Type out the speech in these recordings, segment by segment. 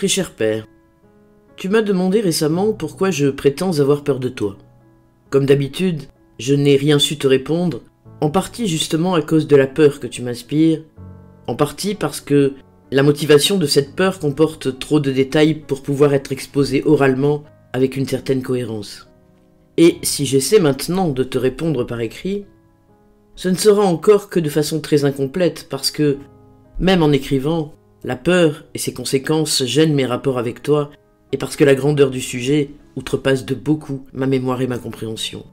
Très cher père, tu m'as demandé récemment pourquoi je prétends avoir peur de toi. Comme d'habitude, je n'ai rien su te répondre, en partie justement à cause de la peur que tu m'inspires, en partie parce que la motivation de cette peur comporte trop de détails pour pouvoir être exposée oralement avec une certaine cohérence. Et si j'essaie maintenant de te répondre par écrit, ce ne sera encore que de façon très incomplète parce que, même en écrivant, la peur et ses conséquences gênent mes rapports avec toi et parce que la grandeur du sujet outrepasse de beaucoup ma mémoire et ma compréhension.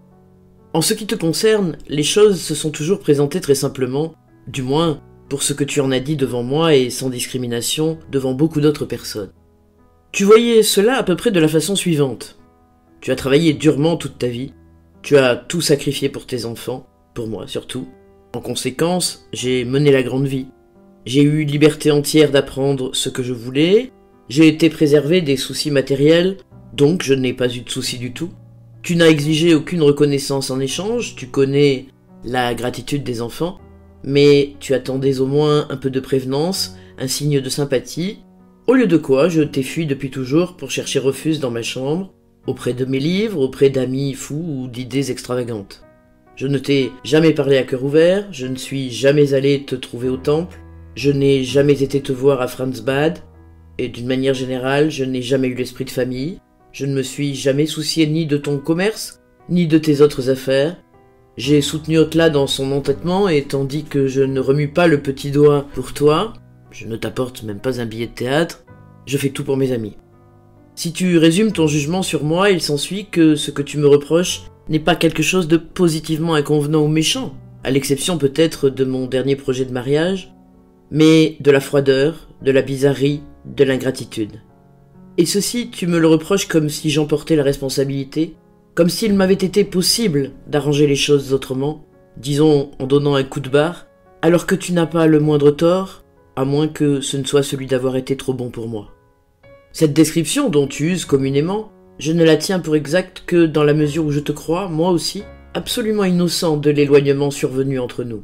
En ce qui te concerne, les choses se sont toujours présentées très simplement, du moins pour ce que tu en as dit devant moi et sans discrimination devant beaucoup d'autres personnes. Tu voyais cela à peu près de la façon suivante. Tu as travaillé durement toute ta vie, tu as tout sacrifié pour tes enfants, pour moi surtout. En conséquence, j'ai mené la grande vie. J'ai eu liberté entière d'apprendre ce que je voulais, j'ai été préservé des soucis matériels, donc je n'ai pas eu de soucis du tout. Tu n'as exigé aucune reconnaissance en échange, tu connais la gratitude des enfants, mais tu attendais au moins un peu de prévenance, un signe de sympathie, au lieu de quoi je t'ai fui depuis toujours pour chercher refuge dans ma chambre, auprès de mes livres, auprès d'amis fous ou d'idées extravagantes. Je ne t'ai jamais parlé à cœur ouvert, je ne suis jamais allé te trouver au temple, je n'ai jamais été te voir à Franzbad, et d'une manière générale, je n'ai jamais eu l'esprit de famille, je ne me suis jamais soucié ni de ton commerce, ni de tes autres affaires. J'ai soutenu Otla dans son entêtement, et tandis que je ne remue pas le petit doigt pour toi, je ne t'apporte même pas un billet de théâtre, je fais tout pour mes amis. Si tu résumes ton jugement sur moi, il s'ensuit que ce que tu me reproches n'est pas quelque chose de positivement inconvenant ou méchant, à l'exception peut-être de mon dernier projet de mariage, mais de la froideur, de la bizarrerie, de l'ingratitude. Et ceci, tu me le reproches comme si j'en portais la responsabilité, comme s'il m'avait été possible d'arranger les choses autrement, disons en donnant un coup de barre, alors que tu n'as pas le moindre tort, à moins que ce ne soit celui d'avoir été trop bon pour moi. Cette description dont tu uses communément, je ne la tiens pour exacte que dans la mesure où je te crois, moi aussi, absolument innocent de l'éloignement survenu entre nous.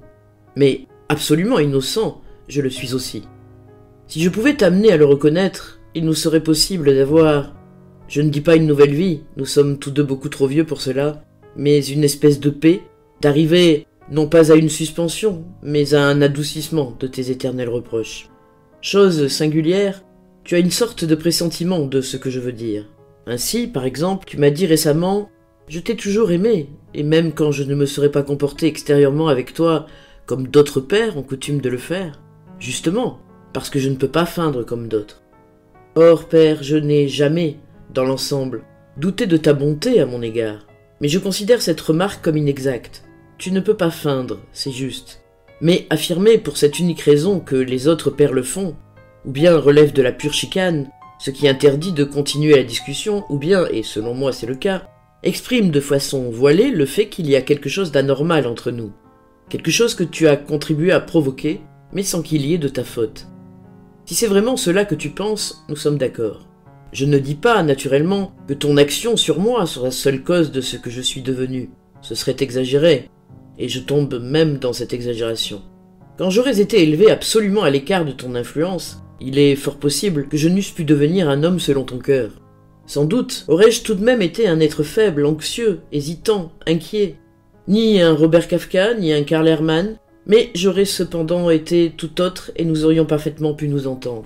Mais absolument innocent, je le suis aussi. Si je pouvais t'amener à le reconnaître, il nous serait possible d'avoir, je ne dis pas une nouvelle vie, nous sommes tous deux beaucoup trop vieux pour cela, mais une espèce de paix, d'arriver non pas à une suspension, mais à un adoucissement de tes éternels reproches. Chose singulière, tu as une sorte de pressentiment de ce que je veux dire. Ainsi, par exemple, tu m'as dit récemment « Je t'ai toujours aimé, et même quand je ne me serais pas comporté extérieurement avec toi comme d'autres pères ont coutume de le faire, justement, parce que je ne peux pas feindre comme d'autres. Or, père, je n'ai jamais, dans l'ensemble, douté de ta bonté à mon égard, mais je considère cette remarque comme inexacte. Tu ne peux pas feindre, c'est juste. Mais affirmer pour cette unique raison que les autres pères le font, ou bien relève de la pure chicane, ce qui interdit de continuer la discussion, ou bien, et selon moi c'est le cas, exprime de façon voilée le fait qu'il y a quelque chose d'anormal entre nous, quelque chose que tu as contribué à provoquer, mais sans qu'il y ait de ta faute. Si c'est vraiment cela que tu penses, nous sommes d'accord. Je ne dis pas, naturellement, que ton action sur moi soit la seule cause de ce que je suis devenu. Ce serait exagéré, et je tombe même dans cette exagération. Quand j'aurais été élevé absolument à l'écart de ton influence, il est fort possible que je n'eusse pu devenir un homme selon ton cœur. Sans doute aurais-je tout de même été un être faible, anxieux, hésitant, inquiet. Ni un Robert Kafka, ni un Karl Hermann, mais j'aurais cependant été tout autre et nous aurions parfaitement pu nous entendre.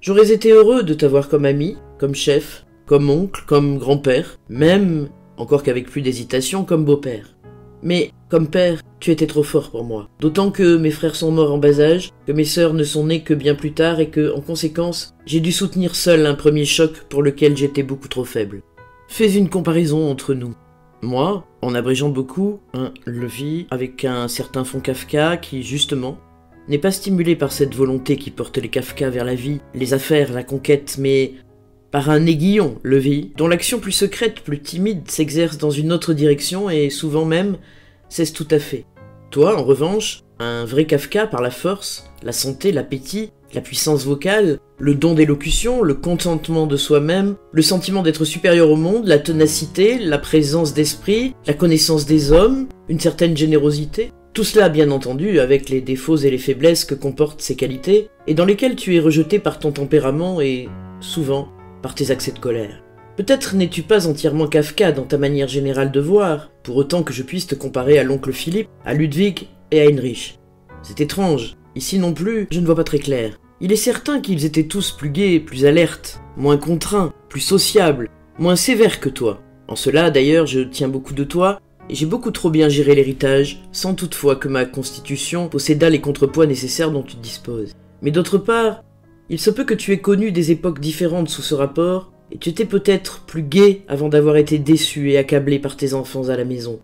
J'aurais été heureux de t'avoir comme ami, comme chef, comme oncle, comme grand-père, même, encore qu'avec plus d'hésitation, comme beau-père. Mais, comme père, tu étais trop fort pour moi. D'autant que mes frères sont morts en bas âge, que mes sœurs ne sont nées que bien plus tard et que, en conséquence, j'ai dû soutenir seul un premier choc pour lequel j'étais beaucoup trop faible. Fais une comparaison entre nous. Moi, en abrégeant beaucoup, le vis avec un certain fond Kafka qui, justement, n'est pas stimulé par cette volonté qui porte les Kafka vers la vie, les affaires, la conquête, mais par un aiguillon, le vie, dont l'action plus secrète, plus timide, s'exerce dans une autre direction et souvent même cesse tout à fait. Toi, en revanche, un vrai Kafka par la force, la santé, l'appétit, la puissance vocale, le don d'élocution, le contentement de soi-même, le sentiment d'être supérieur au monde, la ténacité, la présence d'esprit, la connaissance des hommes, une certaine générosité. Tout cela, bien entendu, avec les défauts et les faiblesses que comportent ces qualités, et dans lesquelles tu es rejeté par ton tempérament et souvent, par tes accès de colère. Peut-être n'es-tu pas entièrement Kafka dans ta manière générale de voir, pour autant que je puisse te comparer à l'oncle Philippe, à Ludwig et à Heinrich. C'est étrange, ici non plus, je ne vois pas très clair. Il est certain qu'ils étaient tous plus gais, plus alertes, moins contraints, plus sociables, moins sévères que toi. En cela, d'ailleurs, je tiens beaucoup de toi, et j'ai beaucoup trop bien géré l'héritage, sans toutefois que ma constitution possédât les contrepoids nécessaires dont tu disposes. Mais d'autre part, il se peut que tu aies connu des époques différentes sous ce rapport, et tu étais peut-être plus gai avant d'avoir été déçu et accablé par tes enfants à la maison.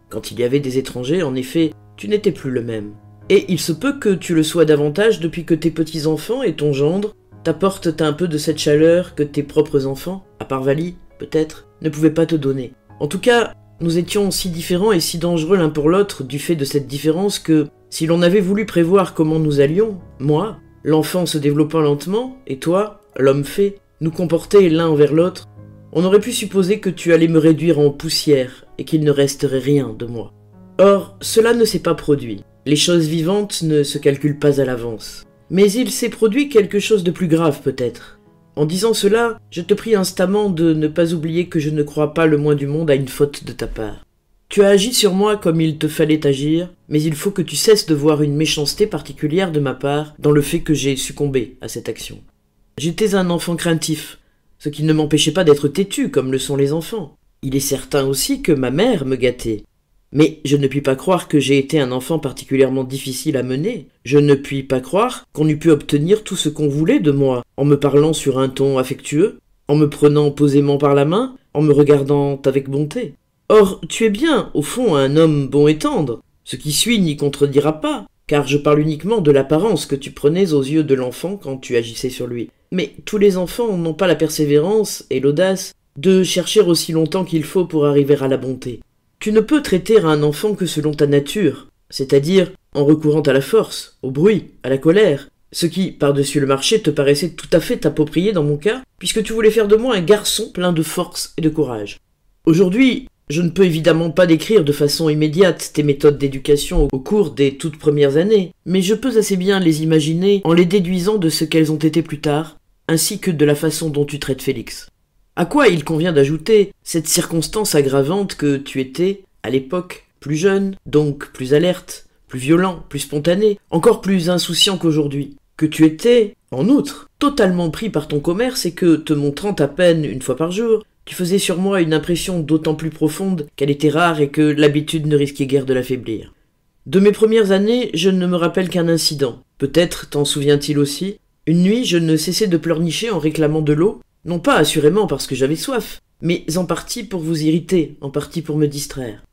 Quand il y avait des étrangers, en effet, tu n'étais plus le même. Et il se peut que tu le sois davantage depuis que tes petits-enfants et ton gendre t'apportent un peu de cette chaleur que tes propres enfants, à part Vali, peut-être, ne pouvaient pas te donner. En tout cas, nous étions si différents et si dangereux l'un pour l'autre du fait de cette différence que, si l'on avait voulu prévoir comment nous allions, moi, l'enfant se développant lentement, et toi, l'homme fait, nous comporter l'un envers l'autre, on aurait pu supposer que tu allais me réduire en poussière et qu'il ne resterait rien de moi. Or, cela ne s'est pas produit. Les choses vivantes ne se calculent pas à l'avance. Mais il s'est produit quelque chose de plus grave peut-être. En disant cela, je te prie instamment de ne pas oublier que je ne crois pas le moins du monde à une faute de ta part. Tu as agi sur moi comme il te fallait agir, mais il faut que tu cesses de voir une méchanceté particulière de ma part dans le fait que j'ai succombé à cette action. J'étais un enfant craintif, ce qui ne m'empêchait pas d'être têtu comme le sont les enfants. Il est certain aussi que ma mère me gâtait. Mais je ne puis pas croire que j'ai été un enfant particulièrement difficile à mener. Je ne puis pas croire qu'on eût pu obtenir tout ce qu'on voulait de moi, en me parlant sur un ton affectueux, en me prenant posément par la main, en me regardant avec bonté. Or, tu es bien, au fond, un homme bon et tendre. Ce qui suit n'y contredira pas, car je parle uniquement de l'apparence que tu prenais aux yeux de l'enfant quand tu agissais sur lui. Mais tous les enfants n'ont pas la persévérance et l'audace de chercher aussi longtemps qu'il faut pour arriver à la bonté. Tu ne peux traiter un enfant que selon ta nature, c'est-à-dire en recourant à la force, au bruit, à la colère, ce qui, par-dessus le marché, te paraissait tout à fait approprié dans mon cas, puisque tu voulais faire de moi un garçon plein de force et de courage. Aujourd'hui, je ne peux évidemment pas décrire de façon immédiate tes méthodes d'éducation au cours des toutes premières années, mais je peux assez bien les imaginer en les déduisant de ce qu'elles ont été plus tard, ainsi que de la façon dont tu traites Félix. À quoi il convient d'ajouter cette circonstance aggravante que tu étais, à l'époque, plus jeune, donc plus alerte, plus violent, plus spontané, encore plus insouciant qu'aujourd'hui. Que tu étais, en outre, totalement pris par ton commerce et que, te montrant à peine une fois par jour, tu faisais sur moi une impression d'autant plus profonde qu'elle était rare et que l'habitude ne risquait guère de l'affaiblir. De mes premières années, je ne me rappelle qu'un incident. Peut-être t'en souvient-il aussi. Une nuit, je ne cessais de pleurnicher en réclamant de l'eau, non pas assurément parce que j'avais soif, mais en partie pour vous irriter, en partie pour me distraire.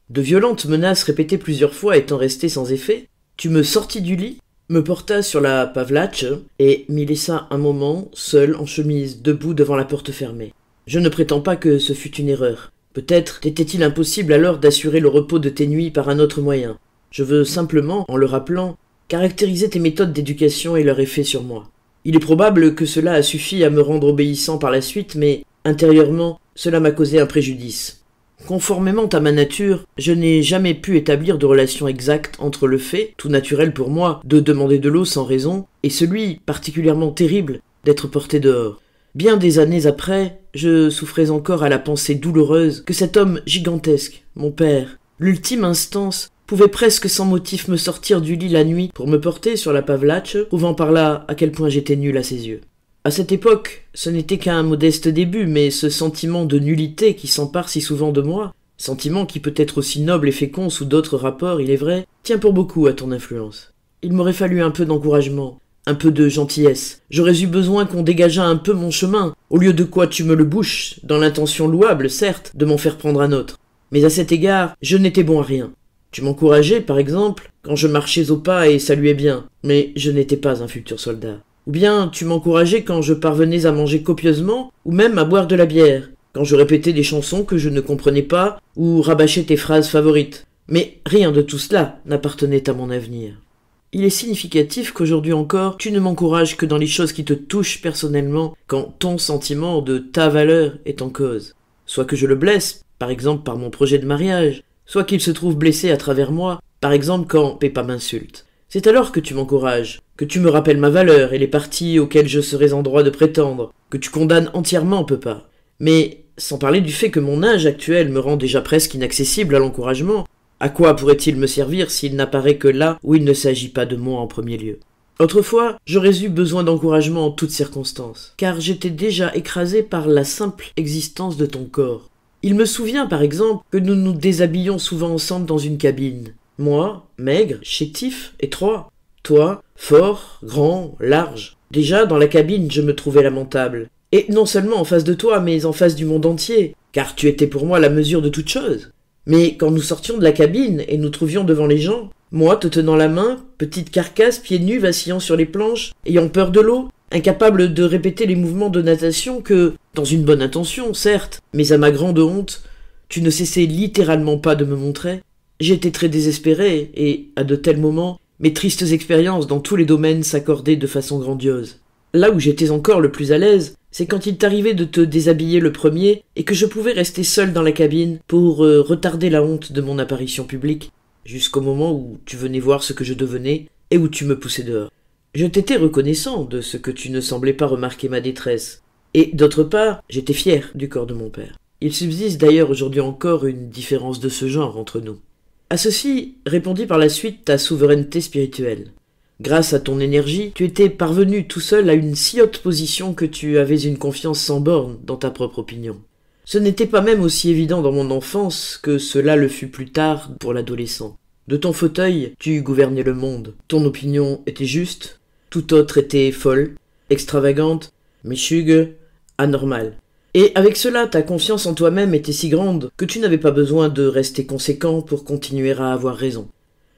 De violentes menaces répétées plusieurs fois étant restées sans effet, tu me sortis du lit, me portas sur la pavlatche et m'y laissa un moment, seul, en chemise, debout devant la porte fermée. Je ne prétends pas que ce fût une erreur. Peut-être t'était-il impossible alors d'assurer le repos de tes nuits par un autre moyen. Je veux simplement, en le rappelant, caractériser tes méthodes d'éducation et leur effet sur moi. Il est probable que cela a suffi à me rendre obéissant par la suite, mais, intérieurement, cela m'a causé un préjudice. Conformément à ma nature, je n'ai jamais pu établir de relation exacte entre le fait, tout naturel pour moi, de demander de l'eau sans raison, et celui, particulièrement terrible, d'être porté dehors. Bien des années après, je souffrais encore à la pensée douloureuse que cet homme gigantesque, mon père, l'ultime instance, pouvait presque sans motif me sortir du lit la nuit pour me porter sur la pavlatche, prouvant par là à quel point j'étais nul à ses yeux. À cette époque, ce n'était qu'un modeste début, mais ce sentiment de nullité qui s'empare si souvent de moi, sentiment qui peut être aussi noble et fécond sous d'autres rapports, il est vrai, tient pour beaucoup à ton influence. Il m'aurait fallu un peu d'encouragement, un peu de gentillesse. J'aurais eu besoin qu'on dégageât un peu mon chemin, au lieu de quoi tu me le bouches, dans l'intention louable, certes, de m'en faire prendre un autre. Mais à cet égard, je n'étais bon à rien. Tu m'encourageais, par exemple, quand je marchais au pas et saluais bien, mais je n'étais pas un futur soldat. Ou bien tu m'encourageais quand je parvenais à manger copieusement, ou même à boire de la bière, quand je répétais des chansons que je ne comprenais pas, ou rabâchais tes phrases favorites. Mais rien de tout cela n'appartenait à mon avenir. Il est significatif qu'aujourd'hui encore, tu ne m'encourages que dans les choses qui te touchent personnellement, quand ton sentiment de ta valeur est en cause. Soit que je le blesse, par exemple par mon projet de mariage, soit qu'il se trouve blessé à travers moi, par exemple quand Peppa m'insulte. C'est alors que tu m'encourages, que tu me rappelles ma valeur et les partis auxquels je serais en droit de prétendre, que tu condamnes entièrement, Peupa. Mais, sans parler du fait que mon âge actuel me rend déjà presque inaccessible à l'encouragement, à quoi pourrait-il me servir s'il n'apparaît que là où il ne s'agit pas de moi en premier lieu? Autrefois, j'aurais eu besoin d'encouragement en toutes circonstances, car j'étais déjà écrasé par la simple existence de ton corps. Il me souvient, par exemple, que nous nous déshabillions souvent ensemble dans une cabine. Moi, maigre, chétif, étroit. Toi, fort, grand, large. Déjà, dans la cabine, je me trouvais lamentable. Et non seulement en face de toi, mais en face du monde entier, car tu étais pour moi la mesure de toute chose. Mais quand nous sortions de la cabine et nous trouvions devant les gens, moi te tenant la main, petite carcasse, pieds nus vacillant sur les planches, ayant peur de l'eau, incapable de répéter les mouvements de natation que, dans une bonne intention, certes, mais à ma grande honte, tu ne cessais littéralement pas de me montrer, j'étais très désespéré, et, à de tels moments, mes tristes expériences dans tous les domaines s'accordaient de façon grandiose. Là où j'étais encore le plus à l'aise, c'est quand il t'arrivait de te déshabiller le premier et que je pouvais rester seul dans la cabine pour retarder la honte de mon apparition publique, jusqu'au moment où tu venais voir ce que je devenais et où tu me poussais dehors. Je t'étais reconnaissant de ce que tu ne semblais pas remarquer ma détresse, et d'autre part, j'étais fier du corps de mon père. Il subsiste d'ailleurs aujourd'hui encore une différence de ce genre entre nous. À ceci répondit par la suite ta souveraineté spirituelle. Grâce à ton énergie, tu étais parvenu tout seul à une si haute position que tu avais une confiance sans borne dans ta propre opinion. Ce n'était pas même aussi évident dans mon enfance que cela le fut plus tard pour l'adolescent. De ton fauteuil, tu gouvernais le monde. Ton opinion était juste, tout autre était folle, extravagante, méchugue, anormale. Et avec cela, ta confiance en toi-même était si grande que tu n'avais pas besoin de rester conséquent pour continuer à avoir raison.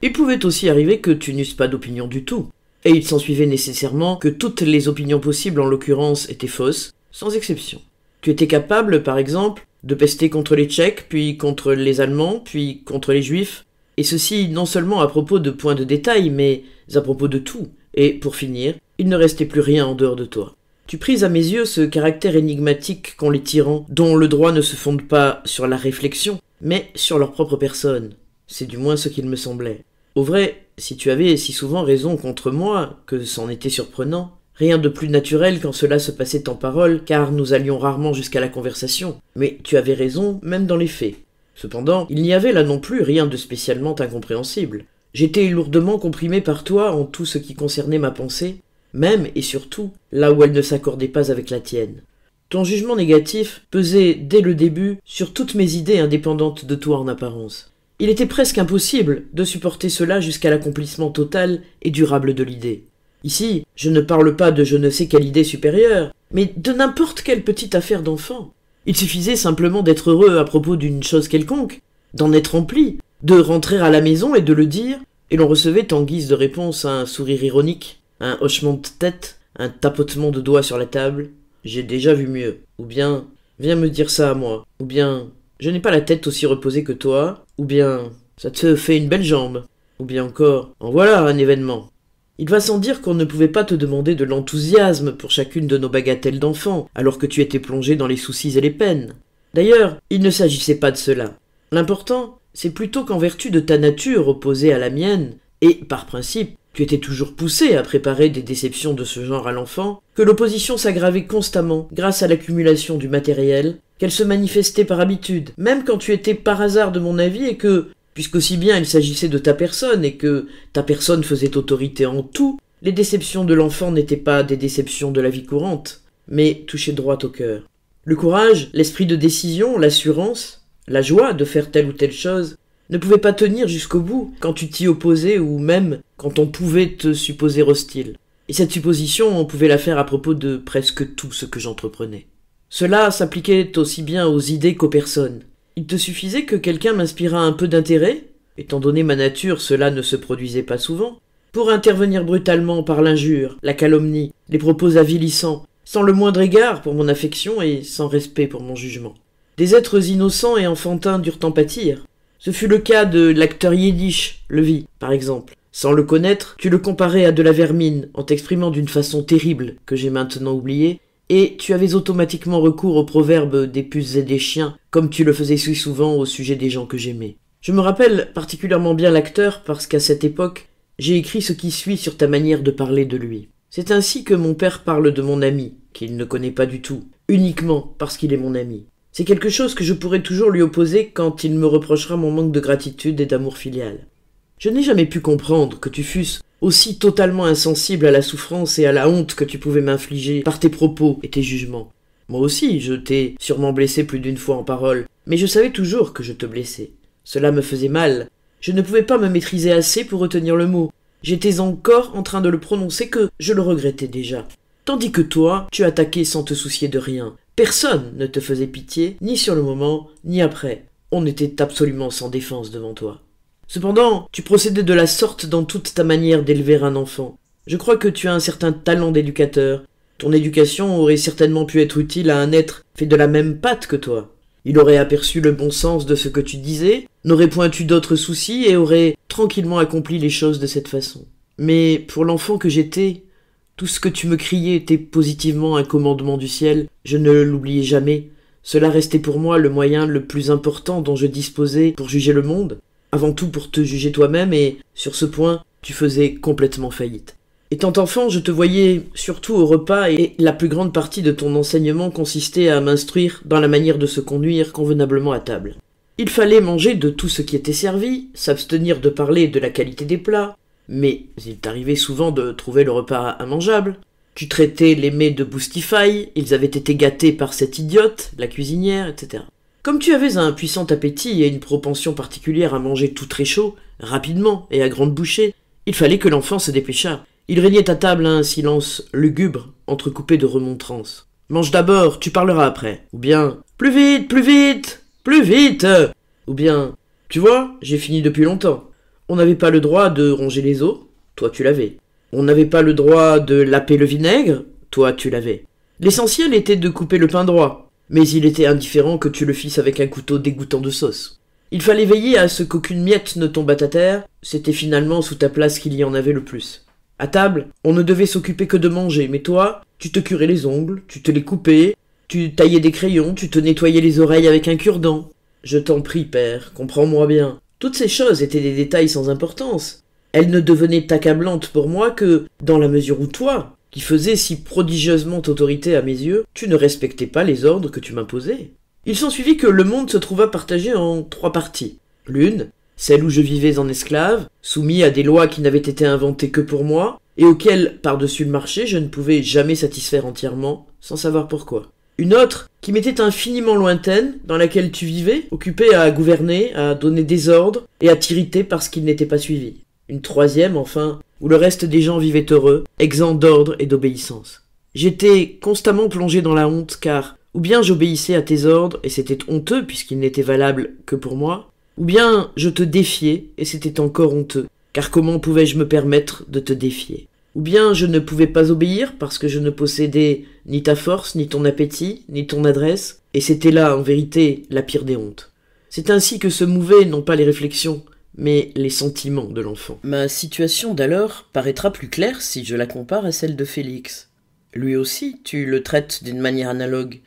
Il pouvait aussi arriver que tu n'eusses pas d'opinion du tout, et il s'ensuivait nécessairement que toutes les opinions possibles en l'occurrence étaient fausses, sans exception. Tu étais capable, par exemple, de pester contre les Tchèques, puis contre les Allemands, puis contre les Juifs, et ceci non seulement à propos de points de détail, mais à propos de tout, et pour finir, il ne restait plus rien en dehors de toi. Tu pris à mes yeux ce caractère énigmatique qu'ont les tyrans, dont le droit ne se fonde pas sur la réflexion, mais sur leur propre personne. C'est du moins ce qu'il me semblait. Au vrai, si tu avais si souvent raison contre moi, que c'en était surprenant, rien de plus naturel quand cela se passait en paroles, car nous allions rarement jusqu'à la conversation. Mais tu avais raison, même dans les faits. Cependant, il n'y avait là non plus rien de spécialement incompréhensible. J'étais lourdement comprimé par toi en tout ce qui concernait ma pensée, même et surtout là où elle ne s'accordait pas avec la tienne. Ton jugement négatif pesait dès le début sur toutes mes idées indépendantes de toi en apparence. Il était presque impossible de supporter cela jusqu'à l'accomplissement total et durable de l'idée. Ici, je ne parle pas de je ne sais quelle idée supérieure, mais de n'importe quelle petite affaire d'enfant. Il suffisait simplement d'être heureux à propos d'une chose quelconque, d'en être rempli, de rentrer à la maison et de le dire, et l'on recevait en guise de réponse un sourire ironique, un hochement de tête, un tapotement de doigts sur la table. J'ai déjà vu mieux. Ou bien, viens me dire ça à moi. Ou bien, je n'ai pas la tête aussi reposée que toi. Ou bien, ça te fait une belle jambe. Ou bien encore, en voilà un événement. Il va sans dire qu'on ne pouvait pas te demander de l'enthousiasme pour chacune de nos bagatelles d'enfants, alors que tu étais plongé dans les soucis et les peines. D'ailleurs, il ne s'agissait pas de cela. L'important, c'est plutôt qu'en vertu de ta nature opposée à la mienne, et par principe, tu étais toujours poussé à préparer des déceptions de ce genre à l'enfant, que l'opposition s'aggravait constamment grâce à l'accumulation du matériel, qu'elle se manifestait par habitude, même quand tu étais par hasard de mon avis et que, puisqu'aussi bien il s'agissait de ta personne et que ta personne faisait autorité en tout, les déceptions de l'enfant n'étaient pas des déceptions de la vie courante, mais touchaient droit au cœur. Le courage, l'esprit de décision, l'assurance, la joie de faire telle ou telle chose, ne pouvaient pas tenir jusqu'au bout quand tu t'y opposais ou même quand on pouvait te supposer hostile. Et cette supposition, on pouvait la faire à propos de presque tout ce que j'entreprenais. Cela s'appliquait aussi bien aux idées qu'aux personnes. Il te suffisait que quelqu'un m'inspirât un peu d'intérêt, étant donné ma nature, cela ne se produisait pas souvent, pour intervenir brutalement par l'injure, la calomnie, les propos avilissants, sans le moindre égard pour mon affection et sans respect pour mon jugement. Des êtres innocents et enfantins durent en pâtir. Ce fut le cas de l'acteur yiddish, Levi, par exemple. Sans le connaître, tu le comparais à de la vermine en t'exprimant d'une façon terrible que j'ai maintenant oubliée, et tu avais automatiquement recours au proverbe des puces et des chiens, comme tu le faisais si souvent au sujet des gens que j'aimais. Je me rappelle particulièrement bien l'acteur parce qu'à cette époque, j'ai écrit ce qui suit sur ta manière de parler de lui. C'est ainsi que mon père parle de mon ami, qu'il ne connaît pas du tout, uniquement parce qu'il est mon ami. C'est quelque chose que je pourrai toujours lui opposer quand il me reprochera mon manque de gratitude et d'amour filial. Je n'ai jamais pu comprendre que tu fusses aussi totalement insensible à la souffrance et à la honte que tu pouvais m'infliger par tes propos et tes jugements. Moi aussi, je t'ai sûrement blessé plus d'une fois en parole, mais je savais toujours que je te blessais. Cela me faisait mal. Je ne pouvais pas me maîtriser assez pour retenir le mot. J'étais encore en train de le prononcer que je le regrettais déjà. Tandis que toi, tu attaquais sans te soucier de rien. Personne ne te faisait pitié, ni sur le moment, ni après. On était absolument sans défense devant toi. Cependant, tu procédais de la sorte dans toute ta manière d'élever un enfant. Je crois que tu as un certain talent d'éducateur. Ton éducation aurait certainement pu être utile à un être fait de la même pâte que toi. Il aurait aperçu le bon sens de ce que tu disais, n'aurait point eu d'autres soucis et aurait tranquillement accompli les choses de cette façon. Mais pour l'enfant que j'étais, tout ce que tu me criais était positivement un commandement du ciel, je ne l'oubliais jamais. Cela restait pour moi le moyen le plus important dont je disposais pour juger le monde, avant tout pour te juger toi-même, et sur ce point, tu faisais complètement faillite. Étant enfant, je te voyais surtout au repas, et la plus grande partie de ton enseignement consistait à m'instruire dans la manière de se conduire convenablement à table. Il fallait manger de tout ce qui était servi, s'abstenir de parler de la qualité des plats, mais il t'arrivait souvent de trouver le repas immangeable. Tu traitais les mets de boustifailles, ils avaient été gâtés par cette idiote, la cuisinière, etc. Comme tu avais un puissant appétit et une propension particulière à manger tout très chaud, rapidement et à grandes bouchées, il fallait que l'enfant se dépêchât. Il régnait à table un silence lugubre, entrecoupé de remontrances. « Mange d'abord, tu parleras après. » Ou bien « Plus vite, plus vite, plus vite !» Ou bien « Tu vois, j'ai fini depuis longtemps. » On n'avait pas le droit de ronger les os, toi tu l'avais. On n'avait pas le droit de laper le vinaigre, toi tu l'avais. L'essentiel était de couper le pain droit, mais il était indifférent que tu le fisses avec un couteau dégoûtant de sauce. Il fallait veiller à ce qu'aucune miette ne tombât à terre, c'était finalement sous ta place qu'il y en avait le plus. À table, on ne devait s'occuper que de manger, mais toi, tu te curais les ongles, tu te les coupais, tu taillais des crayons, tu te nettoyais les oreilles avec un cure-dent. Je t'en prie, père, comprends-moi bien. Toutes ces choses étaient des détails sans importance. Elles ne devenaient accablantes pour moi que dans la mesure où toi, qui faisais si prodigieusement autorité à mes yeux, tu ne respectais pas les ordres que tu m'imposais. Il s'ensuivit que le monde se trouva partagé en 3 parties. L'une, celle où je vivais en esclave, soumis à des lois qui n'avaient été inventées que pour moi, et auxquelles, par-dessus le marché, je ne pouvais jamais satisfaire entièrement, sans savoir pourquoi. Une autre, qui m'était infiniment lointaine, dans laquelle tu vivais, occupée à gouverner, à donner des ordres, et à t'irriter parce qu'ils n'étaient pas suivis. Une troisième, enfin, où le reste des gens vivaient heureux, exempts d'ordre et d'obéissance. J'étais constamment plongé dans la honte, car ou bien j'obéissais à tes ordres, et c'était honteux puisqu'ils n'étaient valables que pour moi, ou bien je te défiais, et c'était encore honteux, car comment pouvais-je me permettre de te défier? Ou bien je ne pouvais pas obéir parce que je ne possédais ni ta force, ni ton appétit, ni ton adresse, et c'était là, en vérité, la pire des hontes. C'est ainsi que se mouvaient non pas les réflexions, mais les sentiments de l'enfant. Ma situation d'alors paraîtra plus claire si je la compare à celle de Félix. Lui aussi, tu le traites d'une manière analogue.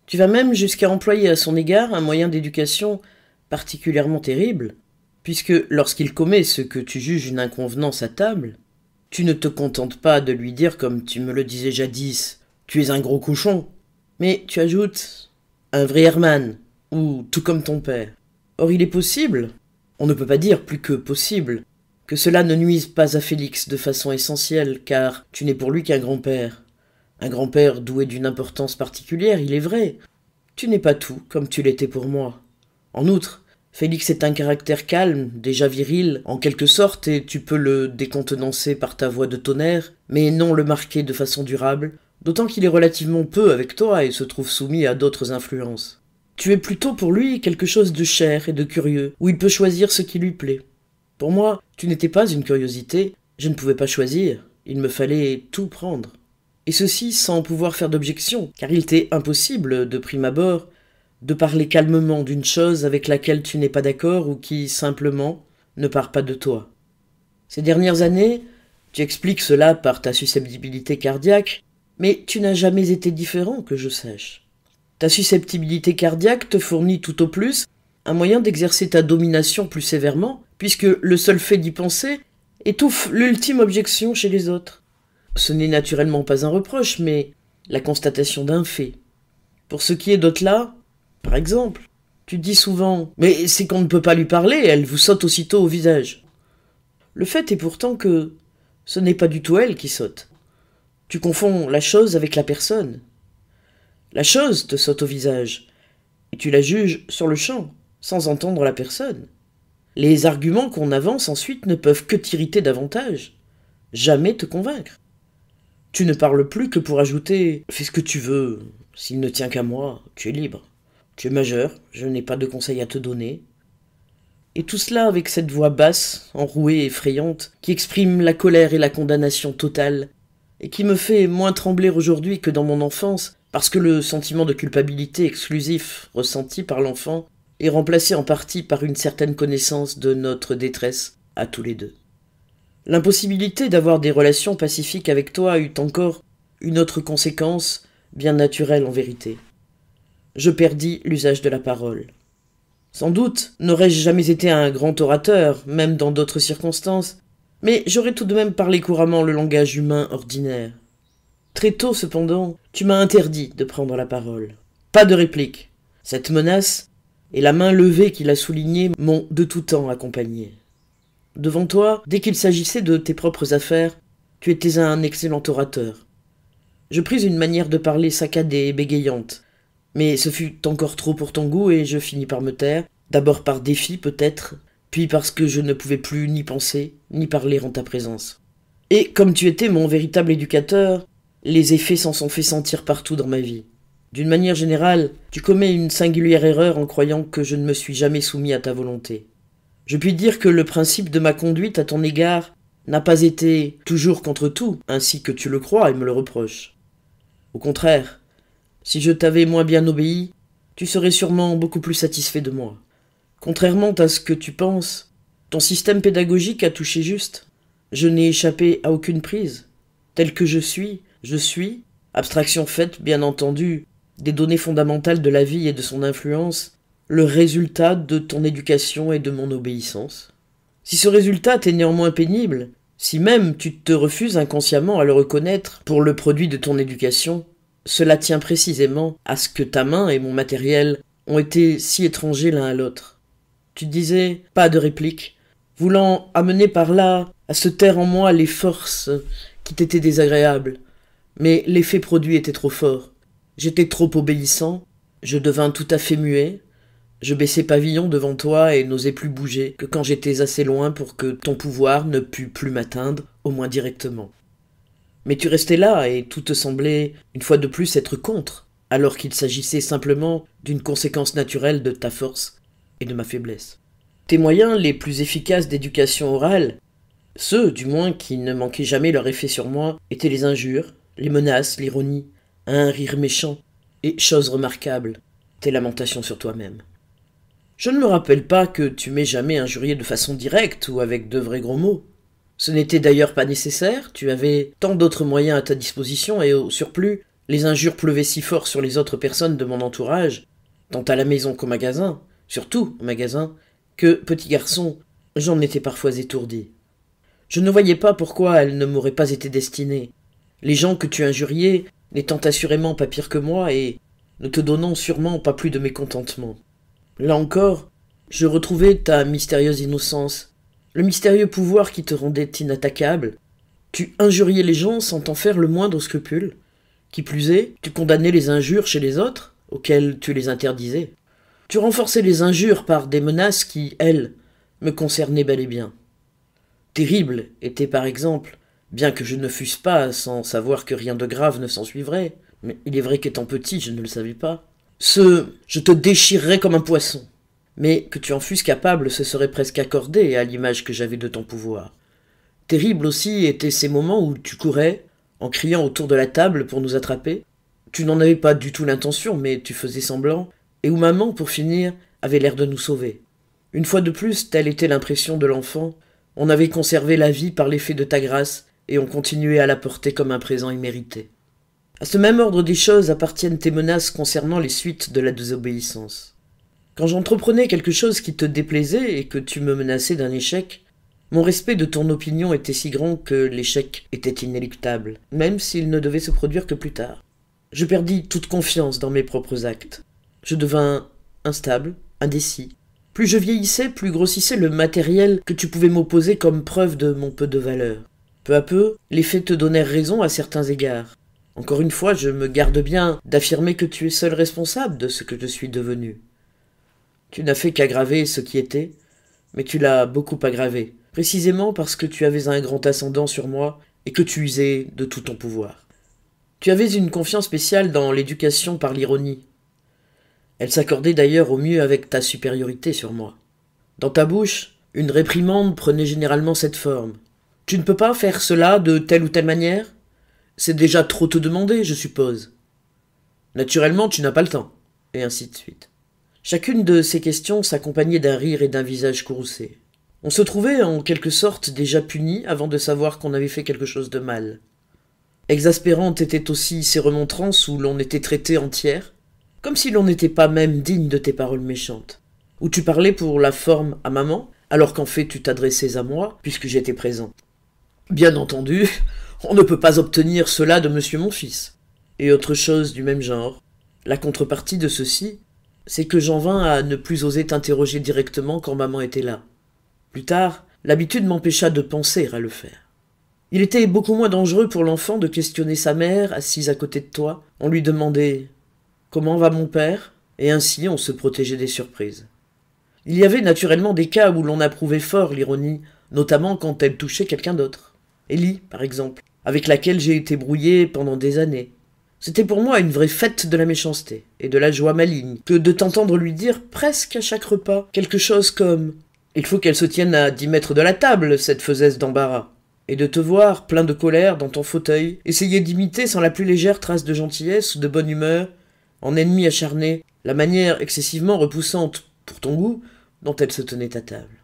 Tu vas même jusqu'à employer à son égard un moyen d'éducation particulièrement terrible, puisque lorsqu'il commet ce que tu juges une inconvenance à table, tu ne te contentes pas de lui dire comme tu me le disais jadis, « Tu es un gros cochon », mais tu ajoutes « un vrai Herman » ou « tout comme ton père ». Or il est possible, on ne peut pas dire plus que possible, que cela ne nuise pas à Félix de façon essentielle, car tu n'es pour lui qu'un grand-père. Un grand-père doué d'une importance particulière, il est vrai. Tu n'es pas tout, comme tu l'étais pour moi. En outre, Félix est un caractère calme, déjà viril, en quelque sorte, et tu peux le décontenancer par ta voix de tonnerre, mais non le marquer de façon durable, d'autant qu'il est relativement peu avec toi et se trouve soumis à d'autres influences. Tu es plutôt pour lui quelque chose de cher et de curieux, où il peut choisir ce qui lui plaît. Pour moi, tu n'étais pas une curiosité, je ne pouvais pas choisir, il me fallait tout prendre. Et ceci sans pouvoir faire d'objection, car il t'est impossible, de prime abord, de parler calmement d'une chose avec laquelle tu n'es pas d'accord ou qui, simplement, ne part pas de toi. Ces dernières années, tu expliques cela par ta susceptibilité cardiaque, mais tu n'as jamais été différent, que je sache. Ta susceptibilité cardiaque te fournit tout au plus un moyen d'exercer ta domination plus sévèrement, puisque le seul fait d'y penser étouffe l'ultime objection chez les autres. Ce n'est naturellement pas un reproche, mais la constatation d'un fait. Pour ce qui est d'au-delà, par exemple, tu dis souvent « Mais c'est qu'on ne peut pas lui parler, elle vous saute aussitôt au visage. » Le fait est pourtant que ce n'est pas du tout elle qui saute. Tu confonds la chose avec la personne. La chose te saute au visage, et tu la juges sur le champ, sans entendre la personne. Les arguments qu'on avance ensuite ne peuvent que t'irriter davantage, jamais te convaincre. Tu ne parles plus que pour ajouter « Fais ce que tu veux, s'il ne tient qu'à moi, tu es libre. Tu es majeur, je n'ai pas de conseils à te donner. » Et tout cela avec cette voix basse, enrouée et effrayante, qui exprime la colère et la condamnation totale, et qui me fait moins trembler aujourd'hui que dans mon enfance, parce que le sentiment de culpabilité exclusif ressenti par l'enfant est remplacé en partie par une certaine connaissance de notre détresse à tous les deux. L'impossibilité d'avoir des relations pacifiques avec toi eut encore une autre conséquence, bien naturelle en vérité. Je perdis l'usage de la parole. Sans doute n'aurais-je jamais été un grand orateur, même dans d'autres circonstances, mais j'aurais tout de même parlé couramment le langage humain ordinaire. Très tôt, cependant, tu m'as interdit de prendre la parole. Pas de réplique. Cette menace et la main levée qui l'a soulignée m'ont de tout temps accompagné. Devant toi, dès qu'il s'agissait de tes propres affaires, tu étais un excellent orateur. Je pris une manière de parler saccadée et bégayante, mais ce fut encore trop pour ton goût et je finis par me taire, d'abord par défi peut-être, puis parce que je ne pouvais plus ni penser, ni parler en ta présence. Et comme tu étais mon véritable éducateur, les effets s'en sont fait sentir partout dans ma vie. D'une manière générale, tu commets une singulière erreur en croyant que je ne me suis jamais soumis à ta volonté. Je puis dire que le principe de ma conduite à ton égard n'a pas été toujours contre tout, ainsi que tu le crois et me le reproches. Au contraire, si je t'avais moins bien obéi, tu serais sûrement beaucoup plus satisfait de moi. Contrairement à ce que tu penses, ton système pédagogique a touché juste. Je n'ai échappé à aucune prise. Tel que je suis, abstraction faite, bien entendu, des données fondamentales de la vie et de son influence, le résultat de ton éducation et de mon obéissance. Si ce résultat t'est néanmoins pénible, si même tu te refuses inconsciemment à le reconnaître pour le produit de ton éducation, cela tient précisément à ce que ta main et mon matériel ont été si étrangers l'un à l'autre. Tu disais, pas de réplique, voulant amener par là à se taire en moi les forces qui t'étaient désagréables, mais l'effet produit était trop fort. J'étais trop obéissant, je devins tout à fait muet, je baissai pavillon devant toi et n'osais plus bouger que quand j'étais assez loin pour que ton pouvoir ne pût plus m'atteindre, au moins directement. Mais tu restais là et tout te semblait, une fois de plus, être contre, alors qu'il s'agissait simplement d'une conséquence naturelle de ta force et de ma faiblesse. Tes moyens les plus efficaces d'éducation orale, ceux, du moins, qui ne manquaient jamais leur effet sur moi, étaient les injures, les menaces, l'ironie, un rire méchant, et, chose remarquable, tes lamentations sur toi-même. Je ne me rappelle pas que tu m'aies jamais injurié de façon directe ou avec de vrais gros mots. Ce n'était d'ailleurs pas nécessaire, tu avais tant d'autres moyens à ta disposition et au surplus, les injures pleuvaient si fort sur les autres personnes de mon entourage, tant à la maison qu'au magasin, surtout au magasin, que, petit garçon, j'en étais parfois étourdi. Je ne voyais pas pourquoi elles ne m'auraient pas été destinées. Les gens que tu injuriais n'étant assurément pas pires que moi et ne te donnant sûrement pas plus de mécontentement. Là encore, je retrouvais ta mystérieuse innocence, le mystérieux pouvoir qui te rendait inattaquable. Tu injuriais les gens sans t'en faire le moindre scrupule. Qui plus est, tu condamnais les injures chez les autres, auxquels tu les interdisais. Tu renforçais les injures par des menaces qui, elles, me concernaient bel et bien. Terrible était par exemple, bien que je ne fusse pas sans savoir que rien de grave ne s'ensuivrait, mais il est vrai qu'étant petit je ne le savais pas, je te déchirerais comme un poisson. Mais que tu en fusses capable, ce serait presque accordé à l'image que j'avais de ton pouvoir. Terrible aussi étaient ces moments où tu courais, en criant autour de la table pour nous attraper. Tu n'en avais pas du tout l'intention, mais tu faisais semblant, et où maman, pour finir, avait l'air de nous sauver. Une fois de plus, telle était l'impression de l'enfant, on avait conservé la vie par l'effet de ta grâce, et on continuait à la porter comme un présent immérité. À ce même ordre des choses appartiennent tes menaces concernant les suites de la désobéissance. Quand j'entreprenais quelque chose qui te déplaisait et que tu me menaçais d'un échec, Mon respect de ton opinion était si grand que l'échec était inéluctable, même s'il ne devait se produire que plus tard. Je perdis toute confiance dans mes propres actes. Je devins instable, indécis. Plus je vieillissais, plus grossissait le matériel que tu pouvais m'opposer comme preuve de mon peu de valeur. Peu à peu, les faits te donnèrent raison à certains égards. Encore une fois, je me garde bien d'affirmer que tu es seul responsable de ce que je suis devenu. Tu n'as fait qu'aggraver ce qui était, mais tu l'as beaucoup aggravé, précisément parce que tu avais un grand ascendant sur moi et que tu usais de tout ton pouvoir. Tu avais une confiance spéciale dans l'éducation par l'ironie. Elle s'accordait d'ailleurs au mieux avec ta supériorité sur moi. Dans ta bouche, une réprimande prenait généralement cette forme. Tu ne peux pas faire cela de telle ou telle manière ? C'est déjà trop te demander, je suppose. Naturellement, tu n'as pas le temps. Et ainsi de suite. Chacune de ces questions s'accompagnait d'un rire et d'un visage courroucé. On se trouvait en quelque sorte déjà puni avant de savoir qu'on avait fait quelque chose de mal. Exaspérantes étaient aussi ces remontrances où l'on était traité entière, comme si l'on n'était pas même digne de tes paroles méchantes, où tu parlais pour la forme à maman, alors qu'en fait tu t'adressais à moi, puisque j'étais présent. Bien entendu, on ne peut pas obtenir cela de monsieur mon fils. Et autre chose du même genre. La contrepartie de ceci, c'est que j'en vins à ne plus oser t'interroger directement quand maman était là. Plus tard, l'habitude m'empêcha de penser à le faire. Il était beaucoup moins dangereux pour l'enfant de questionner sa mère, assise à côté de toi. On lui demandait « Comment va mon père ?» et ainsi on se protégeait des surprises. Il y avait naturellement des cas où l'on approuvait fort l'ironie, notamment quand elle touchait quelqu'un d'autre. Ellie, par exemple, avec laquelle j'ai été brouillé pendant des années. C'était pour moi une vraie fête de la méchanceté et de la joie maligne que de t'entendre lui dire presque à chaque repas quelque chose comme « Il faut qu'elle se tienne à 10 mètres de la table, cette faisaise d'embarras !» et de te voir, plein de colère, dans ton fauteuil, essayer d'imiter sans la plus légère trace de gentillesse ou de bonne humeur, en ennemi acharné, la manière excessivement repoussante, pour ton goût, dont elle se tenait à table.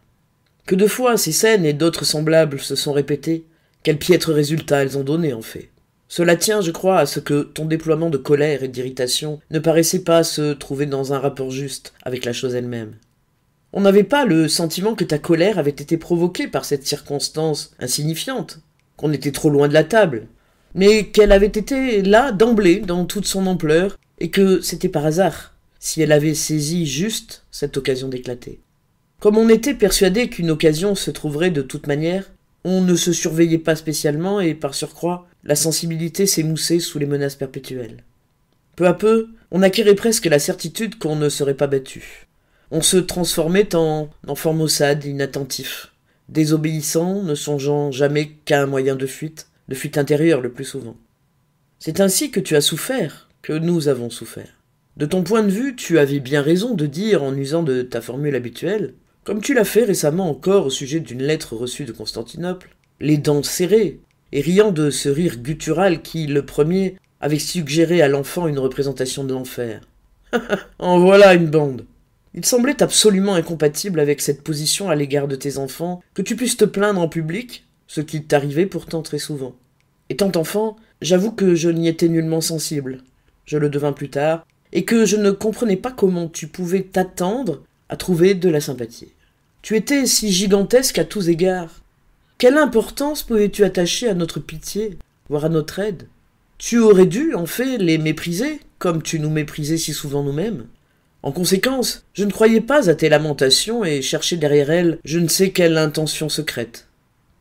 Que de fois ces scènes et d'autres semblables se sont répétées, quels piètres résultats elles ont donné en fait. Cela tient, je crois, à ce que ton déploiement de colère et d'irritation ne paraissait pas se trouver dans un rapport juste avec la chose elle-même. On n'avait pas le sentiment que ta colère avait été provoquée par cette circonstance insignifiante, qu'on était trop loin de la table, mais qu'elle avait été là d'emblée dans toute son ampleur, et que c'était par hasard, si elle avait saisi juste cette occasion d'éclater. Comme on était persuadé qu'une occasion se trouverait de toute manière, on ne se surveillait pas spécialement et, par surcroît, la sensibilité s'émoussait sous les menaces perpétuelles. Peu à peu, on acquérait presque la certitude qu'on ne serait pas battu. On se transformait en enfant maussade, inattentif, désobéissant, ne songeant jamais qu'à un moyen de fuite intérieure le plus souvent. C'est ainsi que tu as souffert, que nous avons souffert. De ton point de vue, tu avais bien raison de dire, en usant de ta formule habituelle, comme tu l'as fait récemment encore au sujet d'une lettre reçue de Constantinople, les dents serrées, et riant de ce rire guttural qui, le premier, avait suggéré à l'enfant une représentation de l'enfer. En voilà une bande. Il semblait absolument incompatible avec cette position à l'égard de tes enfants que tu puisses te plaindre en public, ce qui t'arrivait pourtant très souvent. Étant enfant, j'avoue que je n'y étais nullement sensible. Je le devins plus tard, et que je ne comprenais pas comment tu pouvais t'attendre à trouver de la sympathie. Tu étais si gigantesque à tous égards. Quelle importance pouvais-tu attacher à notre pitié, voire à notre aide ? Tu aurais dû, en fait, les mépriser, comme tu nous méprisais si souvent nous-mêmes. En conséquence, je ne croyais pas à tes lamentations et cherchais derrière elles je ne sais quelle intention secrète.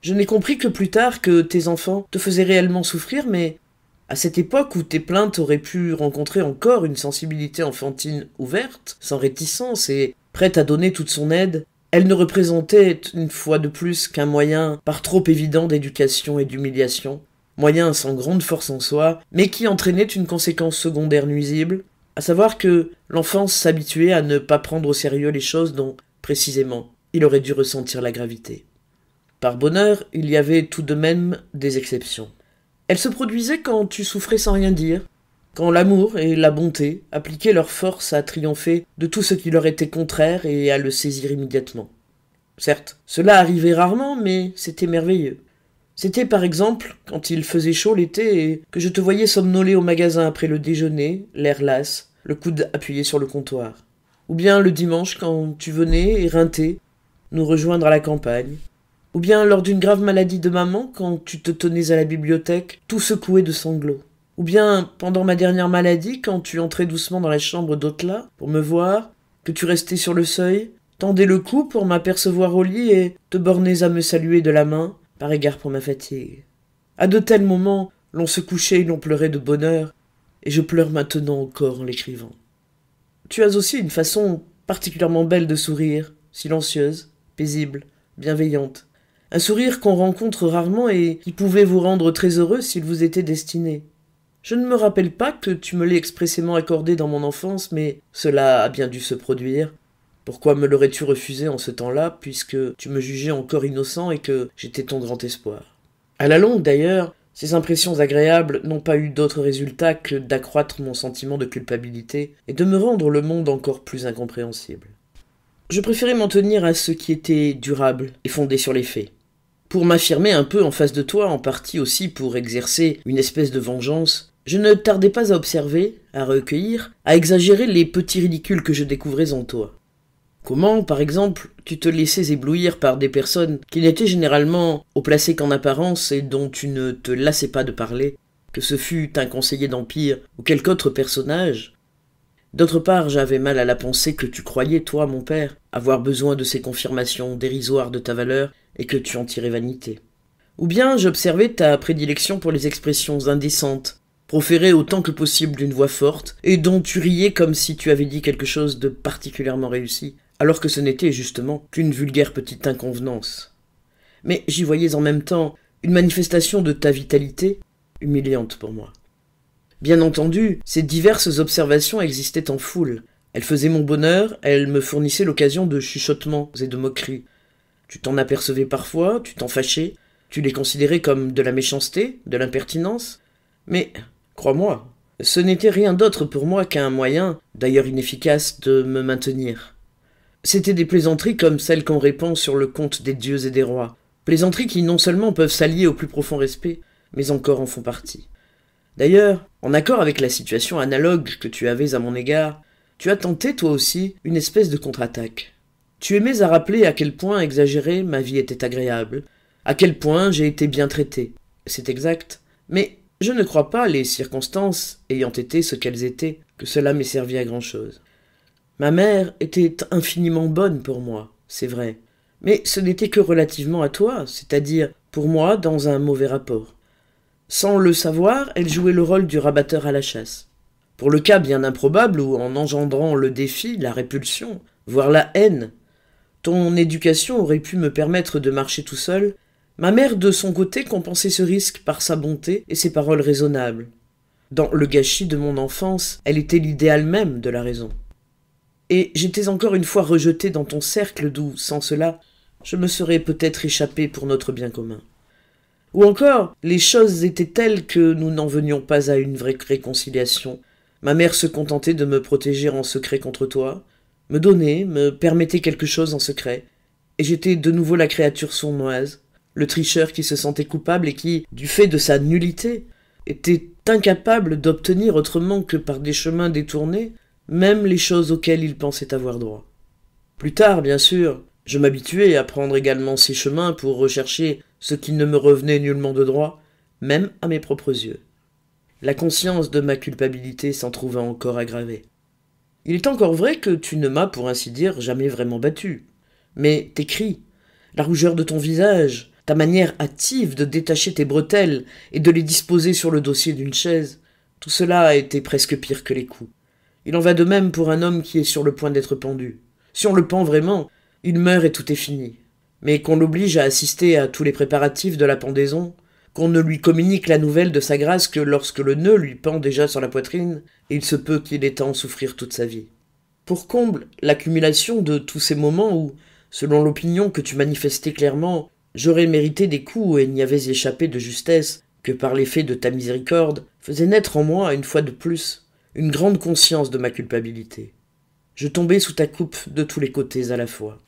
Je n'ai compris que plus tard que tes enfants te faisaient réellement souffrir, mais à cette époque où tes plaintes auraient pu rencontrer encore une sensibilité enfantine ouverte, sans réticence et prête à donner toute son aide, elle ne représentait une fois de plus qu'un moyen par trop évident d'éducation et d'humiliation, moyen sans grande force en soi, mais qui entraînait une conséquence secondaire nuisible, à savoir que l'enfant s'habituait à ne pas prendre au sérieux les choses dont, précisément, il aurait dû ressentir la gravité. Par bonheur, il y avait tout de même des exceptions. Elles se produisaient quand tu souffrais sans rien dire, quand l'amour et la bonté appliquaient leur force à triompher de tout ce qui leur était contraire et à le saisir immédiatement. Certes, cela arrivait rarement, mais c'était merveilleux. C'était par exemple quand il faisait chaud l'été et que je te voyais somnoler au magasin après le déjeuner, l'air las, le coude appuyé sur le comptoir. Ou bien le dimanche quand tu venais, éreinté, nous rejoindre à la campagne. Ou bien lors d'une grave maladie de maman, quand tu te tenais à la bibliothèque, tout secoué de sanglots. Ou bien pendant ma dernière maladie, quand tu entrais doucement dans la chambre d'Otla pour me voir, que tu restais sur le seuil, tendais le cou pour m'apercevoir au lit et te bornais à me saluer de la main, par égard pour ma fatigue. À de tels moments, l'on se couchait et l'on pleurait de bonheur, et je pleure maintenant encore en l'écrivant. Tu as aussi une façon particulièrement belle de sourire, silencieuse, paisible, bienveillante. Un sourire qu'on rencontre rarement et qui pouvait vous rendre très heureux s'il vous était destiné. Je ne me rappelle pas que tu me l'aies expressément accordé dans mon enfance, mais cela a bien dû se produire. Pourquoi me l'aurais-tu refusé en ce temps-là, puisque tu me jugeais encore innocent et que j'étais ton grand espoir? À la longue, d'ailleurs, ces impressions agréables n'ont pas eu d'autre résultat que d'accroître mon sentiment de culpabilité et de me rendre le monde encore plus incompréhensible. Je préférais m'en tenir à ce qui était durable et fondé sur les faits. Pour m'affirmer un peu en face de toi, en partie aussi pour exercer une espèce de vengeance, je ne tardais pas à observer, à recueillir, à exagérer les petits ridicules que je découvrais en toi. Comment, par exemple, tu te laissais éblouir par des personnes qui n'étaient généralement haut placées qu'en apparence et dont tu ne te lassais pas de parler, que ce fût un conseiller d'Empire ou quelque autre personnage. D'autre part, j'avais mal à la pensée que tu croyais, toi, mon père, avoir besoin de ces confirmations dérisoires de ta valeur et que tu en tirais vanité. Ou bien j'observais ta prédilection pour les expressions indécentes, proférées autant que possible d'une voix forte, et dont tu riais comme si tu avais dit quelque chose de particulièrement réussi, alors que ce n'était justement qu'une vulgaire petite inconvenance. Mais j'y voyais en même temps une manifestation de ta vitalité, humiliante pour moi. Bien entendu, ces diverses observations existaient en foule. Elles faisaient mon bonheur, elles me fournissaient l'occasion de chuchotements et de moqueries. Tu t'en apercevais parfois, tu t'en fâchais, tu les considérais comme de la méchanceté, de l'impertinence. Mais, crois-moi, ce n'était rien d'autre pour moi qu'un moyen, d'ailleurs inefficace, de me maintenir. C'étaient des plaisanteries comme celles qu'on répand sur le compte des dieux et des rois, plaisanteries qui non seulement peuvent s'allier au plus profond respect, mais encore en font partie. D'ailleurs, en accord avec la situation analogue que tu avais à mon égard, tu as tenté, toi aussi, une espèce de contre-attaque. Tu aimais à rappeler à quel point exagéré ma vie était agréable, à quel point j'ai été bien traité. C'est exact, mais je ne crois pas, les circonstances ayant été ce qu'elles étaient, que cela m'ait servi à grand-chose. Ma mère était infiniment bonne pour moi, c'est vrai, mais ce n'était que relativement à toi, c'est-à-dire pour moi dans un mauvais rapport. Sans le savoir, elle jouait le rôle du rabatteur à la chasse. Pour le cas bien improbable où, en engendrant le défi, la répulsion, voire la haine, ton éducation aurait pu me permettre de marcher tout seul, ma mère de son côté compensait ce risque par sa bonté et ses paroles raisonnables. Dans le gâchis de mon enfance, elle était l'idéal même de la raison. Et j'étais encore une fois rejeté dans ton cercle d'où, sans cela, je me serais peut-être échappé pour notre bien commun. Ou encore, les choses étaient telles que nous n'en venions pas à une vraie réconciliation. Ma mère se contentait de me protéger en secret contre toi, me donnait, me permettait quelque chose en secret, et j'étais de nouveau la créature sournoise, le tricheur qui se sentait coupable et qui, du fait de sa nullité, était incapable d'obtenir autrement que par des chemins détournés, même les choses auxquelles il pensait avoir droit. Plus tard, bien sûr, je m'habituai à prendre également ces chemins pour rechercher ce qui ne me revenait nullement de droit, même à mes propres yeux. La conscience de ma culpabilité s'en trouva encore aggravée. Il est encore vrai que tu ne m'as, pour ainsi dire, jamais vraiment battu. Mais tes cris, la rougeur de ton visage, ta manière hâtive de détacher tes bretelles et de les disposer sur le dossier d'une chaise, tout cela a été presque pire que les coups. Il en va de même pour un homme qui est sur le point d'être pendu. Si on le pend vraiment, il meurt et tout est fini. Mais qu'on l'oblige à assister à tous les préparatifs de la pendaison, qu'on ne lui communique la nouvelle de sa grâce que lorsque le nœud lui pend déjà sur la poitrine, il se peut qu'il ait à en souffrir toute sa vie. Pour comble, l'accumulation de tous ces moments où, selon l'opinion que tu manifestais clairement, j'aurais mérité des coups et n'y avais échappé de justesse que par l'effet de ta miséricorde, faisait naître en moi, une fois de plus, une grande conscience de ma culpabilité. Je tombais sous ta coupe de tous les côtés à la fois.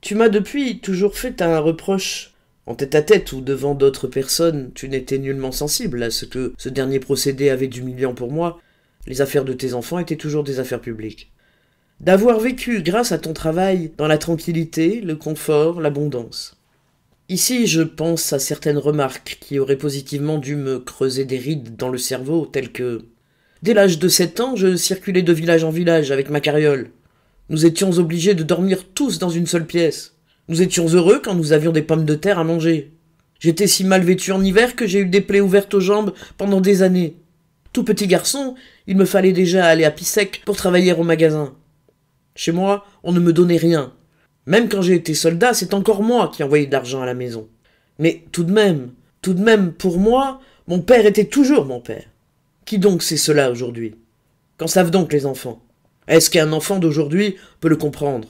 Tu m'as depuis toujours fait un reproche. En tête-à-tête ou devant d'autres personnes, tu n'étais nullement sensible à ce que ce dernier procédé avait d'humiliant pour moi. Les affaires de tes enfants étaient toujours des affaires publiques. D'avoir vécu, grâce à ton travail, dans la tranquillité, le confort, l'abondance. Ici, je pense à certaines remarques qui auraient positivement dû me creuser des rides dans le cerveau, telles que... Dès l'âge de 7 ans, je circulais de village en village avec ma carriole. Nous étions obligés de dormir tous dans une seule pièce. Nous étions heureux quand nous avions des pommes de terre à manger. J'étais si mal vêtu en hiver que j'ai eu des plaies ouvertes aux jambes pendant des années. Tout petit garçon, il me fallait déjà aller à Pissec pour travailler au magasin. Chez moi, on ne me donnait rien. Même quand j'ai été soldat, c'est encore moi qui envoyais de l'argent à la maison. Mais tout de même, pour moi, mon père était toujours mon père. Qui donc sait cela aujourd'hui? Qu'en savent donc les enfants? Est-ce qu'un enfant d'aujourd'hui peut le comprendre?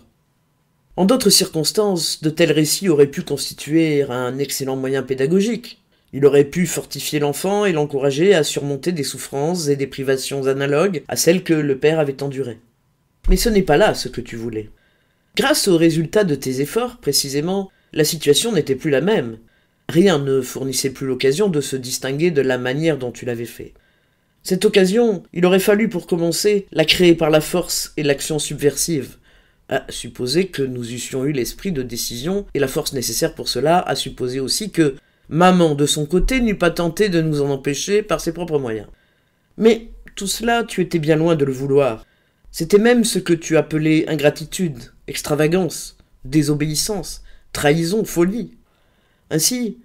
En d'autres circonstances, de tels récits auraient pu constituer un excellent moyen pédagogique. Il aurait pu fortifier l'enfant et l'encourager à surmonter des souffrances et des privations analogues à celles que le père avait endurées. Mais ce n'est pas là ce que tu voulais. Grâce aux résultats de tes efforts, précisément, la situation n'était plus la même. Rien ne fournissait plus l'occasion de se distinguer de la manière dont tu l'avais fait. Cette occasion, il aurait fallu pour commencer la créer par la force et l'action subversive, à supposer que nous eussions eu l'esprit de décision et la force nécessaire pour cela, à supposer aussi que maman, de son côté, n'eût pas tenté de nous en empêcher par ses propres moyens. Mais tout cela, tu étais bien loin de le vouloir. C'était même ce que tu appelais ingratitude, extravagance, désobéissance, trahison, folie. Ainsi,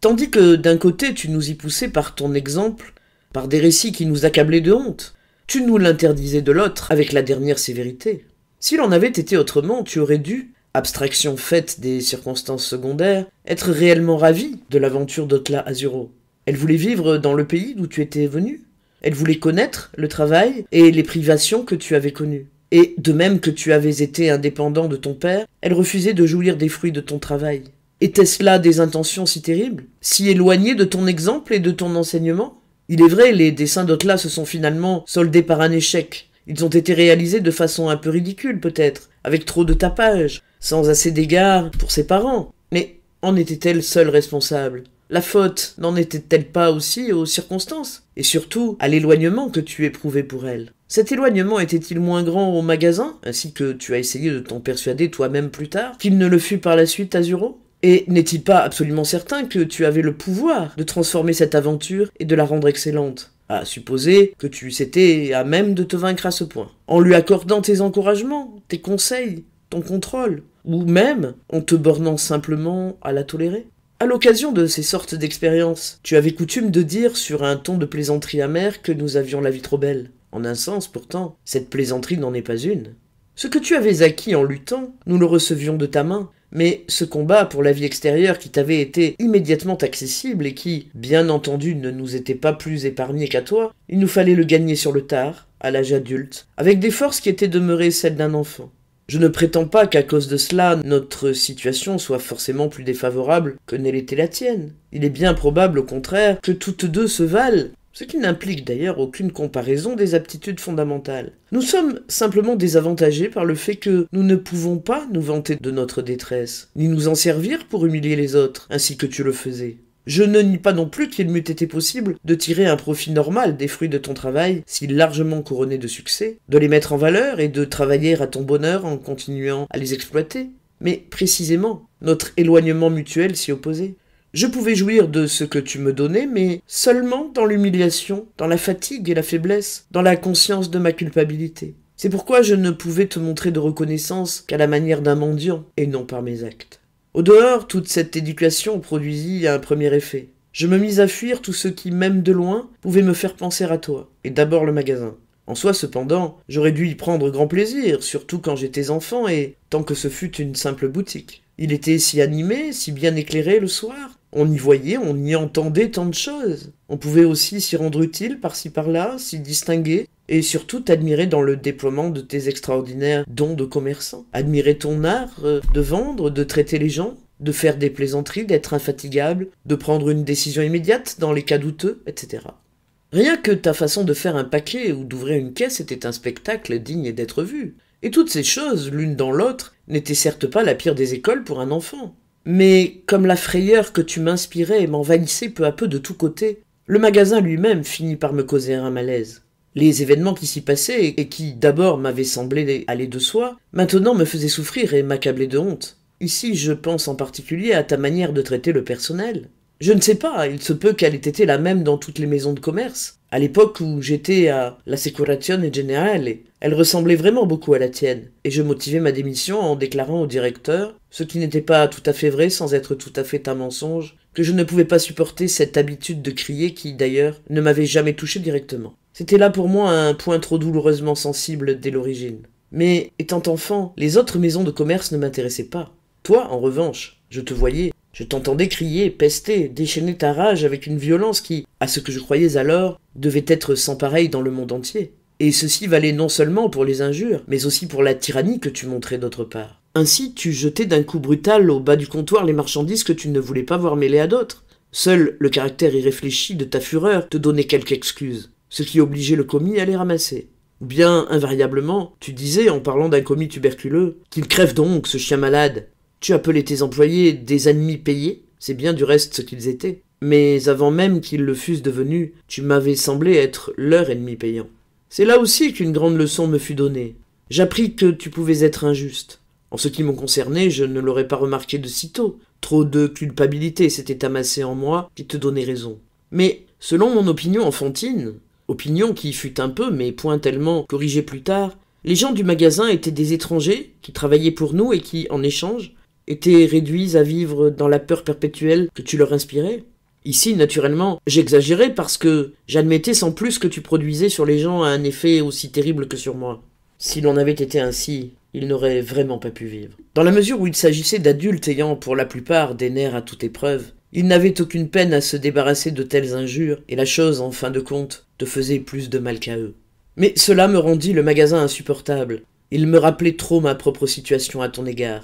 tandis que d'un côté tu nous y poussais par ton exemple, par des récits qui nous accablaient de honte, tu nous l'interdisais de l'autre avec la dernière sévérité. S'il en avait été autrement, tu aurais dû, abstraction faite des circonstances secondaires, être réellement ravi de l'aventure d'Otla Azuro. Elle voulait vivre dans le pays d'où tu étais venu. Elle voulait connaître le travail et les privations que tu avais connues. Et de même que tu avais été indépendant de ton père, elle refusait de jouir des fruits de ton travail. Étaient-ce là des intentions si terribles, si éloignées de ton exemple et de ton enseignement? Il est vrai, les desseins d'Otla se sont finalement soldés par un échec. Ils ont été réalisés de façon un peu ridicule peut-être, avec trop de tapage, sans assez d'égard pour ses parents. Mais en était-elle seule responsable? La faute n'en était-elle pas aussi aux circonstances? Et surtout, à l'éloignement que tu éprouvais pour elle? Cet éloignement était-il moins grand au magasin, ainsi que tu as essayé de t'en persuader toi-même plus tard, qu'il ne le fut par la suite à Zuro? Et n'est-il pas absolument certain que tu avais le pouvoir de transformer cette aventure et de la rendre excellente? À supposer que tu eussent été à même de te vaincre à ce point, en lui accordant tes encouragements, tes conseils, ton contrôle, ou même en te bornant simplement à la tolérer. À l'occasion de ces sortes d'expériences, tu avais coutume de dire sur un ton de plaisanterie amère que nous avions la vie trop belle. En un sens, pourtant, cette plaisanterie n'en est pas une. Ce que tu avais acquis en luttant, nous le recevions de ta main, mais ce combat pour la vie extérieure qui t'avait été immédiatement accessible et qui, bien entendu, ne nous était pas plus épargné qu'à toi, il nous fallait le gagner sur le tard, à l'âge adulte, avec des forces qui étaient demeurées celles d'un enfant. Je ne prétends pas qu'à cause de cela, notre situation soit forcément plus défavorable que ne l'était la tienne. Il est bien probable, au contraire, que toutes deux se valent, ce qui n'implique d'ailleurs aucune comparaison des aptitudes fondamentales. Nous sommes simplement désavantagés par le fait que nous ne pouvons pas nous vanter de notre détresse, ni nous en servir pour humilier les autres, ainsi que tu le faisais. Je ne nie pas non plus qu'il m'eût été possible de tirer un profit normal des fruits de ton travail, si largement couronné de succès, de les mettre en valeur et de travailler à ton bonheur en continuant à les exploiter. Mais précisément, notre éloignement mutuel s'y opposait. Je pouvais jouir de ce que tu me donnais, mais seulement dans l'humiliation, dans la fatigue et la faiblesse, dans la conscience de ma culpabilité. C'est pourquoi je ne pouvais te montrer de reconnaissance qu'à la manière d'un mendiant, et non par mes actes. Au dehors, toute cette éducation produisit un premier effet. Je me mis à fuir tout ce qui, même de loin, pouvait me faire penser à toi, et d'abord le magasin. En soi, cependant, j'aurais dû y prendre grand plaisir, surtout quand j'étais enfant et tant que ce fut une simple boutique. Il était si animé, si bien éclairé le soir. On y voyait, on y entendait tant de choses. On pouvait aussi s'y rendre utile par-ci par-là, s'y distinguer, et surtout t'admirer dans le déploiement de tes extraordinaires dons de commerçant. Admirer ton art de vendre, de traiter les gens, de faire des plaisanteries, d'être infatigable, de prendre une décision immédiate dans les cas douteux, etc. Rien que ta façon de faire un paquet ou d'ouvrir une caisse était un spectacle digne d'être vu. Et toutes ces choses, l'une dans l'autre, n'étaient certes pas la pire des écoles pour un enfant. Mais comme la frayeur que tu m'inspirais m'envahissait peu à peu de tous côtés, le magasin lui-même finit par me causer un malaise. Les événements qui s'y passaient, et qui d'abord m'avaient semblé aller de soi, maintenant me faisaient souffrir et m'accabler de honte. Ici, je pense en particulier à ta manière de traiter le personnel. Je ne sais pas, il se peut qu'elle ait été la même dans toutes les maisons de commerce. À l'époque où j'étais à l'Assicurazione Generale, elle ressemblait vraiment beaucoup à la tienne, et je motivais ma démission en déclarant au directeur, ce qui n'était pas tout à fait vrai sans être tout à fait un mensonge, que je ne pouvais pas supporter cette habitude de crier qui, d'ailleurs, ne m'avait jamais touché directement. C'était là pour moi un point trop douloureusement sensible dès l'origine. Mais, étant enfant, les autres maisons de commerce ne m'intéressaient pas. Toi, en revanche, je te voyais, je t'entendais crier, pester, déchaîner ta rage avec une violence qui, à ce que je croyais alors, devait être sans pareil dans le monde entier. Et ceci valait non seulement pour les injures, mais aussi pour la tyrannie que tu montrais d'autre part. Ainsi, tu jetais d'un coup brutal au bas du comptoir les marchandises que tu ne voulais pas voir mêlées à d'autres. Seul le caractère irréfléchi de ta fureur te donnait quelque excuse, ce qui obligeait le commis à les ramasser. Ou bien, invariablement, tu disais, en parlant d'un commis tuberculeux, qu'il crève donc, ce chien malade. Tu appelais tes employés des ennemis payés, c'est bien du reste ce qu'ils étaient. Mais avant même qu'ils le fussent devenus, tu m'avais semblé être leur ennemi payant. C'est là aussi qu'une grande leçon me fut donnée. J'appris que tu pouvais être injuste. En ce qui me concernait, je ne l'aurais pas remarqué de sitôt. Trop de culpabilité s'était amassée en moi qui te donnait raison. Mais, selon mon opinion enfantine, opinion qui fut un peu, mais point tellement, corrigée plus tard, les gens du magasin étaient des étrangers qui travaillaient pour nous et qui, en échange, étaient réduits à vivre dans la peur perpétuelle que tu leur inspirais. Ici, naturellement, j'exagérais parce que j'admettais sans plus que tu produisais sur les gens un effet aussi terrible que sur moi. Si l'on avait été ainsi, ils n'auraient vraiment pas pu vivre. Dans la mesure où il s'agissait d'adultes ayant pour la plupart des nerfs à toute épreuve, ils n'avaient aucune peine à se débarrasser de telles injures, et la chose, en fin de compte, te faisait plus de mal qu'à eux. Mais cela me rendit le magasin insupportable. Il me rappelait trop ma propre situation à ton égard.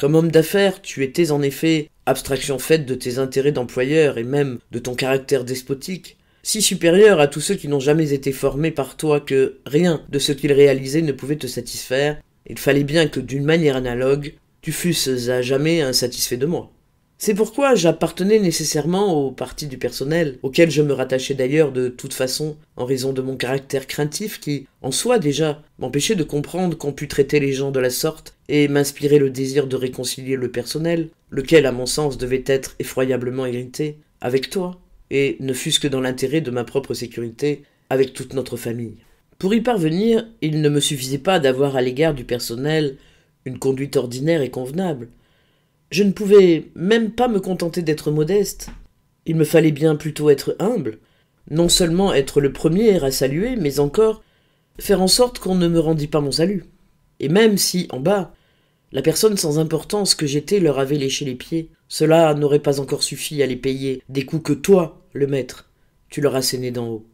Comme homme d'affaires, tu étais en effet, abstraction faite de tes intérêts d'employeur et même de ton caractère despotique, si supérieur à tous ceux qui n'ont jamais été formés par toi que rien de ce qu'ils réalisaient ne pouvait te satisfaire, il fallait bien que d'une manière analogue, tu fusses à jamais insatisfait de moi. C'est pourquoi j'appartenais nécessairement au parti du personnel, auquel je me rattachais d'ailleurs de toute façon, en raison de mon caractère craintif qui, en soi déjà, m'empêchait de comprendre qu'on pût traiter les gens de la sorte et m'inspirait le désir de réconcilier le personnel, lequel, à mon sens, devait être effroyablement irrité, avec toi, et, ne fût-ce que dans l'intérêt de ma propre sécurité, avec toute notre famille. Pour y parvenir, il ne me suffisait pas d'avoir à l'égard du personnel une conduite ordinaire et convenable. Je ne pouvais même pas me contenter d'être modeste. Il me fallait bien plutôt être humble, non seulement être le premier à saluer, mais encore faire en sorte qu'on ne me rendît pas mon salut. Et même si, en bas, la personne sans importance que j'étais leur avait léché les pieds, cela n'aurait pas encore suffi à les payer des coups que toi, le maître, tu leur assénais d'en haut.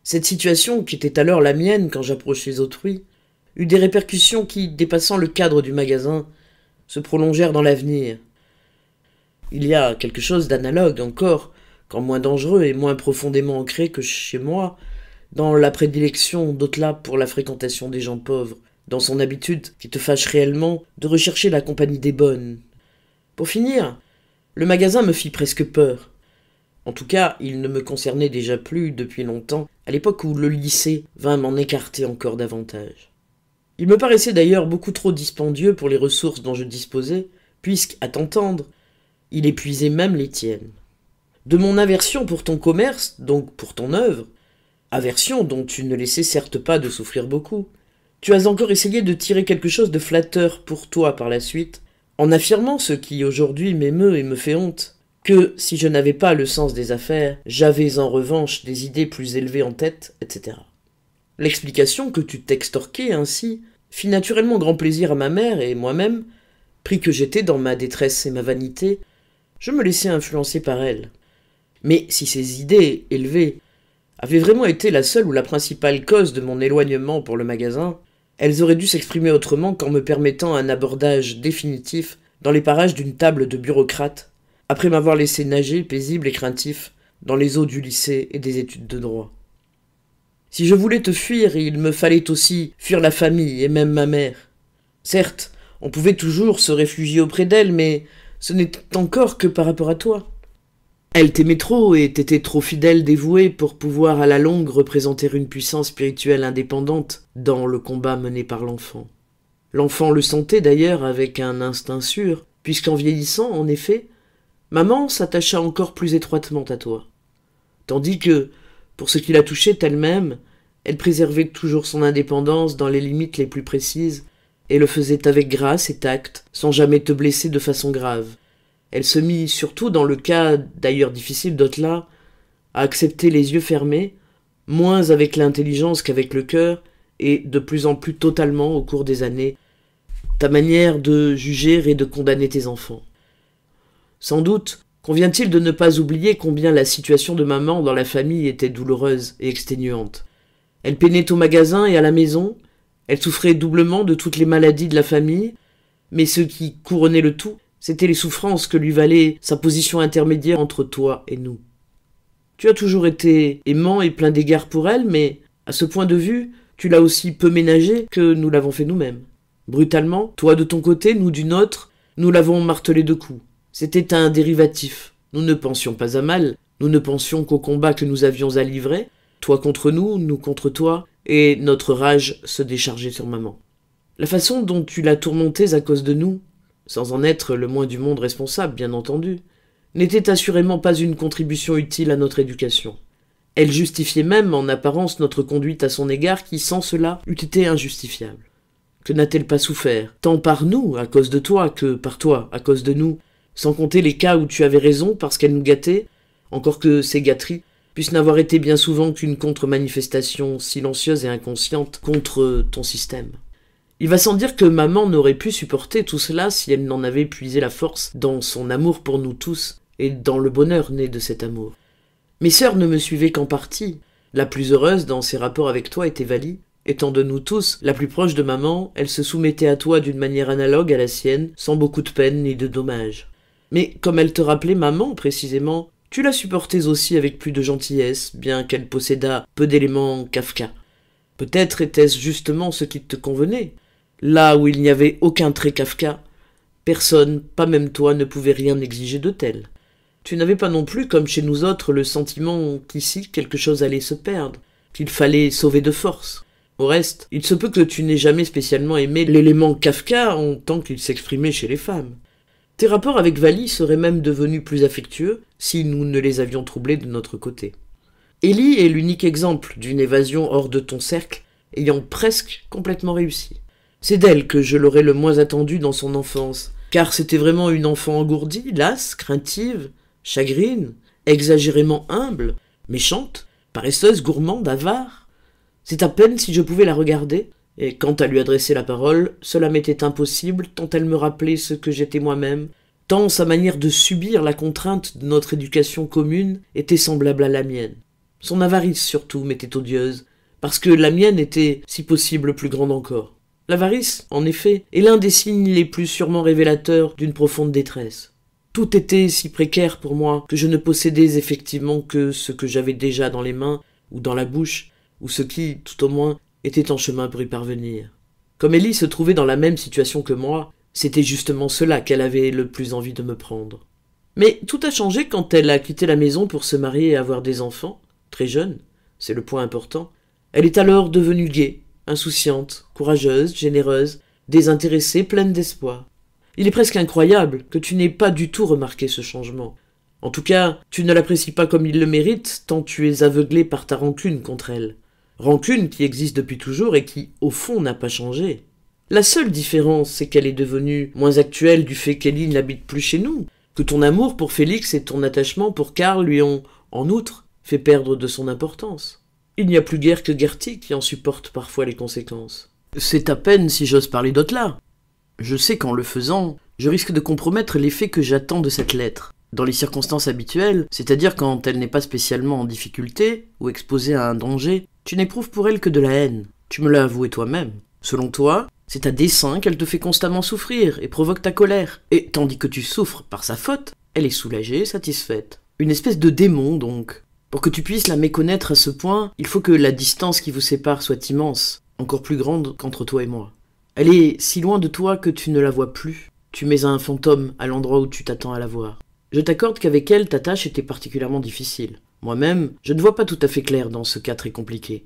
Cette situation, qui était alors la mienne quand j'approchais autrui, eut des répercussions qui, dépassant le cadre du magasin, se prolongèrent dans l'avenir. Il y a quelque chose d'analogue encore, quand moins dangereux et moins profondément ancré que chez moi, dans la prédilection d'au-delà pour la fréquentation des gens pauvres, dans son habitude qui te fâche réellement de rechercher la compagnie des bonnes. Pour finir, le magasin me fit presque peur. En tout cas, il ne me concernait déjà plus depuis longtemps, à l'époque où le lycée vint m'en écarter encore davantage. Il me paraissait d'ailleurs beaucoup trop dispendieux pour les ressources dont je disposais, puisque, à t'entendre, il épuisait même les tiennes. De mon aversion pour ton commerce, donc pour ton œuvre, aversion dont tu ne laissais certes pas de souffrir beaucoup, tu as encore essayé de tirer quelque chose de flatteur pour toi par la suite, en affirmant ce qui aujourd'hui m'émeut et me fait honte, que si je n'avais pas le sens des affaires, j'avais en revanche des idées plus élevées en tête, etc. L'explication que tu t'extorquais ainsi fit naturellement grand plaisir à ma mère et moi-même, pris que j'étais dans ma détresse et ma vanité, je me laissais influencer par elle. Mais si ces idées élevées avaient vraiment été la seule ou la principale cause de mon éloignement pour le magasin, elles auraient dû s'exprimer autrement qu'en me permettant un abordage définitif dans les parages d'une table de bureaucrate, après m'avoir laissé nager, paisible et craintif, dans les eaux du lycée et des études de droit. Si je voulais te fuir, il me fallait aussi fuir la famille et même ma mère. Certes, on pouvait toujours se réfugier auprès d'elle, mais ce n'était encore que par rapport à toi. Elle t'aimait trop et t'était trop fidèle, dévouée pour pouvoir à la longue représenter une puissance spirituelle indépendante dans le combat mené par l'enfant. L'enfant le sentait d'ailleurs avec un instinct sûr, puisqu'en vieillissant, en effet, maman s'attacha encore plus étroitement à toi. Tandis que, pour ce qui la touchait elle-même, elle préservait toujours son indépendance dans les limites les plus précises, et le faisait avec grâce et tact, sans jamais te blesser de façon grave. Elle se mit, surtout dans le cas d'ailleurs difficile d'Otla, à accepter les yeux fermés, moins avec l'intelligence qu'avec le cœur, et de plus en plus totalement au cours des années, ta manière de juger et de condamner tes enfants. Sans doute convient-il de ne pas oublier combien la situation de maman dans la famille était douloureuse et exténuante. Elle peinait au magasin et à la maison, elle souffrait doublement de toutes les maladies de la famille, mais ce qui couronnait le tout, c'étaient les souffrances que lui valait sa position intermédiaire entre toi et nous. Tu as toujours été aimant et plein d'égards pour elle, mais, à ce point de vue, tu l'as aussi peu ménagée que nous l'avons fait nous-mêmes. Brutalement, toi de ton côté, nous du nôtre, nous l'avons martelé de coups. C'était un dérivatif. Nous ne pensions pas à mal, nous ne pensions qu'au combat que nous avions à livrer, toi contre nous contre toi, et notre rage se déchargeait sur maman. La façon dont tu l'as tourmentée à cause de nous, sans en être le moins du monde responsable, bien entendu, n'était assurément pas une contribution utile à notre éducation. Elle justifiait même en apparence notre conduite à son égard qui, sans cela, eût été injustifiable. Que n'a-t-elle pas souffert, tant par nous, à cause de toi, que par toi, à cause de nous, sans compter les cas où tu avais raison parce qu'elle nous gâtait, encore que ces gâteries puissent n'avoir été bien souvent qu'une contre-manifestation silencieuse et inconsciente contre ton système. Il va sans dire que maman n'aurait pu supporter tout cela si elle n'en avait puisé la force dans son amour pour nous tous et dans le bonheur né de cet amour. Mes sœurs ne me suivaient qu'en partie. La plus heureuse dans ses rapports avec toi était Vali. Étant de nous tous la plus proche de maman, elle se soumettait à toi d'une manière analogue à la sienne, sans beaucoup de peine ni de dommages. Mais comme elle te rappelait maman, précisément, tu la supportais aussi avec plus de gentillesse, bien qu'elle possédât peu d'éléments Kafka. Peut-être était-ce justement ce qui te convenait. Là où il n'y avait aucun trait Kafka, personne, pas même toi, ne pouvait rien exiger de tel. Tu n'avais pas non plus, comme chez nous autres, le sentiment qu'ici quelque chose allait se perdre, qu'il fallait sauver de force. Au reste, il se peut que tu n'aies jamais spécialement aimé l'élément Kafka en tant qu'il s'exprimait chez les femmes. Tes rapports avec Vali seraient même devenus plus affectueux si nous ne les avions troublés de notre côté. Ellie est l'unique exemple d'une évasion hors de ton cercle ayant presque complètement réussi. C'est d'elle que je l'aurais le moins attendu dans son enfance, car c'était vraiment une enfant engourdie, lasse, craintive, chagrine, exagérément humble, méchante, paresseuse, gourmande, avare. C'est à peine si je pouvais la regarder, et quant à lui adresser la parole, cela m'était impossible tant elle me rappelait ce que j'étais moi-même, tant sa manière de subir la contrainte de notre éducation commune était semblable à la mienne. Son avarice surtout m'était odieuse, parce que la mienne était, si possible, plus grande encore. L'avarice, en effet, est l'un des signes les plus sûrement révélateurs d'une profonde détresse. Tout était si précaire pour moi que je ne possédais effectivement que ce que j'avais déjà dans les mains ou dans la bouche, ou ce qui, tout au moins, était en chemin pour y parvenir. Comme Ellie se trouvait dans la même situation que moi, c'était justement cela qu'elle avait le plus envie de me prendre. Mais tout a changé quand elle a quitté la maison pour se marier et avoir des enfants, très jeune, c'est le point important. Elle est alors devenue gaie, insouciante, courageuse, généreuse, désintéressée, pleine d'espoir. Il est presque incroyable que tu n'aies pas du tout remarqué ce changement. En tout cas, tu ne l'apprécies pas comme il le mérite, tant tu es aveuglé par ta rancune contre elle. Rancune qui existe depuis toujours et qui, au fond, n'a pas changé. La seule différence, c'est qu'elle est devenue moins actuelle du fait qu'Ellie n'habite plus chez nous, que ton amour pour Félix et ton attachement pour Karl lui ont, en outre, fait perdre de son importance. Il n'y a plus guère que Gertie qui en supporte parfois les conséquences. C'est à peine si j'ose parler d'Otla. Je sais qu'en le faisant, je risque de compromettre l'effet que j'attends de cette lettre. Dans les circonstances habituelles, c'est-à-dire quand elle n'est pas spécialement en difficulté ou exposée à un danger, tu n'éprouves pour elle que de la haine. Tu me l'as avoué toi-même. Selon toi, c'est à dessein qu'elle te fait constamment souffrir et provoque ta colère. Et tandis que tu souffres par sa faute, elle est soulagée et satisfaite. Une espèce de démon, donc. Pour que tu puisses la méconnaître à ce point, il faut que la distance qui vous sépare soit immense, encore plus grande qu'entre toi et moi. Elle est si loin de toi que tu ne la vois plus. Tu mets un fantôme à l'endroit où tu t'attends à la voir. Je t'accorde qu'avec elle, ta tâche était particulièrement difficile. Moi-même, je ne vois pas tout à fait clair dans ce cas très compliqué.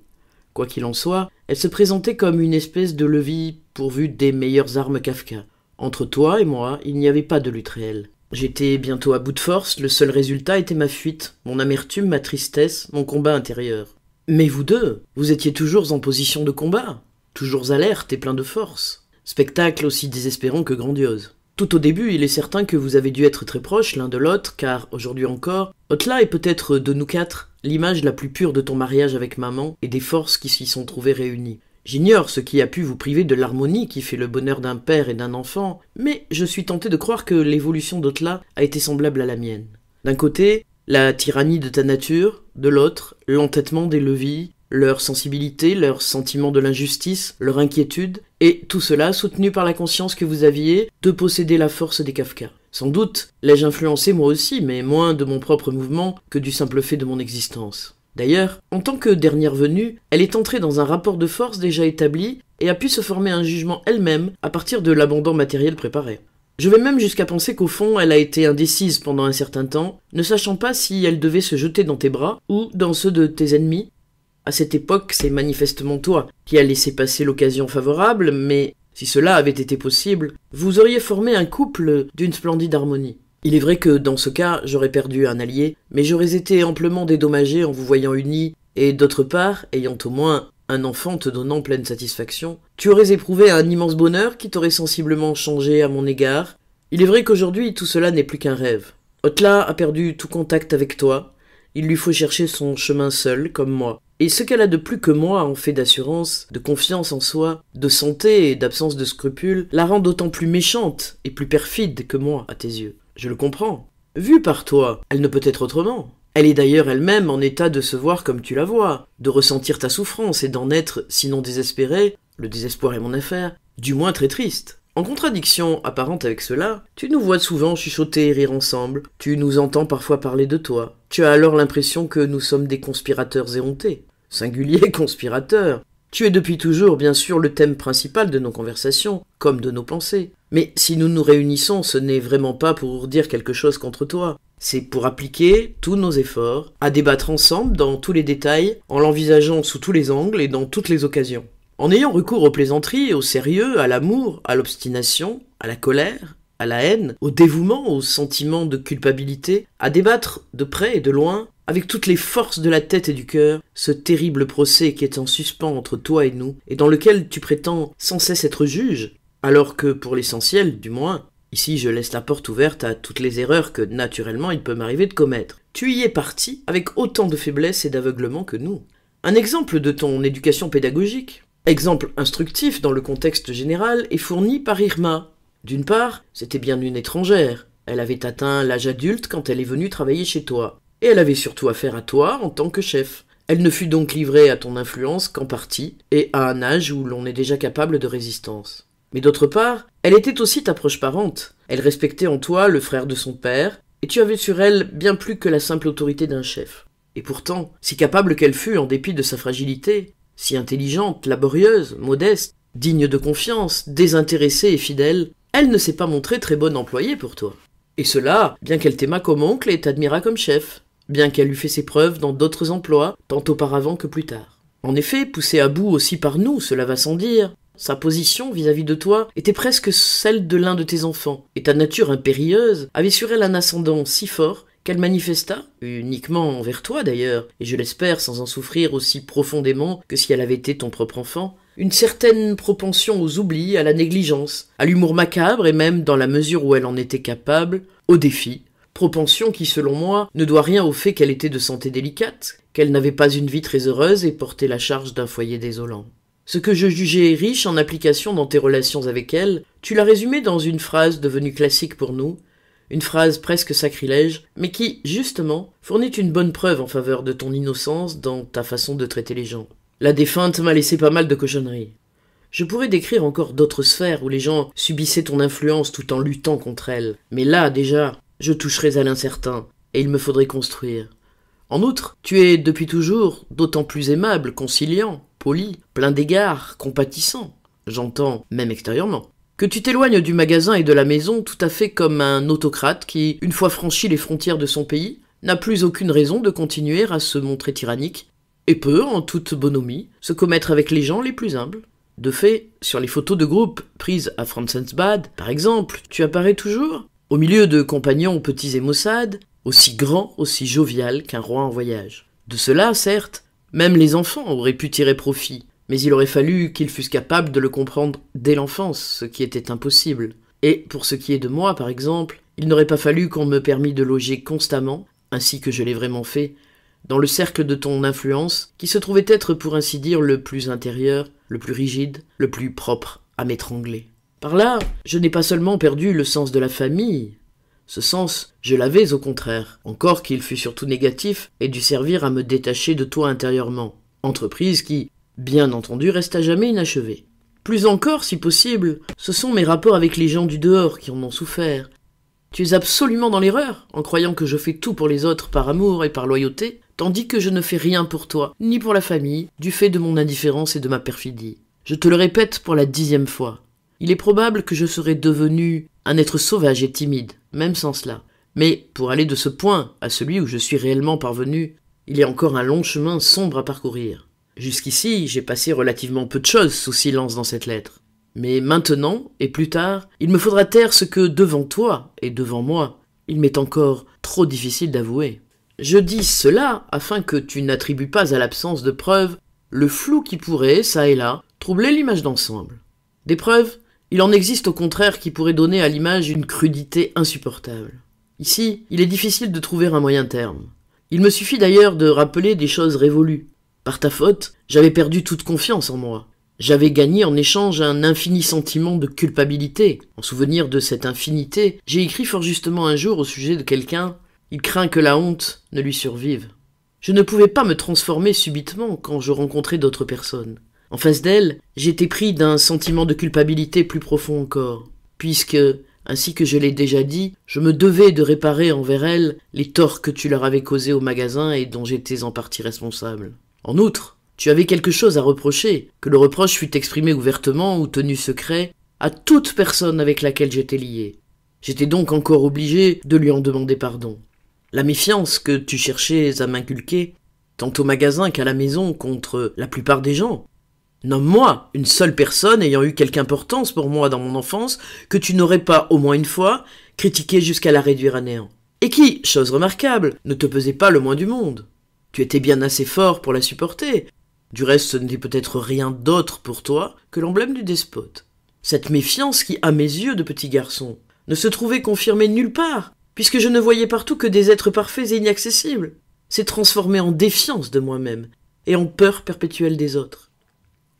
Quoi qu'il en soit, elle se présentait comme une espèce de levier pourvue des meilleures armes Kafka. Entre toi et moi, il n'y avait pas de lutte réelle. J'étais bientôt à bout de force, le seul résultat était ma fuite, mon amertume, ma tristesse, mon combat intérieur. Mais vous deux, vous étiez toujours en position de combat, toujours alerte et plein de force. Spectacle aussi désespérant que grandiose. Tout au début, il est certain que vous avez dû être très proches l'un de l'autre, car, aujourd'hui encore, Otla est peut-être de nous quatre l'image la plus pure de ton mariage avec maman et des forces qui s'y sont trouvées réunies. J'ignore ce qui a pu vous priver de l'harmonie qui fait le bonheur d'un père et d'un enfant, mais je suis tenté de croire que l'évolution d'Otla a été semblable à la mienne. D'un côté, la tyrannie de ta nature, de l'autre, l'entêtement des leviers, leur sensibilité, leur sentiment de l'injustice, leur inquiétude, et tout cela soutenu par la conscience que vous aviez de posséder la force des Kafka. Sans doute l'ai-je influencé moi aussi, mais moins de mon propre mouvement que du simple fait de mon existence. D'ailleurs, en tant que dernière venue, elle est entrée dans un rapport de force déjà établi et a pu se former un jugement elle-même à partir de l'abandon matériel préparé. Je vais même jusqu'à penser qu'au fond, elle a été indécise pendant un certain temps, ne sachant pas si elle devait se jeter dans tes bras ou dans ceux de tes ennemis. À cette époque, c'est manifestement toi qui as laissé passer l'occasion favorable, mais si cela avait été possible, vous auriez formé un couple d'une splendide harmonie. Il est vrai que dans ce cas, j'aurais perdu un allié, mais j'aurais été amplement dédommagé en vous voyant unis, et d'autre part, ayant au moins un enfant te donnant pleine satisfaction, tu aurais éprouvé un immense bonheur qui t'aurait sensiblement changé à mon égard. Il est vrai qu'aujourd'hui, tout cela n'est plus qu'un rêve. Otla a perdu tout contact avec toi, il lui faut chercher son chemin seul, comme moi. Et ce qu'elle a de plus que moi en fait d'assurance, de confiance en soi, de santé et d'absence de scrupules, la rend d'autant plus méchante et plus perfide que moi, à tes yeux. Je le comprends. Vue par toi, elle ne peut être autrement. Elle est d'ailleurs elle-même en état de se voir comme tu la vois, de ressentir ta souffrance et d'en être, sinon désespérée, le désespoir est mon affaire, du moins très triste. En contradiction apparente avec cela, tu nous vois souvent chuchoter et rire ensemble, tu nous entends parfois parler de toi. Tu as alors l'impression que nous sommes des conspirateurs éhontés. Singulier conspirateur. Tu es depuis toujours, bien sûr, le thème principal de nos conversations, comme de nos pensées. Mais si nous nous réunissons, ce n'est vraiment pas pour dire quelque chose contre toi. C'est pour appliquer tous nos efforts, à débattre ensemble dans tous les détails, en l'envisageant sous tous les angles et dans toutes les occasions. En ayant recours aux plaisanteries, au sérieux, à l'amour, à l'obstination, à la colère, à la haine, au dévouement, au sentiment de culpabilité, à débattre de près et de loin, avec toutes les forces de la tête et du cœur, ce terrible procès qui est en suspens entre toi et nous, et dans lequel tu prétends sans cesse être juge, alors que, pour l'essentiel, du moins, ici je laisse la porte ouverte à toutes les erreurs que, naturellement, il peut m'arriver de commettre. Tu y es parti avec autant de faiblesse et d'aveuglement que nous. Un exemple de ton éducation pédagogique, exemple instructif dans le contexte général, est fourni par Irma. D'une part, c'était bien une étrangère. Elle avait atteint l'âge adulte quand elle est venue travailler chez toi. Et elle avait surtout affaire à toi en tant que chef. Elle ne fut donc livrée à ton influence qu'en partie, et à un âge où l'on est déjà capable de résistance. Mais d'autre part, elle était aussi ta proche parente. Elle respectait en toi le frère de son père, et tu avais sur elle bien plus que la simple autorité d'un chef. Et pourtant, si capable qu'elle fût en dépit de sa fragilité, si intelligente, laborieuse, modeste, digne de confiance, désintéressée et fidèle, elle ne s'est pas montrée très bonne employée pour toi. Et cela, bien qu'elle t'aimât comme oncle et t'admirât comme chef, bien qu'elle eût fait ses preuves dans d'autres emplois, tant auparavant que plus tard. En effet, poussée à bout aussi par nous, cela va sans dire, sa position vis-à-vis de toi était presque celle de l'un de tes enfants, et ta nature impérieuse avait sur elle un ascendant si fort qu'elle manifesta, uniquement envers toi d'ailleurs, et je l'espère sans en souffrir aussi profondément que si elle avait été ton propre enfant, une certaine propension aux oublis, à la négligence, à l'humour macabre et même, dans la mesure où elle en était capable, au défi, propension qui, selon moi, ne doit rien au fait qu'elle était de santé délicate, qu'elle n'avait pas une vie très heureuse et portait la charge d'un foyer désolant. Ce que je jugeais riche en application dans tes relations avec elle, tu l'as résumé dans une phrase devenue classique pour nous, une phrase presque sacrilège, mais qui, justement, fournit une bonne preuve en faveur de ton innocence dans ta façon de traiter les gens. La défunte m'a laissé pas mal de cochonneries. Je pourrais décrire encore d'autres sphères où les gens subissaient ton influence tout en luttant contre elle, mais là, déjà, je toucherais à l'incertain, et il me faudrait construire. En outre, tu es, depuis toujours, d'autant plus aimable, conciliant, poli, plein d'égards, compatissant, j'entends, même extérieurement, que tu t'éloignes du magasin et de la maison tout à fait comme un autocrate qui, une fois franchi les frontières de son pays, n'a plus aucune raison de continuer à se montrer tyrannique, et peut, en toute bonhomie, se commettre avec les gens les plus humbles. De fait, sur les photos de groupe prises à Franzensbad, par exemple, tu apparais toujours, au milieu de compagnons petits et maussades, aussi grand, aussi jovial qu'un roi en voyage. De cela, certes, même les enfants auraient pu tirer profit, mais il aurait fallu qu'ils fussent capables de le comprendre dès l'enfance, ce qui était impossible. Et pour ce qui est de moi, par exemple, il n'aurait pas fallu qu'on me permît de loger constamment, ainsi que je l'ai vraiment fait, dans le cercle de ton influence, qui se trouvait être, pour ainsi dire, le plus intérieur, le plus rigide, le plus propre à m'étrangler. Par là, je n'ai pas seulement perdu le sens de la famille. Ce sens, je l'avais au contraire, encore qu'il fût surtout négatif, et dû servir à me détacher de toi intérieurement. Entreprise qui, bien entendu, reste à jamais inachevée. Plus encore, si possible, ce sont mes rapports avec les gens du dehors qui en ont souffert. Tu es absolument dans l'erreur, en croyant que je fais tout pour les autres par amour et par loyauté, tandis que je ne fais rien pour toi, ni pour la famille, du fait de mon indifférence et de ma perfidie. Je te le répète pour la 10e fois. Il est probable que je serais devenu un être sauvage et timide, même sans cela. Mais pour aller de ce point à celui où je suis réellement parvenu, il y a encore un long chemin sombre à parcourir. Jusqu'ici, j'ai passé relativement peu de choses sous silence dans cette lettre. Mais maintenant, et plus tard, il me faudra taire ce que, devant toi et devant moi, il m'est encore trop difficile d'avouer. Je dis cela afin que tu n'attribues pas à l'absence de preuves le flou qui pourrait, ça et là, troubler l'image d'ensemble. Des preuves, il en existe au contraire qui pourraient donner à l'image une crudité insupportable. Ici, il est difficile de trouver un moyen terme. Il me suffit d'ailleurs de rappeler des choses révolues. Par ta faute, j'avais perdu toute confiance en moi. J'avais gagné en échange un infini sentiment de culpabilité. En souvenir de cette infinité, j'ai écrit fort justement un jour au sujet de quelqu'un « Il craint que la honte ne lui survive ». Je ne pouvais pas me transformer subitement quand je rencontrais d'autres personnes. En face d'elles, j'étais pris d'un sentiment de culpabilité plus profond encore, puisque, ainsi que je l'ai déjà dit, je me devais de réparer envers elles les torts que tu leur avais causés au magasin et dont j'étais en partie responsable. En outre, tu avais quelque chose à reprocher, que le reproche fût exprimé ouvertement ou tenu secret, à toute personne avec laquelle j'étais lié. J'étais donc encore obligé de lui en demander pardon. La méfiance que tu cherchais à m'inculquer, tant au magasin qu'à la maison contre la plupart des gens, nomme-moi une seule personne ayant eu quelque importance pour moi dans mon enfance que tu n'aurais pas, au moins une fois, critiqué jusqu'à la réduire à néant. Et qui, chose remarquable, ne te pesait pas le moins du monde. Tu étais bien assez fort pour la supporter. Du reste, ce n'était peut-être rien d'autre pour toi que l'emblème du despote. Cette méfiance qui, à mes yeux de petit garçon, ne se trouvait confirmée nulle part, puisque je ne voyais partout que des êtres parfaits et inaccessibles, s'est transformée en défiance de moi-même et en peur perpétuelle des autres.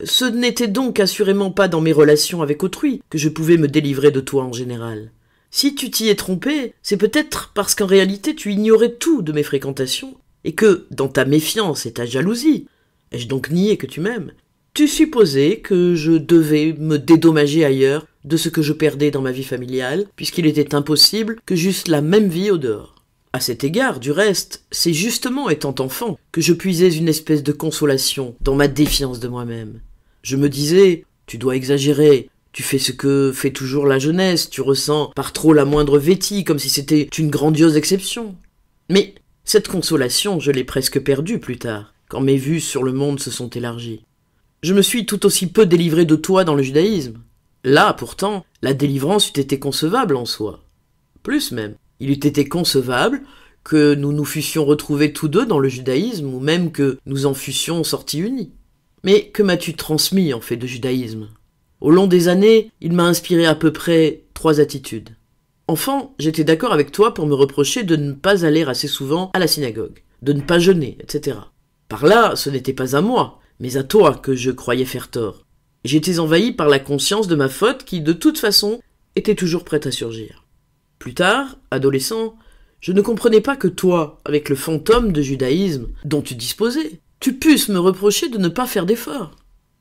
Ce n'était donc assurément pas dans mes relations avec autrui que je pouvais me délivrer de toi en général. Si tu t'y es trompé, c'est peut-être parce qu'en réalité tu ignorais tout de mes fréquentations, et que, dans ta méfiance et ta jalousie, ai-je donc nié que tu m'aimes, tu supposais que je devais me dédommager ailleurs de ce que je perdais dans ma vie familiale, puisqu'il était impossible que j'eusse la même vie au dehors. À cet égard, du reste, c'est justement étant enfant que je puisais une espèce de consolation dans ma défiance de moi-même. Je me disais, tu dois exagérer, tu fais ce que fait toujours la jeunesse, tu ressens par trop la moindre vétie, comme si c'était une grandiose exception. Mais cette consolation, je l'ai presque perdue plus tard, quand mes vues sur le monde se sont élargies. Je me suis tout aussi peu délivré de toi dans le judaïsme. Là, pourtant, la délivrance eût été concevable en soi. Plus même, il eût été concevable que nous nous fussions retrouvés tous deux dans le judaïsme, ou même que nous en fussions sortis unis. Mais que m'as-tu transmis en fait de judaïsme? Au long des années, il m'a inspiré à peu près 3 attitudes. Enfant, j'étais d'accord avec toi pour me reprocher de ne pas aller assez souvent à la synagogue, de ne pas jeûner, etc. Par là, ce n'était pas à moi, mais à toi que je croyais faire tort. J'étais envahi par la conscience de ma faute qui, de toute façon, était toujours prête à surgir. Plus tard, adolescent, je ne comprenais pas que toi, avec le fantôme de judaïsme dont tu disposais, tu pusses me reprocher de ne pas faire d'efforts.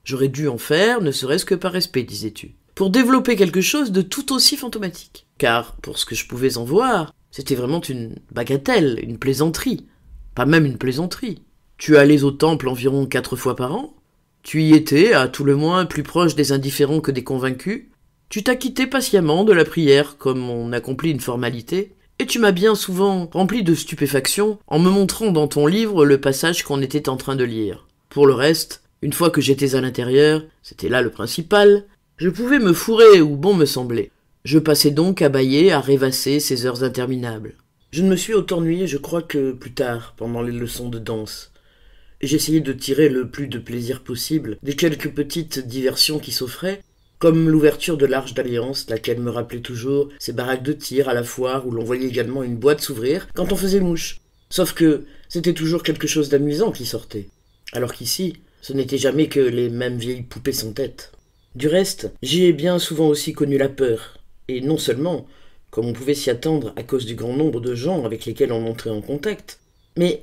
J'aurais dû en faire, ne serait-ce que par respect, disais-tu, pour développer quelque chose de tout aussi fantomatique. Car, pour ce que je pouvais en voir, c'était vraiment une bagatelle, une plaisanterie. Pas même une plaisanterie. Tu allais au temple environ 4 fois par an. Tu y étais, à tout le moins, plus proche des indifférents que des convaincus. Tu t'acquittais patiemment de la prière comme on accomplit une formalité. Et tu m'as bien souvent rempli de stupéfaction en me montrant dans ton livre le passage qu'on était en train de lire. Pour le reste, Une fois que j'étais à l'intérieur, c'était là le principal, je pouvais me fourrer où bon me semblait. Je passais donc à bâiller, à rêvasser ces heures interminables. Je ne me suis autant ennuyé, je crois, que plus tard, pendant les leçons de danse. J'essayais de tirer le plus de plaisir possible des quelques petites diversions qui s'offraient, comme l'ouverture de l'Arche d'Alliance, laquelle me rappelait toujours ces baraques de tir à la foire où l'on voyait également une boîte s'ouvrir quand on faisait mouche. Sauf que c'était toujours quelque chose d'amusant qui sortait. Alors qu'ici, ce n'était jamais que les mêmes vieilles poupées sans tête. Du reste, j'y ai bien souvent aussi connu la peur. Et non seulement, comme on pouvait s'y attendre à cause du grand nombre de gens avec lesquels on entrait en contact, mais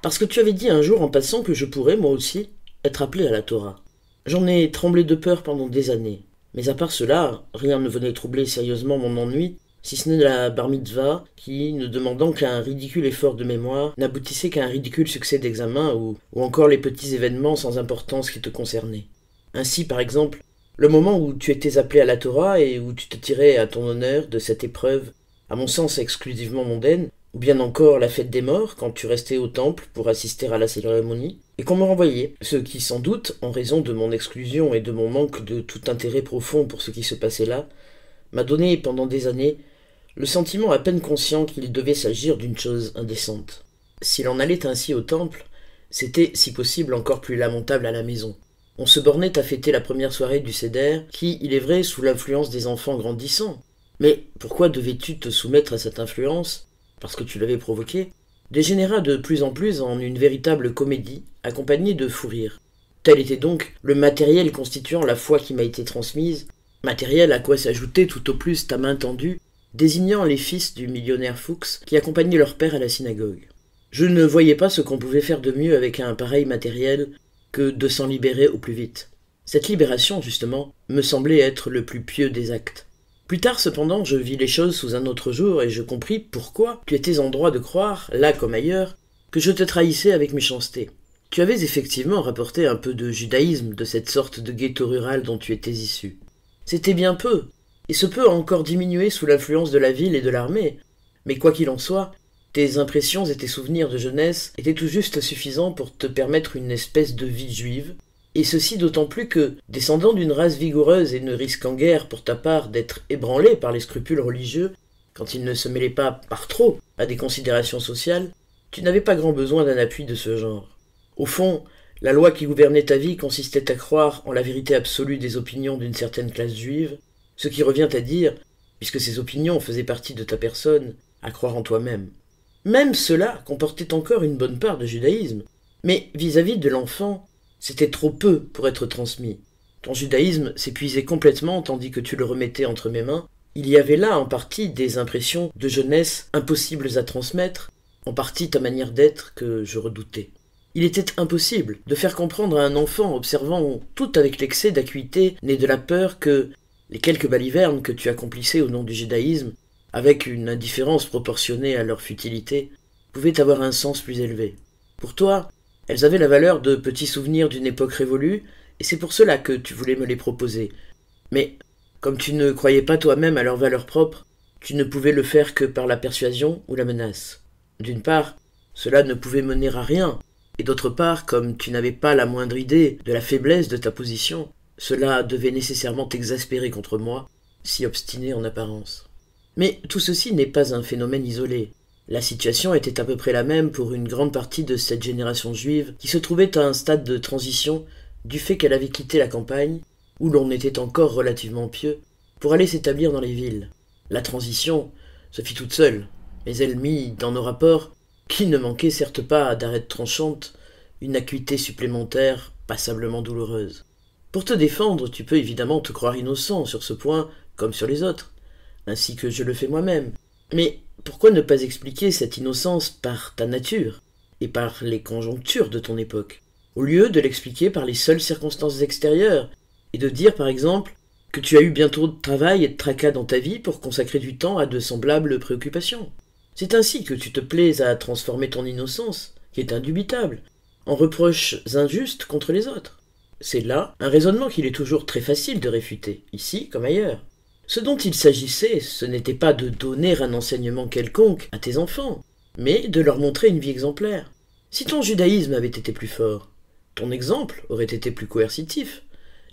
parce que tu avais dit un jour en passant que je pourrais, moi aussi, être appelé à la Torah. J'en ai tremblé de peur pendant des années. Mais à part cela, rien ne venait troubler sérieusement mon ennui, si ce n'est la bar mitzvah, qui, ne demandant qu'un ridicule effort de mémoire, n'aboutissait qu'à un ridicule succès d'examen, ou encore les petits événements sans importance qui te concernaient. Ainsi, par exemple, le moment où tu étais appelé à la Torah et où tu te tirais à ton honneur de cette épreuve, à mon sens exclusivement mondaine, ou bien encore la fête des morts, quand tu restais au temple pour assister à la cérémonie, et qu'on me renvoyait, ce qui sans doute, en raison de mon exclusion et de mon manque de tout intérêt profond pour ce qui se passait là, m'a donné pendant des années le sentiment à peine conscient qu'il devait s'agir d'une chose indécente. S'il en allait ainsi au temple, c'était, si possible, encore plus lamentable à la maison. On se bornait à fêter la première soirée du Seder, qui, il est vrai, sous l'influence des enfants grandissants. Mais pourquoi devais-tu te soumettre à cette influence, parce que tu l'avais provoquée, dégénéra de plus en plus en une véritable comédie, accompagnée de fous rires. Tel était donc le matériel constituant la foi qui m'a été transmise, matériel à quoi s'ajoutait tout au plus ta main tendue, désignant les fils du millionnaire Fuchs qui accompagnaient leur père à la synagogue. Je ne voyais pas ce qu'on pouvait faire de mieux avec un pareil matériel que de s'en libérer au plus vite. Cette libération, justement, me semblait être le plus pieux des actes. Plus tard, cependant, je vis les choses sous un autre jour et je compris pourquoi tu étais en droit de croire, là comme ailleurs, que je te trahissais avec méchanceté. Tu avais effectivement rapporté un peu de judaïsme de cette sorte de ghetto rural dont tu étais issu. C'était bien peu, et ce peu a encore diminué sous l'influence de la ville et de l'armée, mais quoi qu'il en soit, tes impressions et tes souvenirs de jeunesse étaient tout juste suffisants pour te permettre une espèce de vie juive, et ceci d'autant plus que, descendant d'une race vigoureuse et ne risquant guère pour ta part d'être ébranlé par les scrupules religieux, quand ils ne se mêlaient pas par trop à des considérations sociales, tu n'avais pas grand besoin d'un appui de ce genre. Au fond, la loi qui gouvernait ta vie consistait à croire en la vérité absolue des opinions d'une certaine classe juive, ce qui revient à dire, puisque ces opinions faisaient partie de ta personne, à croire en toi-même. Même cela comportait encore une bonne part de judaïsme, mais vis-à-vis de l'enfant, c'était trop peu pour être transmis. Ton judaïsme s'épuisait complètement tandis que tu le remettais entre mes mains. Il y avait là en partie des impressions de jeunesse impossibles à transmettre, en partie ta manière d'être que je redoutais. Il était impossible de faire comprendre à un enfant observant tout avec l'excès d'acuité né de la peur que les quelques balivernes que tu accomplissais au nom du judaïsme, avec une indifférence proportionnée à leur futilité, pouvaient avoir un sens plus élevé. Pour toi, elles avaient la valeur de petits souvenirs d'une époque révolue, et c'est pour cela que tu voulais me les proposer. Mais, comme tu ne croyais pas toi-même à leur valeur propre, tu ne pouvais le faire que par la persuasion ou la menace. D'une part, cela ne pouvait mener à rien, et d'autre part, comme tu n'avais pas la moindre idée de la faiblesse de ta position, cela devait nécessairement t'exaspérer contre moi, si obstiné en apparence. Mais tout ceci n'est pas un phénomène isolé. La situation était à peu près la même pour une grande partie de cette génération juive qui se trouvait à un stade de transition du fait qu'elle avait quitté la campagne, où l'on était encore relativement pieux, pour aller s'établir dans les villes. La transition se fit toute seule, mais elle mit dans nos rapports, qui ne manquaient certes pas d'arêtes tranchantes, une acuité supplémentaire passablement douloureuse. Pour te défendre, tu peux évidemment te croire innocent sur ce point, comme sur les autres, ainsi que je le fais moi-même. Mais pourquoi ne pas expliquer cette innocence par ta nature et par les conjonctures de ton époque, au lieu de l'expliquer par les seules circonstances extérieures, et de dire par exemple que tu as eu bien trop de travail et de tracas dans ta vie pour consacrer du temps à de semblables préoccupations. C'est ainsi que tu te plais à transformer ton innocence, qui est indubitable, en reproches injustes contre les autres. C'est là un raisonnement qu'il est toujours très facile de réfuter, ici comme ailleurs. Ce dont il s'agissait, ce n'était pas de donner un enseignement quelconque à tes enfants, mais de leur montrer une vie exemplaire. Si ton judaïsme avait été plus fort, Ton exemple aurait été plus coercitif.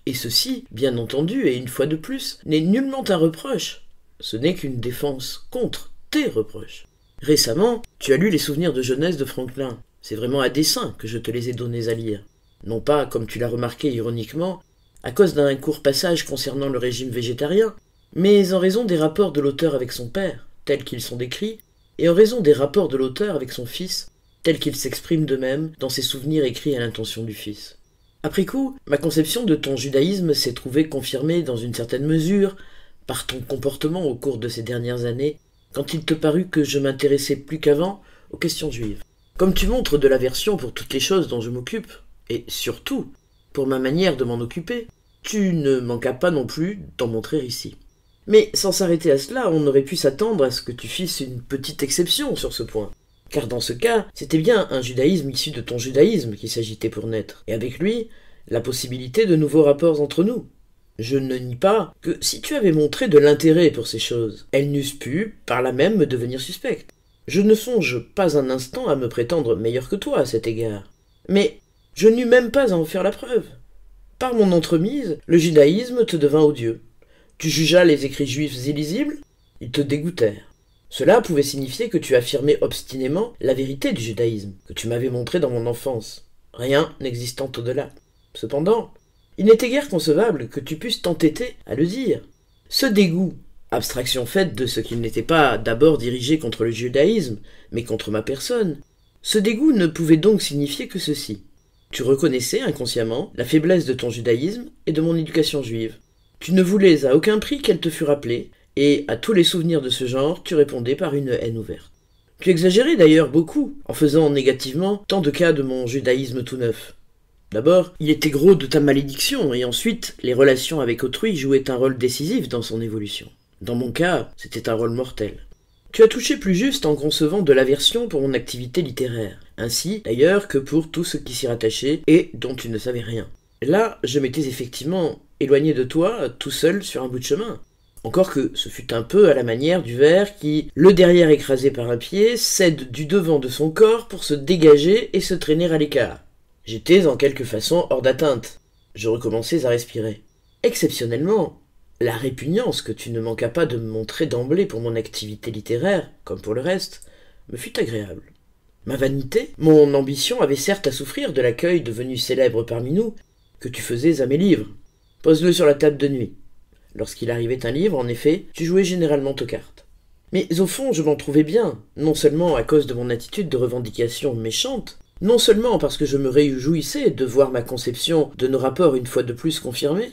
Et ceci, bien entendu, et une fois de plus, n'est nullement un reproche. Ce n'est qu'une défense contre tes reproches. Récemment, tu as lu les souvenirs de jeunesse de Franklin. C'est vraiment à dessein que je te les ai donnés à lire. Non pas, comme tu l'as remarqué ironiquement, à cause d'un court passage concernant le régime végétarien, mais en raison des rapports de l'auteur avec son père, tels qu'ils sont décrits, et en raison des rapports de l'auteur avec son fils, tels qu'ils s'expriment d'eux-mêmes dans ses souvenirs écrits à l'intention du fils. Après coup, ma conception de ton judaïsme s'est trouvée confirmée dans une certaine mesure par ton comportement au cours de ces dernières années, quand il te parut que je m'intéressais plus qu'avant aux questions juives. Comme tu montres de l'aversion pour toutes les choses dont je m'occupe, et surtout pour ma manière de m'en occuper, tu ne manquas pas non plus d'en montrer ici. Mais sans s'arrêter à cela, on aurait pu s'attendre à ce que tu fisses une petite exception sur ce point. Car dans ce cas, c'était bien un judaïsme issu de ton judaïsme qui s'agitait pour naître, et avec lui, la possibilité de nouveaux rapports entre nous. Je ne nie pas que si tu avais montré de l'intérêt pour ces choses, elles n'eussent pu, par là même, me devenir suspectes. Je ne songe pas un instant à me prétendre meilleur que toi à cet égard. Mais je n'eus même pas à en faire la preuve. Par mon entremise, le judaïsme te devint odieux. Tu jugeas les écrits juifs illisibles, ils te dégoûtèrent. Cela pouvait signifier que tu affirmais obstinément la vérité du judaïsme, que tu m'avais montré dans mon enfance, rien n'existant au-delà. Cependant, il n'était guère concevable que tu pusses t'entêter à le dire. Ce dégoût, abstraction faite de ce qu'il n'était pas d'abord dirigé contre le judaïsme, mais contre ma personne, ce dégoût ne pouvait donc signifier que ceci. Tu reconnaissais inconsciemment la faiblesse de ton judaïsme et de mon éducation juive. Tu ne voulais à aucun prix qu'elle te fût rappelée, et à tous les souvenirs de ce genre, tu répondais par une haine ouverte. Tu exagérais d'ailleurs beaucoup, en faisant négativement tant de cas de mon judaïsme tout neuf. D'abord, il était gros de ta malédiction, et ensuite, les relations avec autrui jouaient un rôle décisif dans son évolution. Dans mon cas, c'était un rôle mortel. Tu as touché plus juste en concevant de l'aversion pour mon activité littéraire, ainsi d'ailleurs que pour tout ce qui s'y rattachait et dont tu ne savais rien. Là, je m'étais effectivement éloigné de toi, tout seul sur un bout de chemin. Encore que ce fut un peu à la manière du ver qui, le derrière écrasé par un pied, cède du devant de son corps pour se dégager et se traîner à l'écart. J'étais en quelque façon hors d'atteinte. Je recommençais à respirer. Exceptionnellement, la répugnance que tu ne manquas pas de me montrer d'emblée pour mon activité littéraire, comme pour le reste, me fut agréable. Ma vanité, mon ambition avait certes à souffrir de l'accueil devenu célèbre parmi nous que tu faisais à mes livres. Pose-le sur la table de nuit. Lorsqu'il arrivait un livre, en effet, tu jouais généralement aux cartes. Mais au fond, je m'en trouvais bien, non seulement à cause de mon attitude de revendication méchante, non seulement parce que je me réjouissais de voir ma conception de nos rapports une fois de plus confirmée,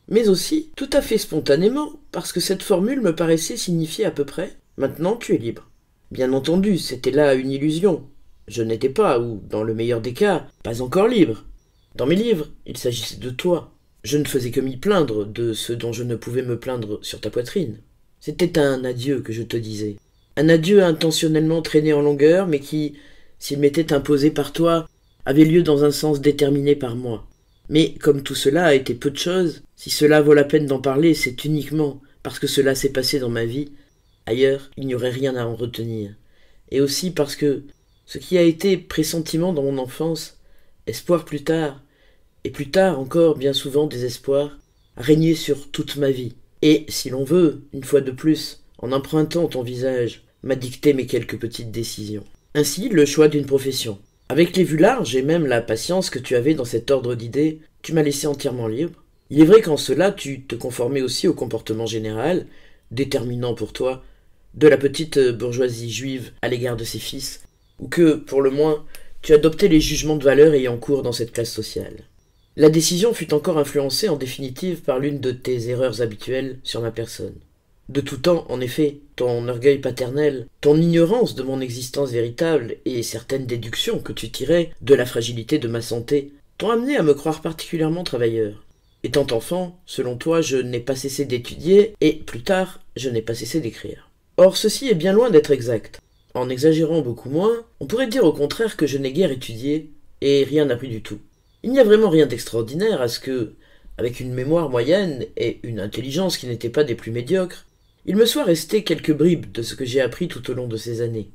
mais aussi, tout à fait spontanément, parce que cette formule me paraissait signifier à peu près « maintenant tu es libre ». Bien entendu, c'était là une illusion. Je n'étais pas, ou dans le meilleur des cas, pas encore libre. Dans mes livres, il s'agissait de toi. Je ne faisais que m'y plaindre de ce dont je ne pouvais me plaindre sur ta poitrine. C'était un adieu que je te disais. Un adieu intentionnellement traîné en longueur, mais qui, s'il m'était imposé par toi, avait lieu dans un sens déterminé par moi. Mais comme tout cela a été peu de choses, si cela vaut la peine d'en parler, c'est uniquement parce que cela s'est passé dans ma vie. Ailleurs, il n'y aurait rien à en retenir. Et aussi parce que ce qui a été pressentiment dans mon enfance, espoir plus tard, et plus tard encore bien souvent désespoir, a régné sur toute ma vie. Et, si l'on veut, une fois de plus, en empruntant ton visage, m'a dicté mes quelques petites décisions. Ainsi, le choix d'une profession. Avec les vues larges et même la patience que tu avais dans cet ordre d'idées, tu m'as laissé entièrement libre. Il est vrai qu'en cela, tu te conformais aussi au comportement général, déterminant pour toi, de la petite bourgeoisie juive à l'égard de ses fils, ou que, pour le moins, tu adoptais les jugements de valeur ayant cours dans cette classe sociale. La décision fut encore influencée en définitive par l'une de tes erreurs habituelles sur ma personne. De tout temps, en effet, ton orgueil paternel, ton ignorance de mon existence véritable et certaines déductions que tu tirais de la fragilité de ma santé t'ont amené à me croire particulièrement travailleur. Étant enfant, selon toi, je n'ai pas cessé d'étudier et, plus tard, je n'ai pas cessé d'écrire. Or, ceci est bien loin d'être exact. En exagérant beaucoup moins, on pourrait dire au contraire que je n'ai guère étudié et rien appris du tout. Il n'y a vraiment rien d'extraordinaire à ce que, avec une mémoire moyenne et une intelligence qui n'était pas des plus médiocres, il me soit resté quelques bribes de ce que j'ai appris tout au long de ces années.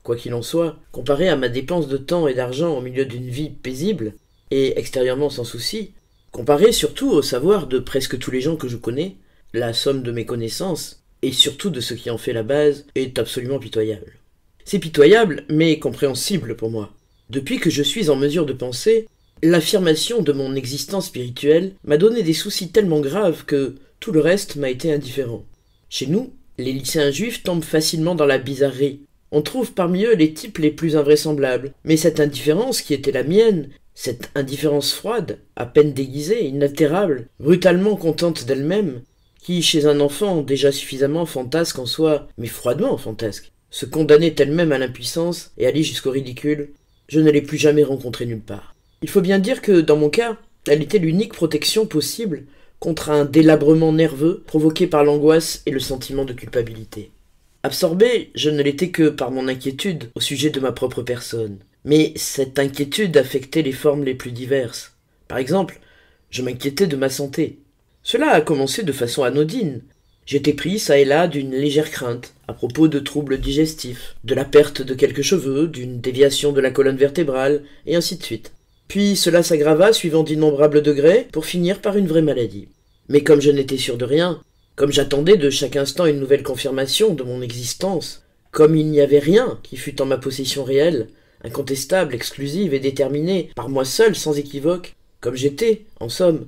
Quoi qu'il en soit, comparé à ma dépense de temps et d'argent au milieu d'une vie paisible, et extérieurement sans souci, comparé surtout au savoir de presque tous les gens que je connais, la somme de mes connaissances, et surtout de ce qui en fait la base, est absolument pitoyable. C'est pitoyable, mais compréhensible pour moi. Depuis que je suis en mesure de penser, l'affirmation de mon existence spirituelle m'a donné des soucis tellement graves que tout le reste m'a été indifférent. Chez nous, les lycéens juifs tombent facilement dans la bizarrerie. On trouve parmi eux les types les plus invraisemblables, mais cette indifférence qui était la mienne, cette indifférence froide, à peine déguisée, inaltérable, brutalement contente d'elle-même, qui, chez un enfant déjà suffisamment fantasque en soi, mais froidement fantasque, se condamnait elle-même à l'impuissance et allait jusqu'au ridicule, je ne l'ai plus jamais rencontrée nulle part. Il faut bien dire que, dans mon cas, elle était l'unique protection possible contre un délabrement nerveux provoqué par l'angoisse et le sentiment de culpabilité. Absorbé, je ne l'étais que par mon inquiétude au sujet de ma propre personne. Mais cette inquiétude affectait les formes les plus diverses. Par exemple, je m'inquiétais de ma santé. Cela a commencé de façon anodine. J'étais pris çà et là d'une légère crainte à propos de troubles digestifs, de la perte de quelques cheveux, d'une déviation de la colonne vertébrale, et ainsi de suite. Puis cela s'aggrava suivant d'innombrables degrés pour finir par une vraie maladie. Mais comme je n'étais sûr de rien, comme j'attendais de chaque instant une nouvelle confirmation de mon existence, comme il n'y avait rien qui fût en ma possession réelle, incontestable, exclusive et déterminée, par moi seul, sans équivoque, comme j'étais, en somme,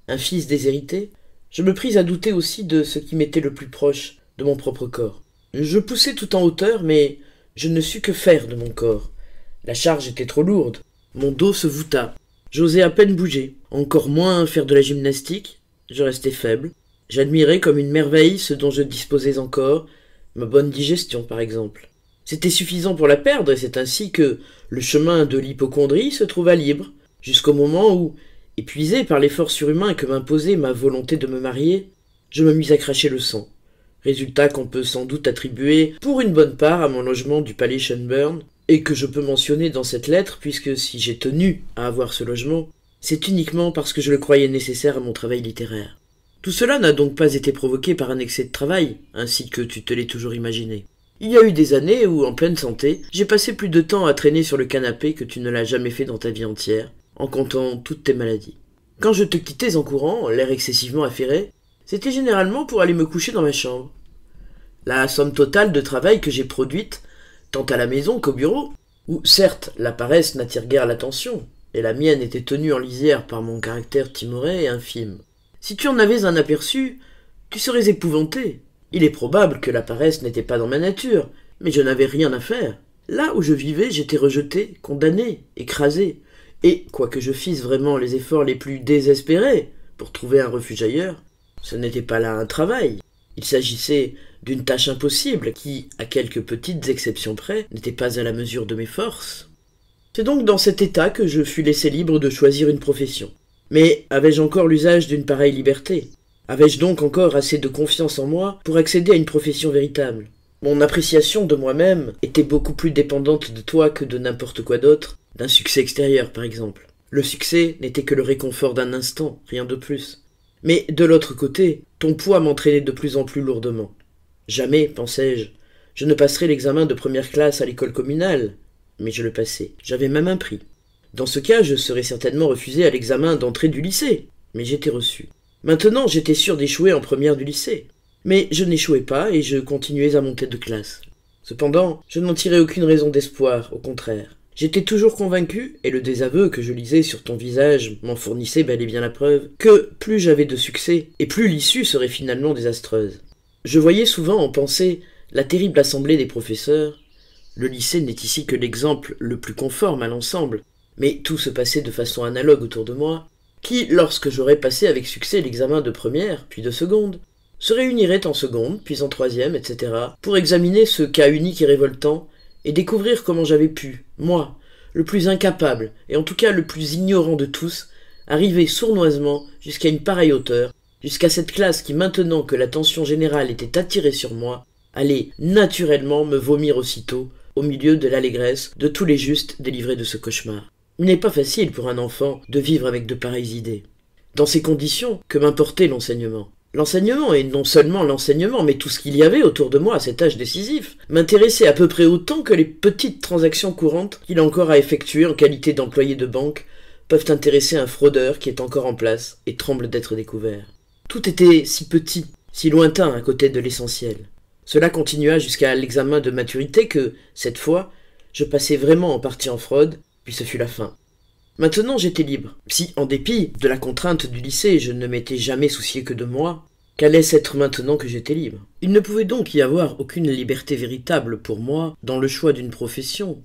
un fils déshérité, je me pris à douter aussi de ce qui m'était le plus proche, de mon propre corps. Je poussai tout en hauteur, mais je ne sus que faire de mon corps. La charge était trop lourde, mon dos se voûta, j'osais à peine bouger, encore moins faire de la gymnastique, je restais faible, j'admirais comme une merveille ce dont je disposais encore, ma bonne digestion par exemple. C'était suffisant pour la perdre, et c'est ainsi que le chemin de l'hypocondrie se trouva libre, jusqu'au moment où, épuisé par l'effort surhumain que m'imposait ma volonté de me marier, je me mis à cracher le sang. Résultat qu'on peut sans doute attribuer pour une bonne part à mon logement du palais Schönbrunn, et que je peux mentionner dans cette lettre, puisque si j'ai tenu à avoir ce logement, c'est uniquement parce que je le croyais nécessaire à mon travail littéraire. Tout cela n'a donc pas été provoqué par un excès de travail, ainsi que tu te l'es toujours imaginé. Il y a eu des années où, en pleine santé, j'ai passé plus de temps à traîner sur le canapé que tu ne l'as jamais fait dans ta vie entière, en comptant toutes tes maladies. Quand je te quittais en courant, l'air excessivement affairé, c'était généralement pour aller me coucher dans ma chambre. La somme totale de travail que j'ai produite, tant à la maison qu'au bureau, où certes la paresse n'attire guère l'attention, et la mienne était tenue en lisière par mon caractère timoré et infime. Si tu en avais un aperçu, tu serais épouvanté. Il est probable que la paresse n'était pas dans ma nature, mais je n'avais rien à faire. Là où je vivais, j'étais rejeté, condamné, écrasé, et, quoique je fisse vraiment les efforts les plus désespérés pour trouver un refuge ailleurs, ce n'était pas là un travail. Il s'agissait d'une tâche impossible qui, à quelques petites exceptions près, n'était pas à la mesure de mes forces. C'est donc dans cet état que je fus laissé libre de choisir une profession. Mais avais-je encore l'usage d'une pareille liberté? Avais-je donc encore assez de confiance en moi pour accéder à une profession véritable? Mon appréciation de moi-même était beaucoup plus dépendante de toi que de n'importe quoi d'autre, d'un succès extérieur par exemple. Le succès n'était que le réconfort d'un instant, rien de plus. Mais de l'autre côté, ton poids m'entraînait de plus en plus lourdement. Jamais, pensais-je, je ne passerai l'examen de première classe à l'école communale. Mais je le passai, j'avais même un prix. Dans ce cas, je serais certainement refusé à l'examen d'entrée du lycée, mais j'étais reçu. Maintenant, j'étais sûr d'échouer en première du lycée. Mais je n'échouais pas et je continuais à monter de classe. Cependant, je n'en tirais aucune raison d'espoir, au contraire. J'étais toujours convaincu, et le désaveu que je lisais sur ton visage m'en fournissait bel et bien la preuve, que plus j'avais de succès, et plus l'issue serait finalement désastreuse. Je voyais souvent en pensée la terrible assemblée des professeurs. Le lycée n'est ici que l'exemple le plus conforme à l'ensemble, mais tout se passait de façon analogue autour de moi, qui, lorsque j'aurais passé avec succès l'examen de première, puis de seconde, se réuniraient en seconde, puis en troisième, etc., pour examiner ce cas unique et révoltant, et découvrir comment j'avais pu, moi, le plus incapable, et en tout cas le plus ignorant de tous, arriver sournoisement jusqu'à une pareille hauteur, jusqu'à cette classe qui, maintenant que l'attention générale était attirée sur moi, allait naturellement me vomir aussitôt, au milieu de l'allégresse de tous les justes délivrés de ce cauchemar. Il n'est pas facile pour un enfant de vivre avec de pareilles idées. Dans ces conditions, que m'importait l'enseignement? L'enseignement, et non seulement l'enseignement, mais tout ce qu'il y avait autour de moi à cet âge décisif, m'intéressait à peu près autant que les petites transactions courantes qu'il a encore à effectuer en qualité d'employé de banque peuvent intéresser un fraudeur qui est encore en place et tremble d'être découvert. Tout était si petit, si lointain à côté de l'essentiel. Cela continua jusqu'à l'examen de maturité que, cette fois, je passai vraiment en partie en fraude, puis ce fut la fin. Maintenant j'étais libre. Si, en dépit de la contrainte du lycée, je ne m'étais jamais soucié que de moi, qu'allait-ce être maintenant que j'étais libre? Il ne pouvait donc y avoir aucune liberté véritable pour moi dans le choix d'une profession.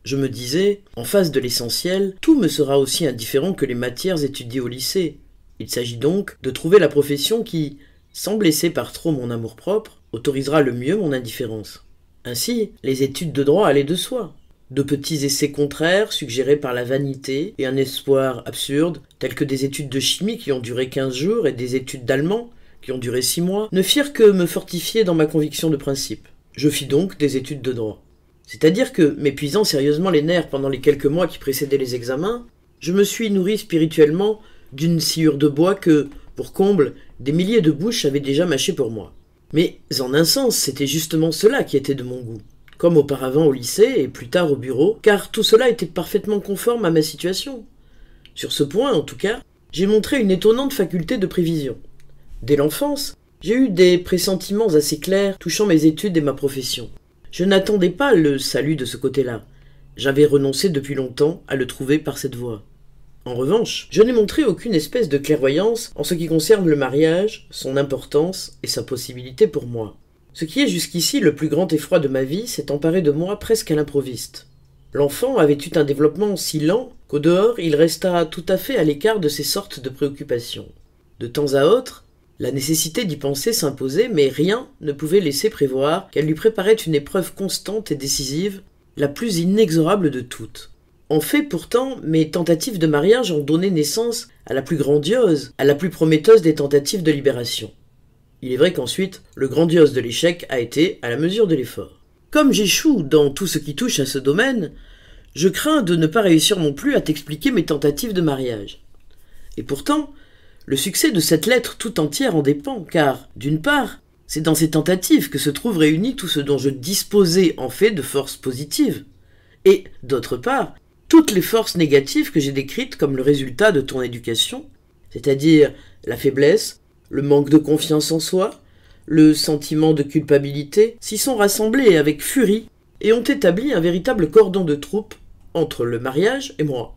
Je me disais, en face de l'essentiel, tout me sera aussi indifférent que les matières étudiées au lycée. Il s'agit donc de trouver la profession qui, sans blesser par trop mon amour-propre, autorisera le mieux mon indifférence. Ainsi, les études de droit allaient de soi. De petits essais contraires suggérés par la vanité et un espoir absurde, tels que des études de chimie qui ont duré 15 jours et des études d'allemand qui ont duré 6 mois, ne firent que me fortifier dans ma conviction de principe. Je fis donc des études de droit. C'est-à-dire que, m'épuisant sérieusement les nerfs pendant les quelques mois qui précédaient les examens, je me suis nourri spirituellement d'une sciure de bois que, pour comble, des milliers de bouches avaient déjà mâché pour moi. Mais en un sens, c'était justement cela qui était de mon goût, comme auparavant au lycée et plus tard au bureau, car tout cela était parfaitement conforme à ma situation. Sur ce point, en tout cas, j'ai montré une étonnante faculté de prévision. Dès l'enfance, j'ai eu des pressentiments assez clairs touchant mes études et ma profession. Je n'attendais pas le salut de ce côté-là. J'avais renoncé depuis longtemps à le trouver par cette voie. En revanche, je n'ai montré aucune espèce de clairvoyance en ce qui concerne le mariage, son importance et sa possibilité pour moi. Ce qui est jusqu'ici le plus grand effroi de ma vie s'est emparé de moi presque à l'improviste. L'enfant avait eu un développement si lent qu'au dehors il resta tout à fait à l'écart de ces sortes de préoccupations. De temps à autre, la nécessité d'y penser s'imposait, mais rien ne pouvait laisser prévoir qu'elle lui préparait une épreuve constante et décisive, la plus inexorable de toutes. En fait, pourtant, mes tentatives de mariage ont donné naissance à la plus grandiose, à la plus prometteuse des tentatives de libération. Il est vrai qu'ensuite, le grandiose de l'échec a été à la mesure de l'effort. Comme j'échoue dans tout ce qui touche à ce domaine, je crains de ne pas réussir non plus à t'expliquer mes tentatives de mariage. Et pourtant, le succès de cette lettre tout entière en dépend, car, d'une part, c'est dans ces tentatives que se trouve réuni tout ce dont je disposais en fait de forces positives, et, d'autre part, toutes les forces négatives que j'ai décrites comme le résultat de ton éducation, c'est-à-dire la faiblesse, le manque de confiance en soi, le sentiment de culpabilité, s'y sont rassemblées avec furie et ont établi un véritable cordon de troupe entre le mariage et moi.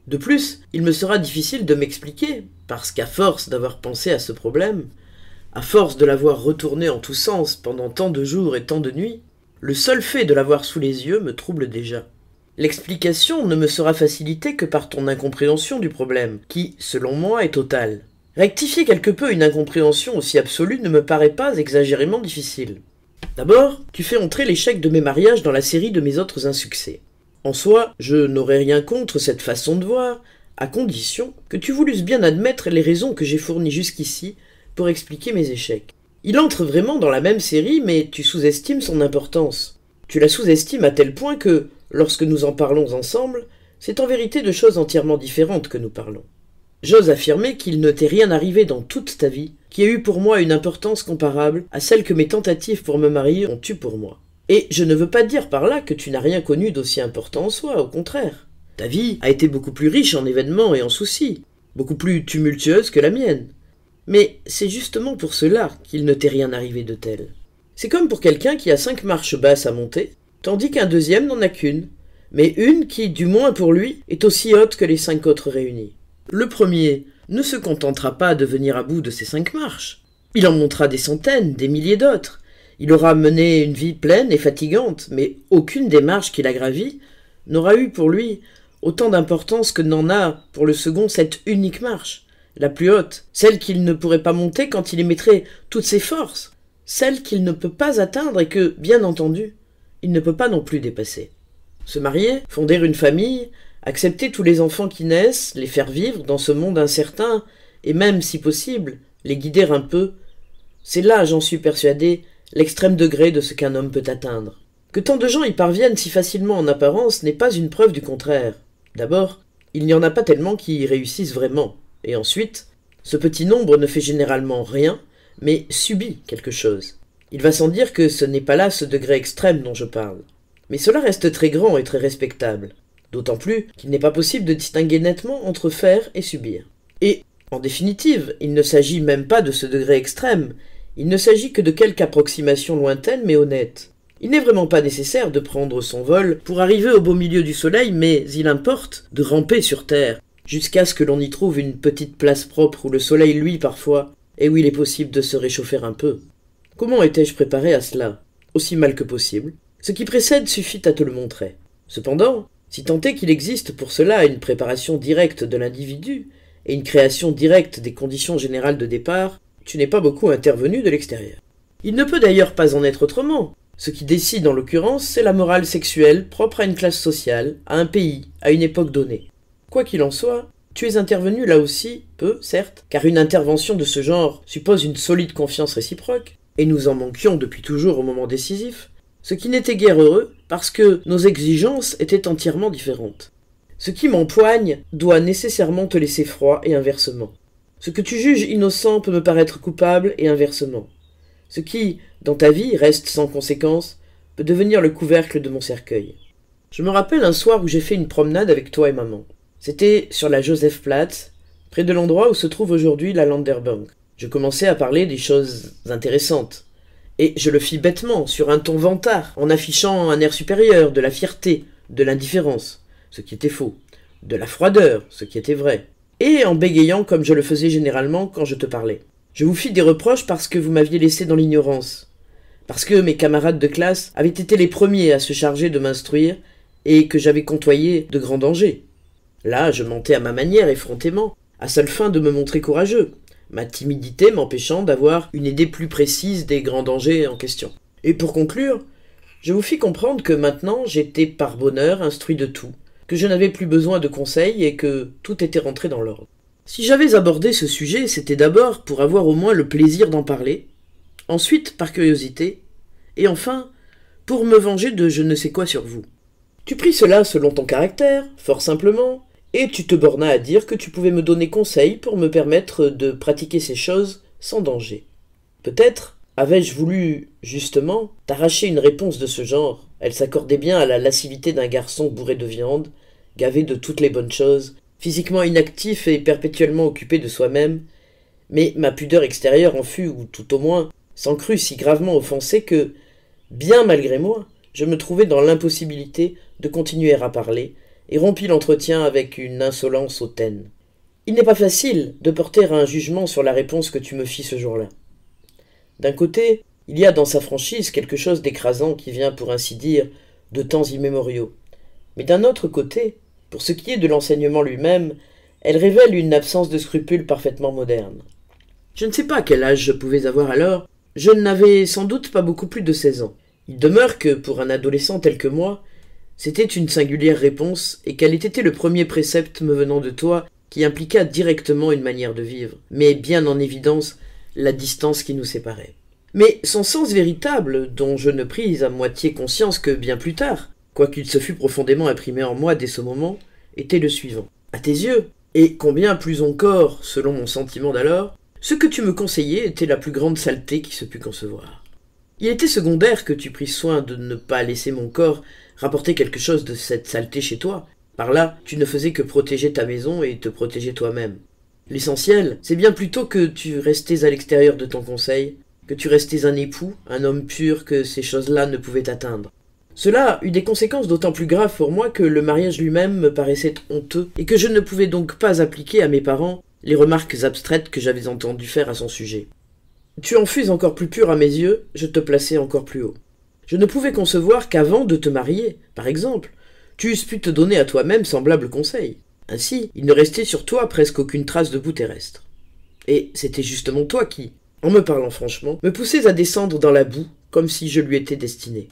De plus, il me sera difficile de m'expliquer, parce qu'à force d'avoir pensé à ce problème, à force de l'avoir retourné en tous sens pendant tant de jours et tant de nuits, le seul fait de l'avoir sous les yeux me trouble déjà. L'explication ne me sera facilitée que par ton incompréhension du problème, qui, selon moi, est totale. Rectifier quelque peu une incompréhension aussi absolue ne me paraît pas exagérément difficile. D'abord, tu fais entrer l'échec de mes mariages dans la série de mes autres insuccès. En soi, je n'aurais rien contre cette façon de voir, à condition que tu voulus bien admettre les raisons que j'ai fournies jusqu'ici pour expliquer mes échecs. Il entre vraiment dans la même série, mais tu sous-estimes son importance. Tu la sous-estimes à tel point que, lorsque nous en parlons ensemble, c'est en vérité de choses entièrement différentes que nous parlons. J'ose affirmer qu'il ne t'est rien arrivé dans toute ta vie qui ait eu pour moi une importance comparable à celle que mes tentatives pour me marier ont eue pour moi. Et je ne veux pas dire par là que tu n'as rien connu d'aussi important en soi, au contraire. Ta vie a été beaucoup plus riche en événements et en soucis, beaucoup plus tumultueuse que la mienne. Mais c'est justement pour cela qu'il ne t'est rien arrivé de tel. C'est comme pour quelqu'un qui a 5 marches basses à monter, tandis qu'un deuxième n'en a qu'une, mais une qui, du moins pour lui, est aussi haute que les 5 autres réunis. Le premier ne se contentera pas de venir à bout de ces 5 marches. Il en montera des centaines, des milliers d'autres. Il aura mené une vie pleine et fatigante, mais aucune des marches qu'il a gravies n'aura eu pour lui autant d'importance que n'en a pour le second cette unique marche, la plus haute, celle qu'il ne pourrait pas monter quand il y mettrait toutes ses forces, celle qu'il ne peut pas atteindre et que, bien entendu, il ne peut pas non plus dépasser. Se marier, fonder une famille, accepter tous les enfants qui naissent, les faire vivre dans ce monde incertain, et même, si possible, les guider un peu, c'est là, j'en suis persuadé, l'extrême degré de ce qu'un homme peut atteindre. Que tant de gens y parviennent si facilement en apparence n'est pas une preuve du contraire. D'abord, il n'y en a pas tellement qui y réussissent vraiment, et ensuite, ce petit nombre ne fait généralement rien, mais subit quelque chose. Il va sans dire que ce n'est pas là ce degré extrême dont je parle. Mais cela reste très grand et très respectable. D'autant plus qu'il n'est pas possible de distinguer nettement entre faire et subir. Et, en définitive, il ne s'agit même pas de ce degré extrême, il ne s'agit que de quelque approximation lointaine mais honnête. Il n'est vraiment pas nécessaire de prendre son vol pour arriver au beau milieu du soleil, mais il importe de ramper sur terre, jusqu'à ce que l'on y trouve une petite place propre où le soleil luit parfois, et où il est possible de se réchauffer un peu. Comment étais-je préparé à cela? Aussi mal que possible. Ce qui précède suffit à te le montrer. Cependant, si tant est qu'il existe pour cela une préparation directe de l'individu, et une création directe des conditions générales de départ, tu n'es pas beaucoup intervenu de l'extérieur. Il ne peut d'ailleurs pas en être autrement. Ce qui décide en l'occurrence, c'est la morale sexuelle propre à une classe sociale, à un pays, à une époque donnée. Quoi qu'il en soit, tu es intervenu là aussi, peu, certes, car une intervention de ce genre suppose une solide confiance réciproque, et nous en manquions depuis toujours au moment décisif, ce qui n'était guère heureux, parce que nos exigences étaient entièrement différentes. Ce qui m'empoigne doit nécessairement te laisser froid et inversement. Ce que tu juges innocent peut me paraître coupable et inversement. Ce qui, dans ta vie, reste sans conséquence, peut devenir le couvercle de mon cercueil. Je me rappelle un soir où j'ai fait une promenade avec toi et maman. C'était sur la Josephplatz, près de l'endroit où se trouve aujourd'hui la Landerbank. Je commençais à parler des choses intéressantes. Et je le fis bêtement, sur un ton vantard, en affichant un air supérieur, de la fierté, de l'indifférence, ce qui était faux, de la froideur, ce qui était vrai, et en bégayant comme je le faisais généralement quand je te parlais. Je vous fis des reproches parce que vous m'aviez laissé dans l'ignorance, parce que mes camarades de classe avaient été les premiers à se charger de m'instruire et que j'avais côtoyé de grands dangers. Là, je mentais à ma manière effrontément, à seule fin de me montrer courageux, ma timidité m'empêchant d'avoir une idée plus précise des grands dangers en question. Et pour conclure, je vous fis comprendre que maintenant j'étais par bonheur instruit de tout, que je n'avais plus besoin de conseils et que tout était rentré dans l'ordre. Si j'avais abordé ce sujet, c'était d'abord pour avoir au moins le plaisir d'en parler, ensuite par curiosité, et enfin pour me venger de je ne sais quoi sur vous. Tu pris cela selon ton caractère, fort simplement, et tu te bornas à dire que tu pouvais me donner conseil pour me permettre de pratiquer ces choses sans danger. Peut-être avais-je voulu, justement, t'arracher une réponse de ce genre. Elle s'accordait bien à la lascivité d'un garçon bourré de viande, gavé de toutes les bonnes choses, physiquement inactif et perpétuellement occupé de soi-même, mais ma pudeur extérieure en fut, ou tout au moins, s'en crut si gravement offensée que, bien malgré moi, je me trouvai dans l'impossibilité de continuer à parler, et rompis l'entretien avec une insolence hautaine. Il n'est pas facile de porter un jugement sur la réponse que tu me fis ce jour-là. D'un côté, il y a dans sa franchise quelque chose d'écrasant qui vient, pour ainsi dire, de temps immémoriaux. Mais d'un autre côté, pour ce qui est de l'enseignement lui-même, elle révèle une absence de scrupules parfaitement moderne. Je ne sais pas quel âge je pouvais avoir alors, je n'avais sans doute pas beaucoup plus de 16 ans. Il demeure que, pour un adolescent tel que moi, c'était une singulière réponse, et quel était le premier précepte me venant de toi qui impliqua directement une manière de vivre, mais bien en évidence la distance qui nous séparait. Mais son sens véritable, dont je ne pris à moitié conscience que bien plus tard, quoiqu'il se fût profondément imprimé en moi dès ce moment, était le suivant. À tes yeux, et combien plus encore, selon mon sentiment d'alors, ce que tu me conseillais était la plus grande saleté qui se pût concevoir. Il était secondaire que tu pris soin de ne pas laisser mon corps rapporter quelque chose de cette saleté chez toi. Par là, tu ne faisais que protéger ta maison et te protéger toi-même. L'essentiel, c'est bien plutôt que tu restais à l'extérieur de ton conseil, que tu restais un époux, un homme pur que ces choses-là ne pouvaient atteindre. Cela eut des conséquences d'autant plus graves pour moi que le mariage lui-même me paraissait honteux et que je ne pouvais donc pas appliquer à mes parents les remarques abstraites que j'avais entendu faire à son sujet. Tu en fus encore plus pur à mes yeux, je te plaçais encore plus haut. Je ne pouvais concevoir qu'avant de te marier, par exemple, tu eusses pu te donner à toi-même semblable conseil. Ainsi, il ne restait sur toi presque aucune trace de boue terrestre. Et c'était justement toi qui, en me parlant franchement, me poussais à descendre dans la boue comme si je lui étais destiné.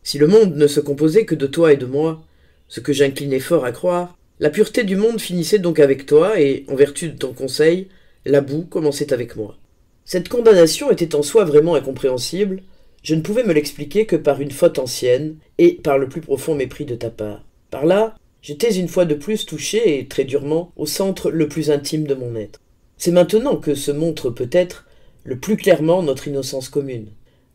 Si le monde ne se composait que de toi et de moi, ce que j'inclinais fort à croire, la pureté du monde finissait donc avec toi et, en vertu de ton conseil, la boue commençait avec moi. Cette condamnation était en soi vraiment incompréhensible, je ne pouvais me l'expliquer que par une faute ancienne et par le plus profond mépris de ta part. Par là, j'étais une fois de plus touché, et très durement, au centre le plus intime de mon être. C'est maintenant que se montre peut-être le plus clairement notre innocence commune.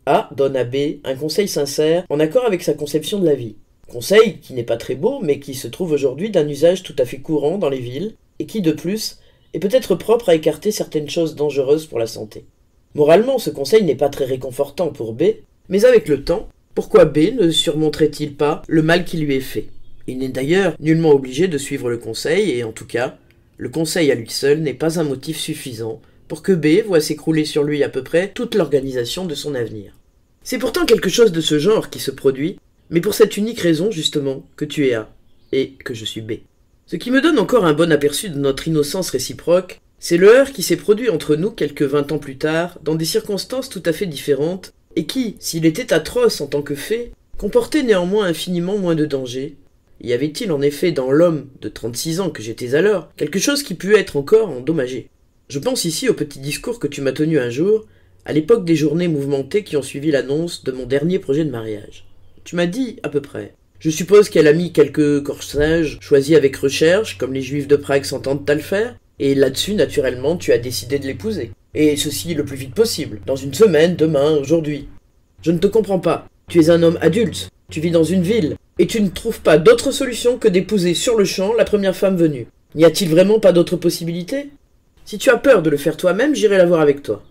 A donne à B un conseil sincère en accord avec sa conception de la vie. Conseil qui n'est pas très beau, mais qui se trouve aujourd'hui d'un usage tout à fait courant dans les villes, et qui, de plus, est peut-être propre à écarter certaines choses dangereuses pour la santé. Moralement, ce conseil n'est pas très réconfortant pour B, mais avec le temps, pourquoi B ne surmonterait-il pas le mal qui lui est fait? Il n'est d'ailleurs nullement obligé de suivre le conseil, et en tout cas, le conseil à lui seul n'est pas un motif suffisant pour que B voie s'écrouler sur lui à peu près toute l'organisation de son avenir. C'est pourtant quelque chose de ce genre qui se produit, mais pour cette unique raison, justement, que tu es A, et que je suis B. Ce qui me donne encore un bon aperçu de notre innocence réciproque, c'est le heurt qui s'est produit entre nous quelques 20 ans plus tard, dans des circonstances tout à fait différentes, et qui, s'il était atroce en tant que fait, comportait néanmoins infiniment moins de danger. Y avait-il en effet dans l'homme de 36 ans que j'étais alors, quelque chose qui pût être encore endommagé? Je pense ici au petit discours que tu m'as tenu un jour, à l'époque des journées mouvementées qui ont suivi l'annonce de mon dernier projet de mariage. Tu m'as dit, à peu près. Je suppose qu'elle a mis quelques corsages choisis avec recherche, comme les juifs de Prague s'entendent à le faire, et là-dessus, naturellement, tu as décidé de l'épouser. Et ceci le plus vite possible, dans une semaine, demain, aujourd'hui. Je ne te comprends pas. Tu es un homme adulte, tu vis dans une ville, et tu ne trouves pas d'autre solution que d'épouser sur le champ la première femme venue. N'y a-t-il vraiment pas d'autre possibilité? Si tu as peur de le faire toi-même, j'irai la voir avec toi.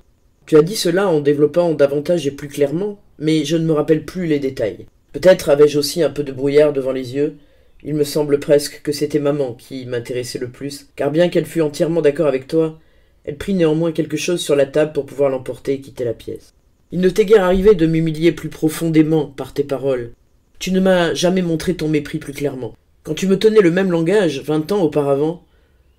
Tu as dit cela en développant davantage et plus clairement, mais je ne me rappelle plus les détails. Peut-être avais-je aussi un peu de brouillard devant les yeux. Il me semble presque que c'était maman qui m'intéressait le plus, car bien qu'elle fût entièrement d'accord avec toi, elle prit néanmoins quelque chose sur la table pour pouvoir l'emporter et quitter la pièce. Il ne t'est guère arrivé de m'humilier plus profondément par tes paroles. Tu ne m'as jamais montré ton mépris plus clairement. Quand tu me tenais le même langage, 20 ans auparavant,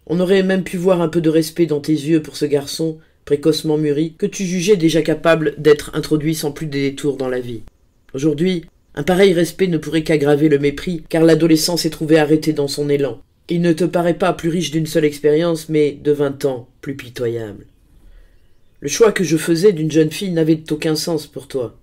on aurait même pu voir un peu de respect dans tes yeux pour ce garçon, précocement mûri, que tu jugeais déjà capable d'être introduit sans plus de détours dans la vie. Aujourd'hui, un pareil respect ne pourrait qu'aggraver le mépris, car l'adolescent s'est trouvé arrêté dans son élan. Il ne te paraît pas plus riche d'une seule expérience, mais de 20 ans, plus pitoyable. Le choix que je faisais d'une jeune fille n'avait aucun sens pour toi.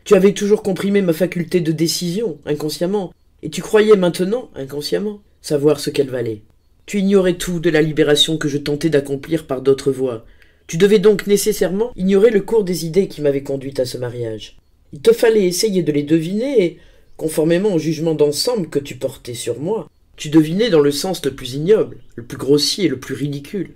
Tu avais toujours comprimé ma faculté de décision, inconsciemment, et tu croyais maintenant, inconsciemment, savoir ce qu'elle valait. Tu ignorais tout de la libération que je tentais d'accomplir par d'autres voies. Tu devais donc nécessairement ignorer le cours des idées qui m'avaient conduite à ce mariage. Il te fallait essayer de les deviner et, conformément au jugement d'ensemble que tu portais sur moi, tu devinais dans le sens le plus ignoble, le plus grossier, le plus ridicule.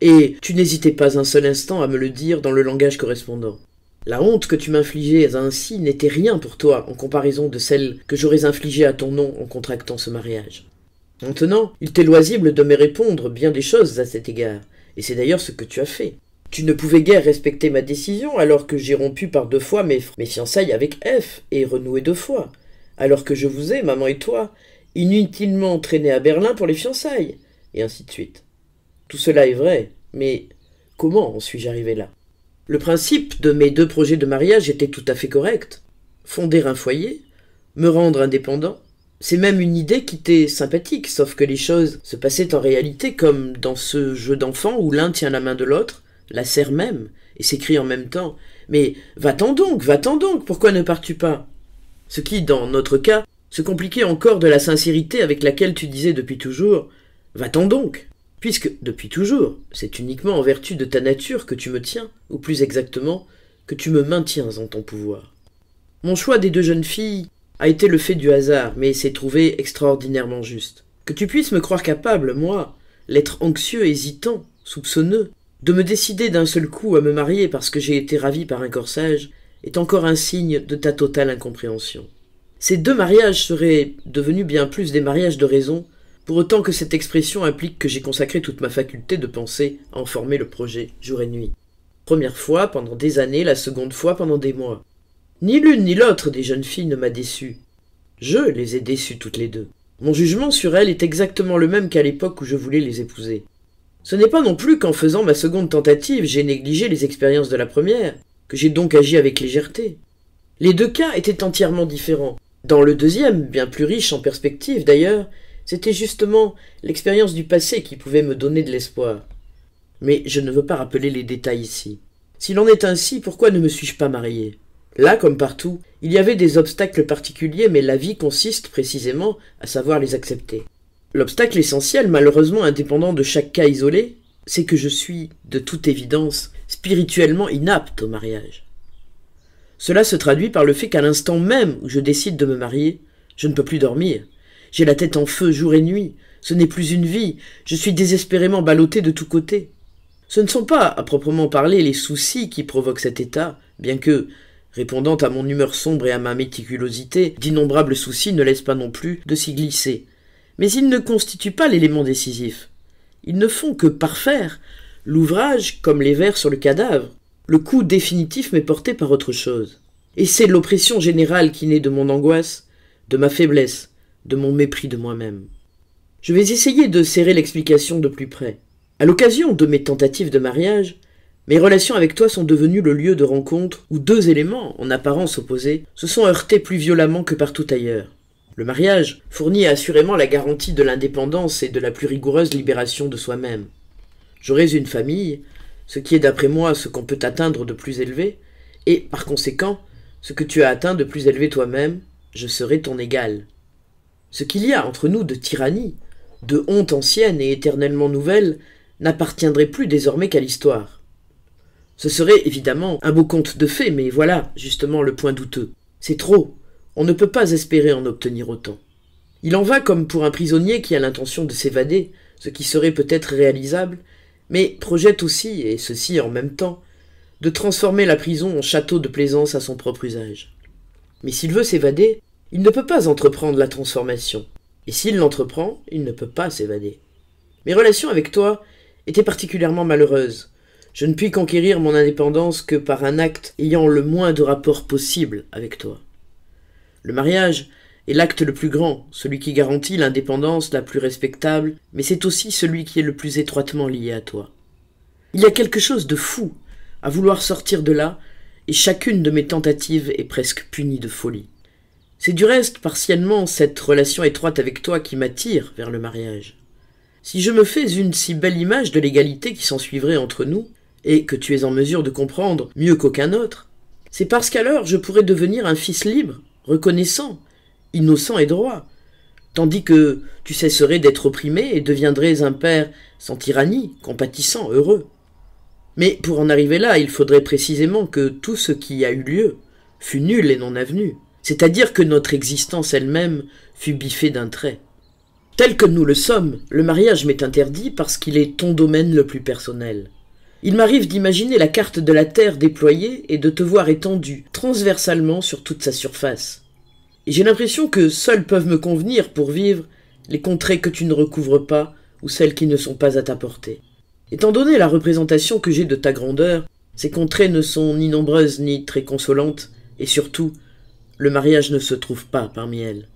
Et tu n'hésitais pas un seul instant à me le dire dans le langage correspondant. La honte que tu m'infligeais ainsi n'était rien pour toi en comparaison de celle que j'aurais infligée à ton nom en contractant ce mariage. Maintenant, il t'est loisible de me répondre bien des choses à cet égard, et c'est d'ailleurs ce que tu as fait. Tu ne pouvais guère respecter ma décision alors que j'ai rompu par 2 fois mes fiançailles avec F et renoué 2 fois, alors que je vous ai, maman et toi, inutilement traînés à Berlin pour les fiançailles, et ainsi de suite. Tout cela est vrai, mais comment en suis-je arrivé là? Le principe de mes 2 projets de mariage était tout à fait correct. Fonder un foyer, me rendre indépendant, c'est même une idée qui t'est sympathique, sauf que les choses se passaient en réalité comme dans ce jeu d'enfant où l'un tient la main de l'autre, la serre même, et s'écrie en même temps « Mais va-t'en donc, pourquoi ne pars-tu pas ?» Ce qui, dans notre cas, se compliquait encore de la sincérité avec laquelle tu disais depuis toujours « Va-t'en donc !» Puisque, depuis toujours, c'est uniquement en vertu de ta nature que tu me tiens, ou plus exactement, que tu me maintiens en ton pouvoir. Mon choix des 2 jeunes filles a été le fait du hasard, mais s'est trouvé extraordinairement juste. Que tu puisses me croire capable, moi, l'être anxieux, hésitant, soupçonneux, de me décider d'un seul coup à me marier parce que j'ai été ravi par un corsage est encore un signe de ta totale incompréhension. Ces 2 mariages seraient devenus bien plus des mariages de raison, pour autant que cette expression implique que j'ai consacré toute ma faculté de penser à en former le projet, jour et nuit. Première fois pendant des années, la seconde fois pendant des mois. Ni l'une ni l'autre des jeunes filles ne m'a déçu. Je les ai déçues toutes les 2. Mon jugement sur elles est exactement le même qu'à l'époque où je voulais les épouser. Ce n'est pas non plus qu'en faisant ma seconde tentative, j'ai négligé les expériences de la première, que j'ai donc agi avec légèreté. Les 2 cas étaient entièrement différents. Dans le deuxième, bien plus riche en perspectives d'ailleurs, c'était justement l'expérience du passé qui pouvait me donner de l'espoir. Mais je ne veux pas rappeler les détails ici. S'il en est ainsi, pourquoi ne me suis-je pas marié? Là, comme partout, il y avait des obstacles particuliers, mais la vie consiste précisément à savoir les accepter. L'obstacle essentiel, malheureusement indépendant de chaque cas isolé, c'est que je suis, de toute évidence, spirituellement inapte au mariage. Cela se traduit par le fait qu'à l'instant même où je décide de me marier, Je ne peux plus dormir. J'ai la tête en feu jour et nuit. Ce n'est plus une vie. Je suis désespérément ballotté de tous côtés. Ce ne sont pas, à proprement parler, les soucis qui provoquent cet état, bien que, répondant à mon humeur sombre et à ma méticulosité, d'innombrables soucis ne laissent pas non plus de s'y glisser. Mais ils ne constituent pas l'élément décisif. Ils ne font que parfaire l'ouvrage comme les vers sur le cadavre. Le coup définitif m'est porté par autre chose. Et c'est l'oppression générale qui naît de mon angoisse, de ma faiblesse, de mon mépris de moi-même. Je vais essayer de serrer l'explication de plus près. À l'occasion de mes tentatives de mariage, mes relations avec toi sont devenues le lieu de rencontre où deux éléments, en apparence opposés, se sont heurtés plus violemment que partout ailleurs. Le mariage fournit assurément la garantie de l'indépendance et de la plus rigoureuse libération de soi-même. J'aurai une famille, ce qui est d'après moi ce qu'on peut atteindre de plus élevé, et, par conséquent, ce que tu as atteint de plus élevé toi-même, je serai ton égal. Ce qu'il y a entre nous de tyrannie, de honte ancienne et éternellement nouvelle, n'appartiendrait plus désormais qu'à l'histoire. Ce serait évidemment un beau conte de fées, mais voilà justement le point douteux. C'est trop. On ne peut pas espérer en obtenir autant. Il en va comme pour un prisonnier qui a l'intention de s'évader, ce qui serait peut-être réalisable, mais projette aussi, et ceci en même temps, de transformer la prison en château de plaisance à son propre usage. Mais s'il veut s'évader, il ne peut pas entreprendre la transformation, et s'il l'entreprend, il ne peut pas s'évader. Mes relations avec toi étaient particulièrement malheureuses. Je ne puis conquérir mon indépendance que par un acte ayant le moins de rapport possible avec toi. Le mariage est l'acte le plus grand, celui qui garantit l'indépendance la plus respectable, mais c'est aussi celui qui est le plus étroitement lié à toi. Il y a quelque chose de fou à vouloir sortir de là, et chacune de mes tentatives est presque punie de folie. C'est du reste partiellement cette relation étroite avec toi qui m'attire vers le mariage. Si je me fais une si belle image de l'égalité qui s'ensuivrait entre nous, et que tu es en mesure de comprendre mieux qu'aucun autre, c'est parce qu'alors je pourrais devenir un fils libre, reconnaissant, innocent et droit, tandis que tu cesserais d'être opprimé et deviendrais un père sans tyrannie, compatissant, heureux. Mais pour en arriver là, il faudrait précisément que tout ce qui a eu lieu fût nul et non avenu, c'est-à-dire que notre existence elle-même fût biffée d'un trait. Tel que nous le sommes, le mariage m'est interdit parce qu'il est ton domaine le plus personnel. Il m'arrive d'imaginer la carte de la Terre déployée et de te voir étendu transversalement sur toute sa surface. Et j'ai l'impression que seules peuvent me convenir pour vivre les contrées que tu ne recouvres pas ou celles qui ne sont pas à ta portée. Étant donné la représentation que j'ai de ta grandeur, ces contrées ne sont ni nombreuses ni très consolantes, et surtout, le mariage ne se trouve pas parmi elles.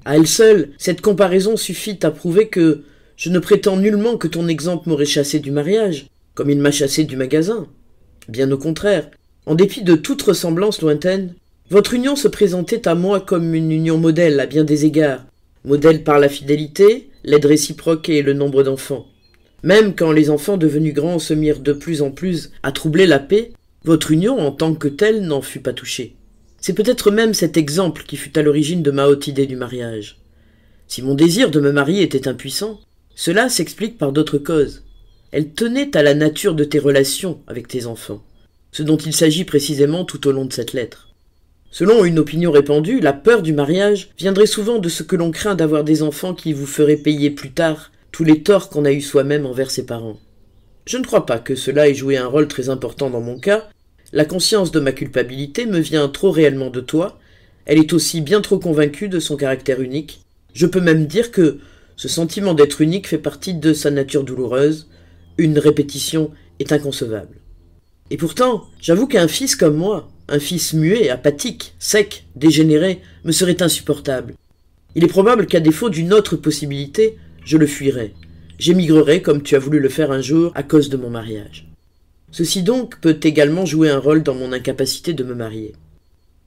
À elle seule, cette comparaison suffit à prouver que je ne prétends nullement que ton exemple m'aurait chassé du mariage, comme il m'a chassé du magasin. Bien au contraire, en dépit de toute ressemblance lointaine, votre union se présentait à moi comme une union modèle à bien des égards, modèle par la fidélité, l'aide réciproque et le nombre d'enfants. Même quand les enfants devenus grands se mirent de plus en plus à troubler la paix, votre union en tant que telle n'en fut pas touchée. C'est peut-être même cet exemple qui fut à l'origine de ma haute idée du mariage. Si mon désir de me marier était impuissant, cela s'explique par d'autres causes. Elle tenait à la nature de tes relations avec tes enfants, ce dont il s'agit précisément tout au long de cette lettre. Selon une opinion répandue, la peur du mariage viendrait souvent de ce que l'on craint d'avoir des enfants qui vous feraient payer plus tard tous les torts qu'on a eus soi-même envers ses parents. Je ne crois pas que cela ait joué un rôle très important dans mon cas. La conscience de ma culpabilité me vient trop réellement de toi, elle est aussi bien trop convaincue de son caractère unique. Je peux même dire que ce sentiment d'être unique fait partie de sa nature douloureuse, une répétition est inconcevable. Et pourtant, j'avoue qu'un fils comme moi, un fils muet, apathique, sec, dégénéré, me serait insupportable. Il est probable qu'à défaut d'une autre possibilité, je le fuirais. J'émigrerais comme tu as voulu le faire un jour à cause de mon mariage. Ceci donc peut également jouer un rôle dans mon incapacité de me marier.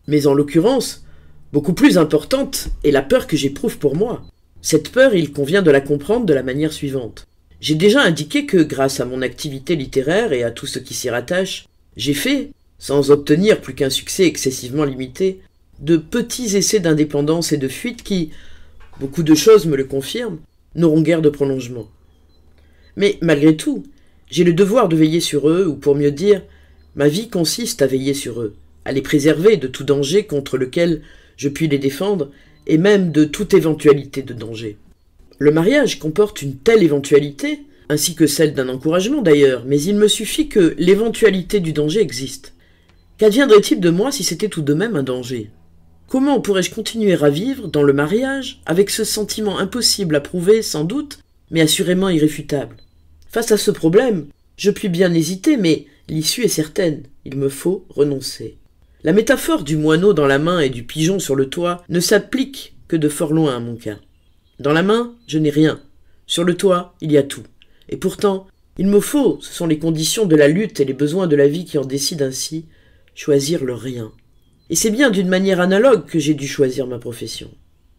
Mais en l'occurrence, beaucoup plus importante est la peur que j'éprouve pour moi. Cette peur, il convient de la comprendre de la manière suivante. J'ai déjà indiqué que, grâce à mon activité littéraire et à tout ce qui s'y rattache, j'ai fait, sans obtenir plus qu'un succès excessivement limité, de petits essais d'indépendance et de fuite qui, beaucoup de choses me le confirment, n'auront guère de prolongement. Mais malgré tout, j'ai le devoir de veiller sur eux, ou pour mieux dire, ma vie consiste à veiller sur eux, à les préserver de tout danger contre lequel je puis les défendre, et même de toute éventualité de danger. Le mariage comporte une telle éventualité, ainsi que celle d'un encouragement d'ailleurs, mais il me suffit que l'éventualité du danger existe. Qu'adviendrait-il de moi si c'était tout de même un danger? Comment pourrais-je continuer à vivre dans le mariage avec ce sentiment impossible à prouver sans doute, mais assurément irréfutable? Face à ce problème, je puis bien hésiter, mais l'issue est certaine, il me faut renoncer. La métaphore du moineau dans la main et du pigeon sur le toit ne s'applique que de fort loin à mon cas. Dans la main, je n'ai rien. Sur le toit, il y a tout. Et pourtant, il me faut, ce sont les conditions de la lutte et les besoins de la vie qui en décident ainsi, choisir le rien. Et c'est bien d'une manière analogue que j'ai dû choisir ma profession.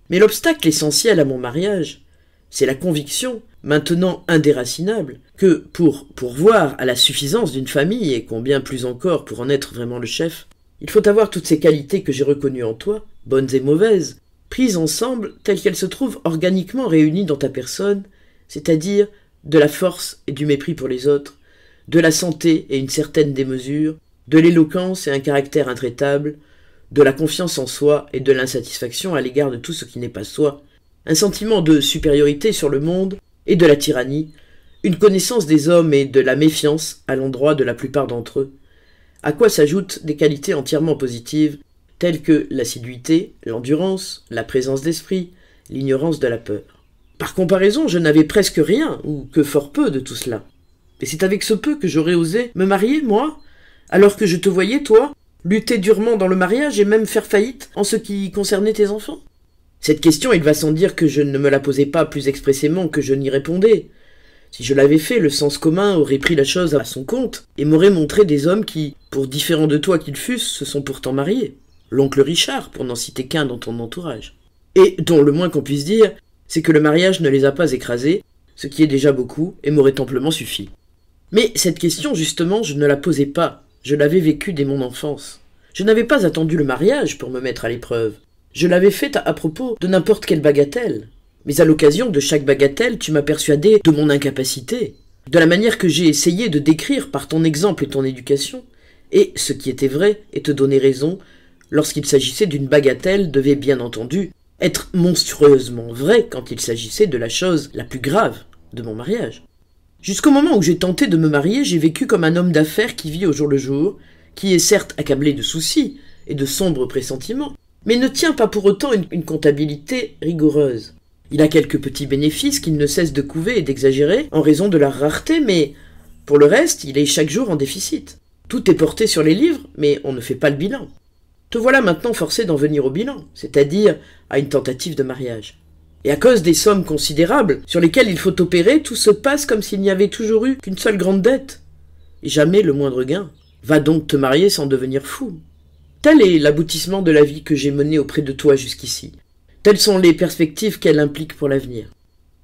Mais l'obstacle essentiel à mon mariage, c'est la conviction, maintenant indéracinable, que pour pourvoir à la suffisance d'une famille, et combien plus encore pour en être vraiment le chef, il faut avoir toutes ces qualités que j'ai reconnues en toi, bonnes et mauvaises, prises ensemble telles qu'elles se trouvent organiquement réunies dans ta personne, c'est-à-dire de la force et du mépris pour les autres, de la santé et une certaine démesure, de l'éloquence et un caractère intraitable, de la confiance en soi et de l'insatisfaction à l'égard de tout ce qui n'est pas soi, un sentiment de supériorité sur le monde et de la tyrannie, une connaissance des hommes et de la méfiance à l'endroit de la plupart d'entre eux, à quoi s'ajoutent des qualités entièrement positives, telles que l'assiduité, l'endurance, la présence d'esprit, l'ignorance de la peur. Par comparaison, je n'avais presque rien, ou que fort peu de tout cela. Et c'est avec ce peu que j'aurais osé me marier, moi, alors que je te voyais, toi, lutter durement dans le mariage et même faire faillite en ce qui concernait tes enfants. Cette question, il va sans dire que je ne me la posais pas plus expressément que je n'y répondais. Si je l'avais fait, le sens commun aurait pris la chose à son compte et m'aurait montré des hommes qui, pour différents de toi qu'ils fussent, se sont pourtant mariés. L'oncle Richard, pour n'en citer qu'un dans ton entourage. Et dont le moins qu'on puisse dire, c'est que le mariage ne les a pas écrasés, ce qui est déjà beaucoup et m'aurait amplement suffi. Mais cette question, justement, je ne la posais pas, je l'avais vécue dès mon enfance. Je n'avais pas attendu le mariage pour me mettre à l'épreuve. Je l'avais faite à propos de n'importe quelle bagatelle. Mais à l'occasion de chaque bagatelle, tu m'as persuadé de mon incapacité, de la manière que j'ai essayé de décrire par ton exemple et ton éducation, et ce qui était vrai et te donnait raison, lorsqu'il s'agissait d'une bagatelle, devait bien entendu être monstrueusement vrai quand il s'agissait de la chose la plus grave de mon mariage. Jusqu'au moment où j'ai tenté de me marier, j'ai vécu comme un homme d'affaires qui vit au jour le jour, qui est certes accablé de soucis et de sombres pressentiments, mais ne tient pas pour autant une comptabilité rigoureuse. Il a quelques petits bénéfices qu'il ne cesse de couver et d'exagérer en raison de leur rareté, mais pour le reste, il est chaque jour en déficit. Tout est porté sur les livres, mais on ne fait pas le bilan. Te voilà maintenant forcé d'en venir au bilan, c'est-à-dire à une tentative de mariage. Et à cause des sommes considérables sur lesquelles il faut opérer, tout se passe comme s'il n'y avait toujours eu qu'une seule grande dette, et jamais le moindre gain. Va donc te marier sans devenir fou. Tel est l'aboutissement de la vie que j'ai menée auprès de toi jusqu'ici. Telles sont les perspectives qu'elle implique pour l'avenir.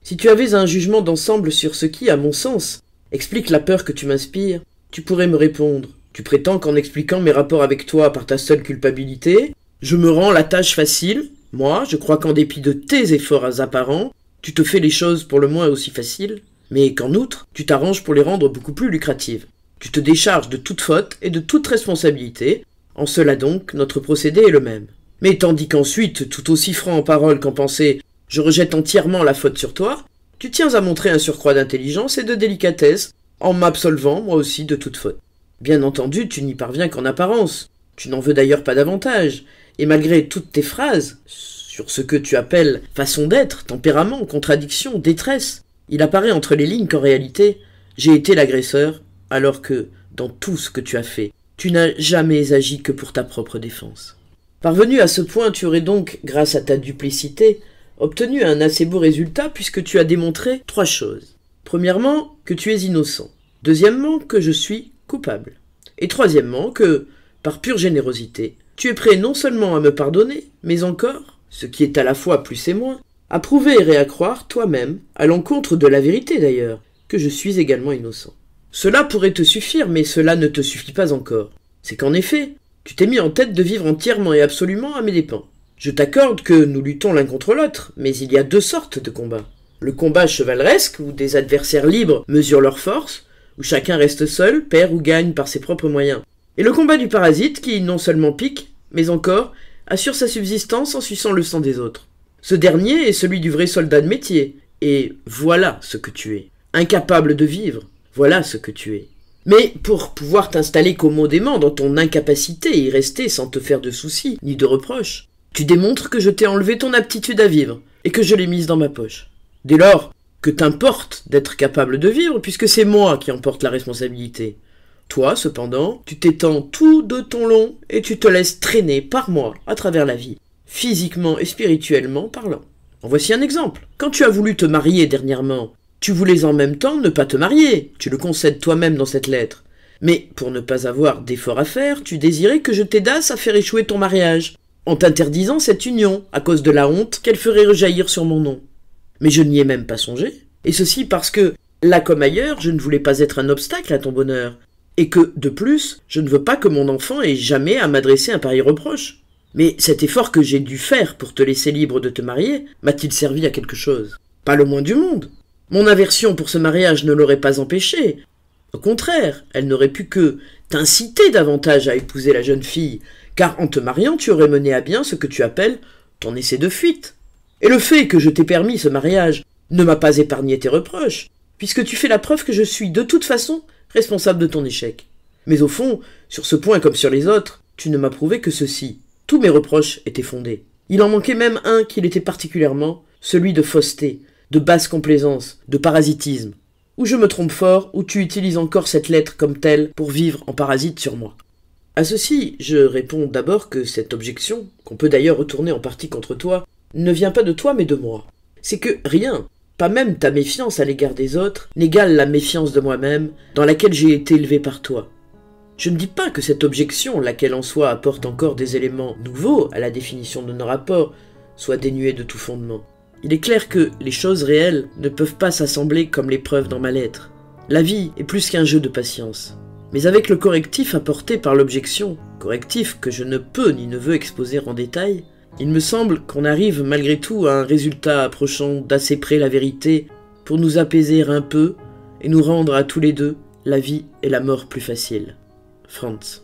Si tu avais un jugement d'ensemble sur ce qui, à mon sens, explique la peur que tu m'inspires, tu pourrais me répondre. Tu prétends qu'en expliquant mes rapports avec toi par ta seule culpabilité, je me rends la tâche facile. Moi, je crois qu'en dépit de tes efforts apparents, tu te fais les choses pour le moins aussi faciles, mais qu'en outre, tu t'arranges pour les rendre beaucoup plus lucratives. Tu te décharges de toute faute et de toute responsabilité. En cela donc, notre procédé est le même. Mais tandis qu'ensuite, tout aussi franc en parole qu'en pensée, je rejette entièrement la faute sur toi, tu tiens à montrer un surcroît d'intelligence et de délicatesse, en m'absolvant, moi aussi, de toute faute. Bien entendu, tu n'y parviens qu'en apparence. Tu n'en veux d'ailleurs pas davantage, et malgré toutes tes phrases, sur ce que tu appelles façon d'être, tempérament, contradiction, détresse, il apparaît entre les lignes qu'en réalité, j'ai été l'agresseur, alors que, dans tout ce que tu as fait, tu n'as jamais agi que pour ta propre défense. Parvenu à ce point, tu aurais donc, grâce à ta duplicité, obtenu un assez beau résultat puisque tu as démontré 3 choses. Premièrement, que tu es innocent. Deuxièmement, que je suis coupable. Et troisièmement, que, par pure générosité, tu es prêt non seulement à me pardonner, mais encore, ce qui est à la fois plus et moins, à prouver et à croire toi-même, à l'encontre de la vérité d'ailleurs, que je suis également innocent. Cela pourrait te suffire, mais cela ne te suffit pas encore. C'est qu'en effet, tu t'es mis en tête de vivre entièrement et absolument à mes dépens. Je t'accorde que nous luttons l'un contre l'autre, mais il y a 2 sortes de combats. Le combat chevaleresque, où des adversaires libres mesurent leurs forces, où chacun reste seul, perd ou gagne par ses propres moyens. Et le combat du parasite qui non seulement pique, mais encore assure sa subsistance en suçant le sang des autres. Ce dernier est celui du vrai soldat de métier. Et voilà ce que tu es. Incapable de vivre, voilà ce que tu es. Mais pour pouvoir t'installer commodément dans ton incapacité et y rester sans te faire de soucis ni de reproches, tu démontres que je t'ai enlevé ton aptitude à vivre et que je l'ai mise dans ma poche. Dès lors, que t'importe d'être capable de vivre puisque c'est moi qui en porte la responsabilité. Toi, cependant, tu t'étends tout de ton long et tu te laisses traîner par moi à travers la vie, physiquement et spirituellement parlant. En voici un exemple. Quand tu as voulu te marier dernièrement, tu voulais en même temps ne pas te marier, tu le concèdes toi-même dans cette lettre. Mais pour ne pas avoir d'effort à faire, tu désirais que je t'aidasse à faire échouer ton mariage, en t'interdisant cette union, à cause de la honte qu'elle ferait rejaillir sur mon nom. Mais je n'y ai même pas songé, et ceci parce que, là comme ailleurs, je ne voulais pas être un obstacle à ton bonheur, et que, de plus, je ne veux pas que mon enfant ait jamais à m'adresser un pareil reproche. Mais cet effort que j'ai dû faire pour te laisser libre de te marier, m'a-t-il servi à quelque chose? Pas le moins du monde. Mon aversion pour ce mariage ne l'aurait pas empêché. Au contraire, elle n'aurait pu que t'inciter davantage à épouser la jeune fille, car en te mariant, tu aurais mené à bien ce que tu appelles ton essai de fuite. Et le fait que je t'ai permis ce mariage ne m'a pas épargné tes reproches, puisque tu fais la preuve que je suis de toute façon responsable de ton échec. Mais au fond, sur ce point comme sur les autres, tu ne m'as prouvé que ceci. Tous mes reproches étaient fondés. Il en manquait même un qui l'était particulièrement, celui de fausseté, de basse complaisance, de parasitisme. Ou je me trompe fort, ou tu utilises encore cette lettre comme telle pour vivre en parasite sur moi. À ceci, je réponds d'abord que cette objection, qu'on peut d'ailleurs retourner en partie contre toi, ne vient pas de toi mais de moi. C'est que rien, pas même ta méfiance à l'égard des autres, n'égale la méfiance de moi-même, dans laquelle j'ai été élevé par toi. Je ne dis pas que cette objection, laquelle en soi apporte encore des éléments nouveaux à la définition de nos rapports, soit dénuée de tout fondement. Il est clair que les choses réelles ne peuvent pas s'assembler comme les preuves dans ma lettre. La vie est plus qu'un jeu de patience. Mais avec le correctif apporté par l'objection, correctif que je ne peux ni ne veux exposer en détail, il me semble qu'on arrive malgré tout à un résultat approchant d'assez près la vérité pour nous apaiser un peu et nous rendre à tous les deux la vie et la mort plus faciles. Franz.